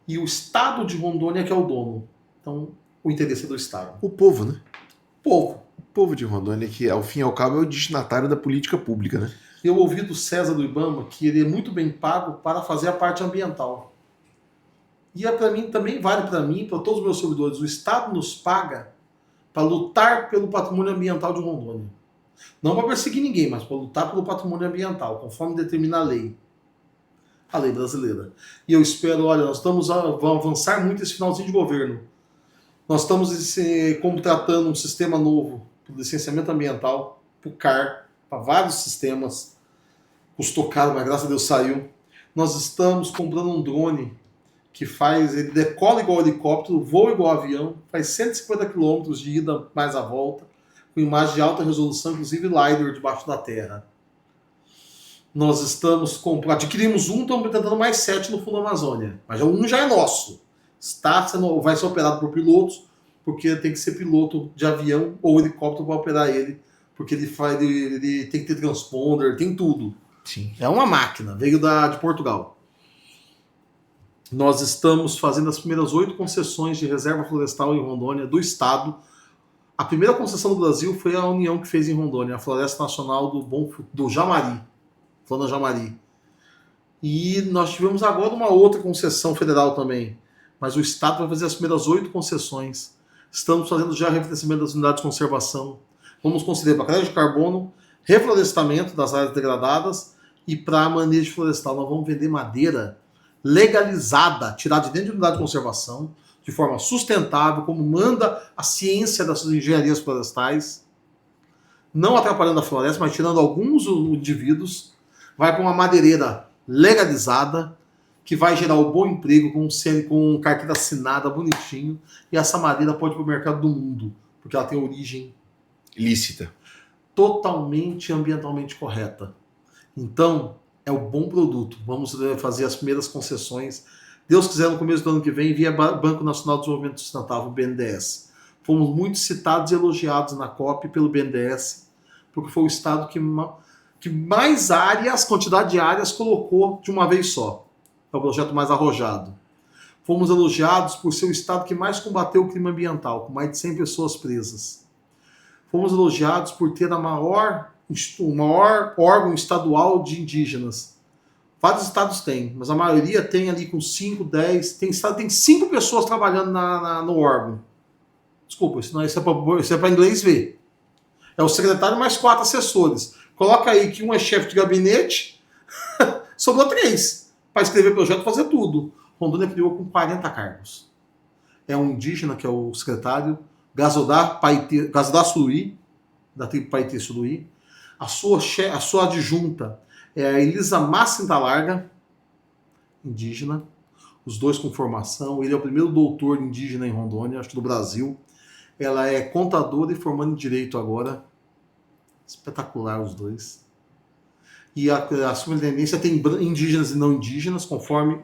e o Estado de Rondônia que é o dono. Então, o interesse é do Estado. O povo, né? Povo. O povo de Rondônia, que ao fim e ao cabo é o destinatário da política pública, né? Eu ouvi do César do Ibama que ele é muito bem pago para fazer a parte ambiental. E para mim, também vale para mim, para todos os meus servidores. O Estado nos paga para lutar pelo patrimônio ambiental de Rondônia. Não para perseguir ninguém, mas para lutar pelo patrimônio ambiental, conforme determina a lei brasileira. E eu espero, olha, nós vamos avançar muito esse finalzinho de governo. Nós estamos contratando um sistema novo para o licenciamento ambiental, para o CAR, para vários sistemas. Custou caro, mas graças a Deus saiu. Nós estamos comprando um drone que ele decola igual helicóptero, voa igual avião, faz 150 km de ida mais a volta, com imagem de alta resolução, inclusive LiDAR debaixo da terra. Nós adquirimos um, estamos tentando mais 7 no fundo da Amazônia. Mas um já é nosso. Vai ser operado por pilotos, porque tem que ser piloto de avião ou helicóptero para operar ele, porque ele tem que ter transponder, tem tudo. Sim. É uma máquina, veio de Portugal. Nós estamos fazendo as primeiras 8 concessões de reserva florestal em Rondônia, do Estado. A primeira concessão do Brasil foi a União que fez em Rondônia, a Floresta Nacional do Jamari, Floresta Jamari. E nós tivemos agora uma outra concessão federal também, mas o Estado vai fazer as primeiras 8 concessões. Estamos fazendo já reconhecimento das unidades de conservação. Vamos conceder para crédito de carbono, reflorestamento das áreas degradadas e para manejo florestal. Nós vamos vender madeira legalizada, tirada de dentro de unidade de conservação, de forma sustentável, como manda a ciência das engenharias florestais, não atrapalhando a floresta, mas tirando alguns indivíduos. Vai para uma madeireira legalizada, que vai gerar um bom emprego com carteira assinada, bonitinho, e essa madeira pode ir para o mercado do mundo, porque ela tem origem lícita, totalmente ambientalmente correta. Então, é um bom produto. Vamos fazer as primeiras concessões. Deus quiser, no começo do ano que vem, via Banco Nacional de Desenvolvimento Sustentável, BNDES. Fomos muito citados e elogiados na COP pelo BNDES, porque foi o estado que mais áreas, quantidade de áreas, colocou de uma vez só. É o projeto mais arrojado. Fomos elogiados por ser o estado que mais combateu o crime ambiental, com mais de 100 pessoas presas. Fomos elogiados por ter o maior órgão estadual de indígenas. Vários estados têm, mas a maioria tem ali com 5, 10... Tem estado que tem 5 pessoas trabalhando no órgão. Desculpa, isso é para inglês ver. É o secretário mais 4 assessores. Coloca aí que um é chefe de gabinete, sobrou 3 para escrever projeto e fazer tudo. Rondônia criou com 40 cargos. É um indígena, que é o secretário, Gazodá Suruí, da tribo Paitê Suruí. A sua adjunta é a Elisa Massinta Larga, indígena. Os dois com formação. Ele é o primeiro doutor indígena em Rondônia, acho que do Brasil. Ela é contadora e formando em Direito agora. Espetacular os dois. E a superintendência tem indígenas e não indígenas, conforme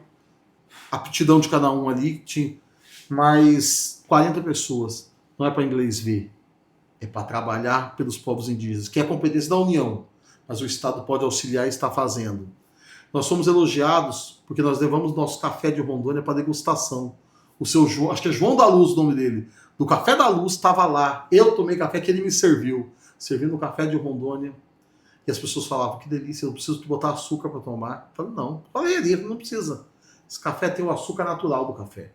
a aptidão de cada um ali. Tinha mais 40 pessoas. Não é para inglês ver. É para trabalhar pelos povos indígenas, que é a competência da União. Mas o Estado pode auxiliar e está fazendo. Nós somos elogiados porque nós levamos nosso café de Rondônia para degustação. O seu João, acho que é João da Luz o nome dele, do Café da Luz, estava lá. Eu tomei café que ele me serviu. Servindo o café de Rondônia. E as pessoas falavam, que delícia, eu preciso botar açúcar para tomar. Eu falei, não. Falei, não precisa. Esse café tem o açúcar natural do café.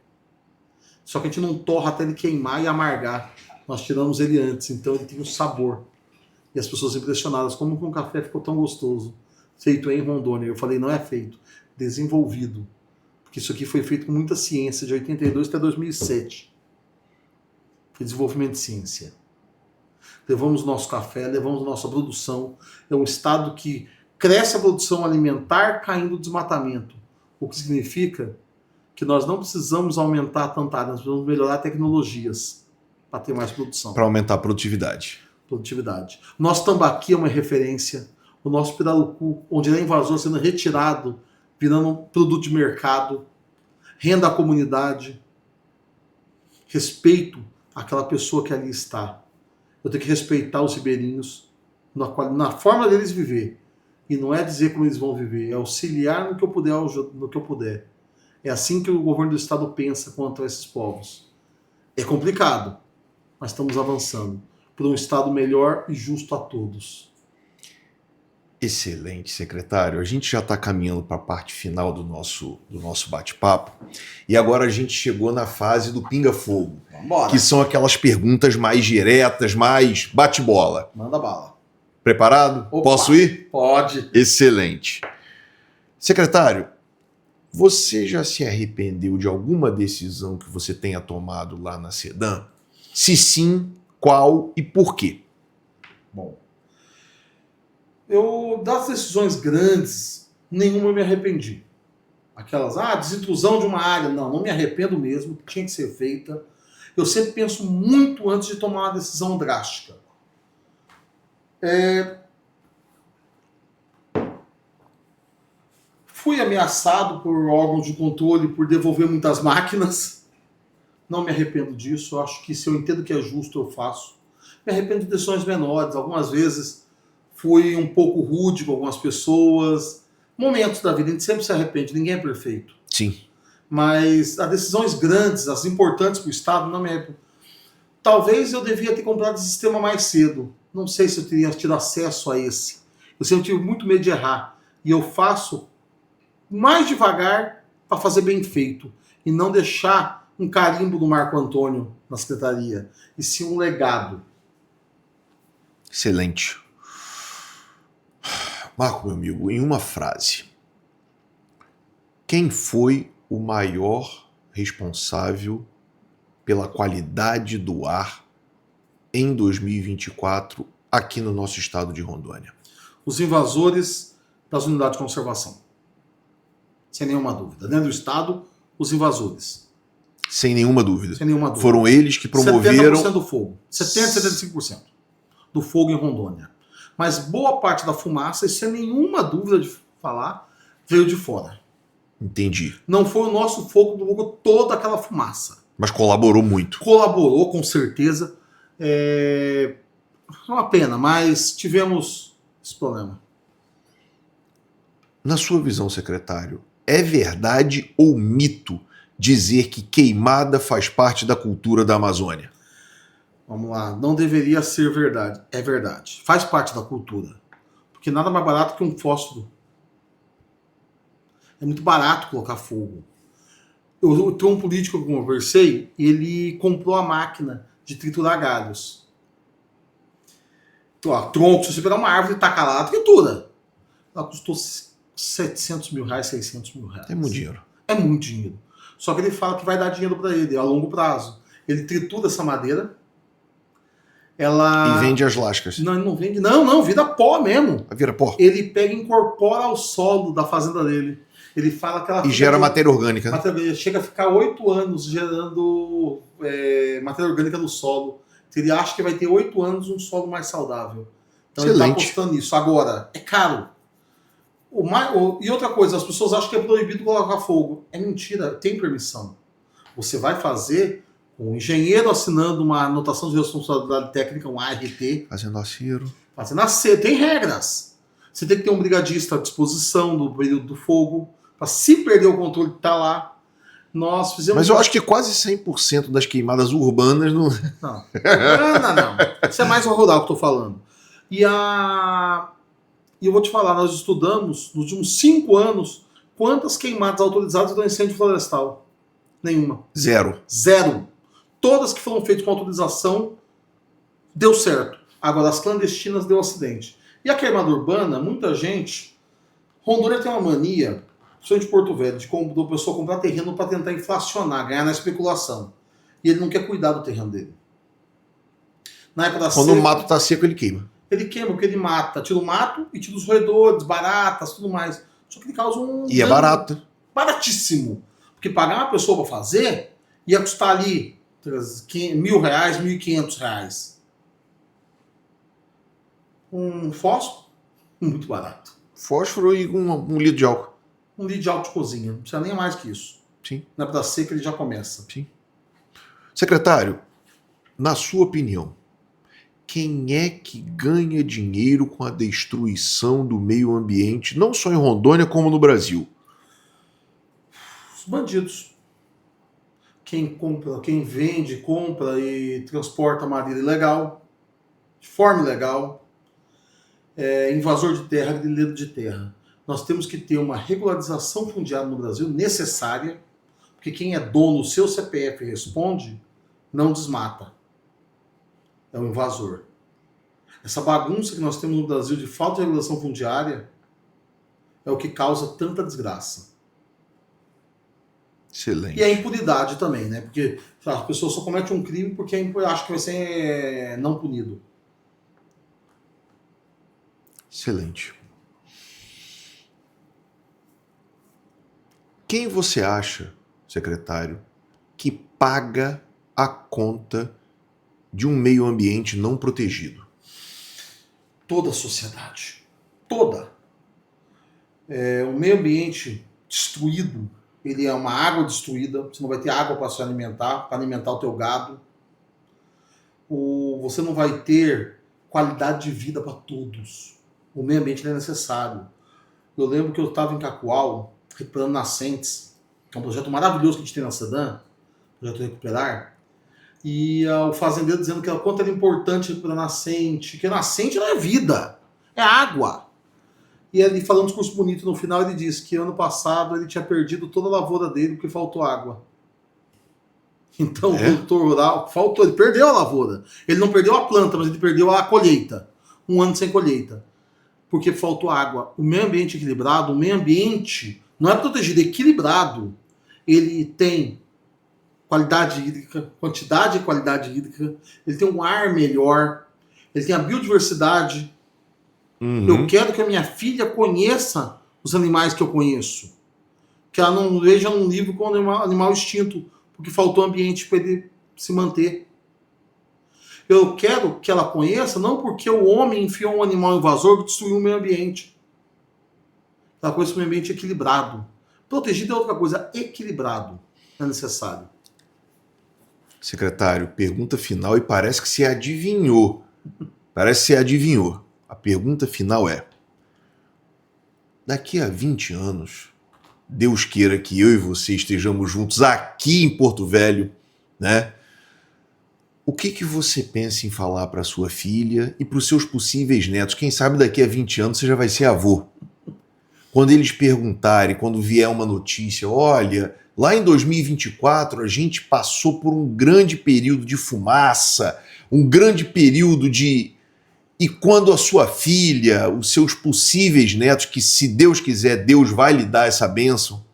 Só que a gente não torra até ele queimar e amargar. Nós tiramos ele antes, então ele tem o sabor. E as pessoas impressionadas, como que um café ficou tão gostoso, feito em Rondônia. Eu falei, não é feito, desenvolvido. Porque isso aqui foi feito com muita ciência, de 82 até 2007. Foi desenvolvimento de ciência. Levamos nosso café, levamos nossa produção. É um estado que cresce a produção alimentar caindo o desmatamento. O que significa que nós não precisamos aumentar tanta área, nós precisamos melhorar tecnologias para ter mais produção. Para aumentar a produtividade. Nosso tambaqui é uma referência. O nosso pirarucu, onde ele é invasor, sendo retirado, virando um produto de mercado. Renda à comunidade. Respeito àquela pessoa que ali está. Eu tenho que respeitar os ribeirinhos na forma deles viver. E não é dizer como eles vão viver, é auxiliar no que eu puder. É assim que o governo do estado pensa quanto a esses povos. É complicado, mas estamos avançando por um estado melhor e justo a todos. Excelente, secretário. A gente já está caminhando para a parte final do nosso bate-papo. E agora a gente chegou na fase do pinga-fogo. Vambora. Que são aquelas perguntas mais diretas, mais bate-bola. Manda bala. Preparado? Opa, posso ir? Pode. Excelente. Secretário, você já se arrependeu de alguma decisão que você tenha tomado lá na SEDAM? Se sim, qual e por quê? Bom, das decisões grandes, nenhuma eu me arrependi. Aquelas, desintrusão de uma área, não me arrependo mesmo, tinha que ser feita. Eu sempre penso muito antes de tomar uma decisão drástica. Fui ameaçado por órgãos de controle por devolver muitas máquinas. Não me arrependo disso. Eu acho que se eu entendo que é justo, eu faço. Me arrependo de decisões menores. Algumas vezes fui um pouco rude com algumas pessoas. Momentos da vida, a gente sempre se arrepende. Ninguém é perfeito. Sim. Mas as decisões grandes, as importantes para o Estado, não me arrependo. Talvez eu devia ter comprado esse sistema mais cedo. Não sei se eu teria tido acesso a esse. Eu sempre tive muito medo de errar. E eu faço mais devagar para fazer bem feito. E não deixar um carimbo do Marco Antônio na secretaria. E sim um legado. Excelente. Marco, meu amigo, em uma frase, quem foi o maior responsável pela qualidade do ar em 2024 aqui no nosso estado de Rondônia? Os invasores das unidades de conservação. Sem nenhuma dúvida. Dentro do estado, os invasores. Sem nenhuma dúvida. Sem nenhuma dúvida. Foram eles que promoveram... 70% do fogo. 75% do fogo em Rondônia. Mas boa parte da fumaça, e sem nenhuma dúvida de falar, veio de fora. Entendi. Não foi o nosso fogo que provocou toda aquela fumaça. Mas colaborou muito. Colaborou, com certeza. É uma pena, mas tivemos esse problema. Na sua visão, secretário, é verdade ou mito dizer que queimada faz parte da cultura da Amazônia? Vamos lá, não deveria ser verdade. É verdade. Faz parte da cultura. Porque nada mais barato que um fósforo. É muito barato colocar fogo. Eu tenho um político que eu conversei, ele comprou a máquina de triturar galhos. Então, tronco, se você pegar uma árvore e tacar lá, tritura. Ela custou 700 mil reais, 600 mil reais. É muito dinheiro. É muito dinheiro. Só que ele fala que vai dar dinheiro para ele a longo prazo. Ele tritura essa madeira. Ela... E vende as lascas. Não, ele não vende. Não, vira pó mesmo. Vira pó. Ele pega e incorpora ao solo da fazenda dele. Ele fala que ela... E gera matéria orgânica. Né? Chega a ficar 8 anos gerando matéria orgânica no solo. Ele acha que vai ter 8 anos um solo mais saudável. Então excelente. Ele está apostando nisso. Agora, é caro. E outra coisa, as pessoas acham que é proibido colocar fogo. É mentira, tem permissão. Você vai fazer com o engenheiro assinando uma anotação de responsabilidade técnica, um ART. Fazendo acero. Fazendo acero. Tem regras. Você tem que ter um brigadista à disposição do período do fogo, para se perder o controle que está lá. Nós fizemos... Mas eu acho que quase 100% das queimadas urbanas não... Não. Isso é mais o rural que eu estou falando. E eu vou te falar, nós estudamos, nos últimos 5 anos, quantas queimadas autorizadas do incêndio florestal. Nenhuma. Zero. Todas que foram feitas com autorização, deu certo. Agora, as clandestinas deu acidente. E a queimada urbana, muita gente... Rondônia tem uma mania, principalmente Porto Velho, do pessoal comprar terreno para tentar inflacionar, ganhar na especulação. E ele não quer cuidar do terreno dele. Na época da Quando seca, o mato está seco, ele queima. Ele queima, porque ele mata. Tira o mato e tira os roedores, baratas, tudo mais. Só que ele causa um... E é barato. Baratíssimo. Porque pagar uma pessoa para fazer ia custar ali R$1.000, R$1.500. Um fósforo, muito barato. Fósforo e um litro de álcool. Um litro de álcool de cozinha. Não precisa nem mais que isso. Sim. Na época da seca ele já começa. Sim. Secretário, na sua opinião, quem é que ganha dinheiro com a destruição do meio ambiente, não só em Rondônia, como no Brasil? Os bandidos. Quem vende, compra e transporta madeira ilegal, de forma ilegal, invasor de terra, grileiro de terra. Nós temos que ter uma regularização fundiária no Brasil necessária, porque quem é dono, o seu CPF responde, não desmata. É um invasor. Essa bagunça que nós temos no Brasil de falta de regulação fundiária é o que causa tanta desgraça. Excelente. E a impunidade também, né? Porque a pessoa só comete um crime porque acha que vai ser não punido. Excelente. Quem você acha, secretário, que paga a conta de um meio ambiente não protegido? Toda a sociedade. Toda. O meio ambiente destruído, ele é uma água destruída, você não vai ter água para se alimentar, para alimentar o teu gado. Você não vai ter qualidade de vida para todos. O meio ambiente não é necessário. Eu lembro que eu estava em Cacoal, recuperando nascentes, que é um projeto maravilhoso que a gente tem na SEDAM, projeto Recuperar, e o fazendeiro dizendo que quanto era importante recuperar nascente, que nascente não é vida, é água. E ele falando um discurso bonito no final, ele disse que ano passado ele tinha perdido toda a lavoura dele porque faltou água. Então o produtor rural ele perdeu a lavoura. Ele não perdeu a planta, mas ele perdeu a colheita. um ano sem colheita. Porque faltou água. O meio ambiente equilibrado, o meio ambiente não é protegido, é equilibrado. Ele tem qualidade hídrica, quantidade e qualidade hídrica, ele tem um ar melhor, ele tem a biodiversidade. Eu quero que a minha filha conheça os animais que eu conheço. Que ela não veja num livro com animal extinto, porque faltou ambiente para ele se manter. Eu quero que ela conheça, não porque o homem enfiou um animal invasor que destruiu o meio ambiente. Ela conhece o meio ambiente equilibrado. Protegido é outra coisa, equilibrado é necessário. Secretário, pergunta final e parece que você adivinhou. Parece que você adivinhou. A pergunta final é: daqui a 20 anos, Deus queira que eu e você estejamos juntos aqui em Porto Velho, né? O que você pensa em falar para sua filha e para os seus possíveis netos? Quem sabe daqui a 20 anos você já vai ser avô. Quando eles perguntarem, quando vier uma notícia, olha, lá em 2024 a gente passou por um grande período de fumaça, um grande período de... E quando a sua filha, os seus possíveis netos, que se Deus quiser, Deus vai lhe dar essa bênção,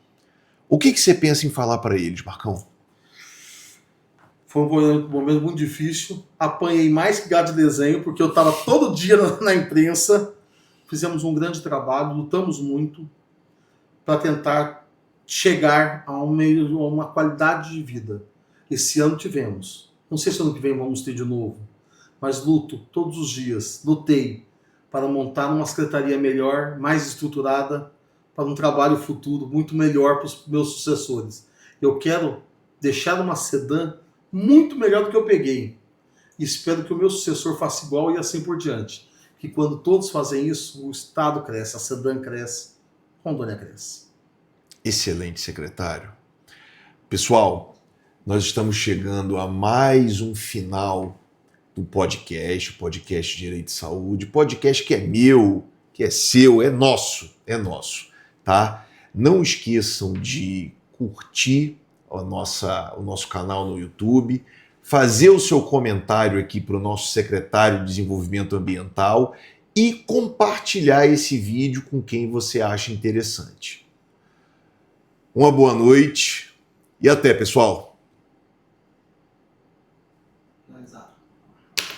o que você pensa em falar para eles, Marcão? Foi um momento muito difícil. Apanhei mais que gato de desenho, porque eu estava todo dia na imprensa. Fizemos um grande trabalho, lutamos muito para tentar chegar a uma qualidade de vida. Esse ano tivemos. Não sei se ano que vem vamos ter de novo, mas luto todos os dias. Lutei para montar uma secretaria melhor, mais estruturada, para um trabalho futuro muito melhor para os meus sucessores. Eu quero deixar uma sedã muito melhor do que eu peguei. E espero que o meu sucessor faça igual e assim por diante. Que quando todos fazem isso, o Estado cresce, a sedã cresce, Rondônia cresce. Excelente, secretário. Pessoal, nós estamos chegando a mais um final do podcast, o podcast Direito e Saúde, podcast que é meu, que é seu, é nosso, tá? Não esqueçam de curtir o nosso canal no YouTube, fazer o seu comentário aqui para o nosso secretário de Desenvolvimento Ambiental e compartilhar esse vídeo com quem você acha interessante. Uma boa noite e até, pessoal! Exato.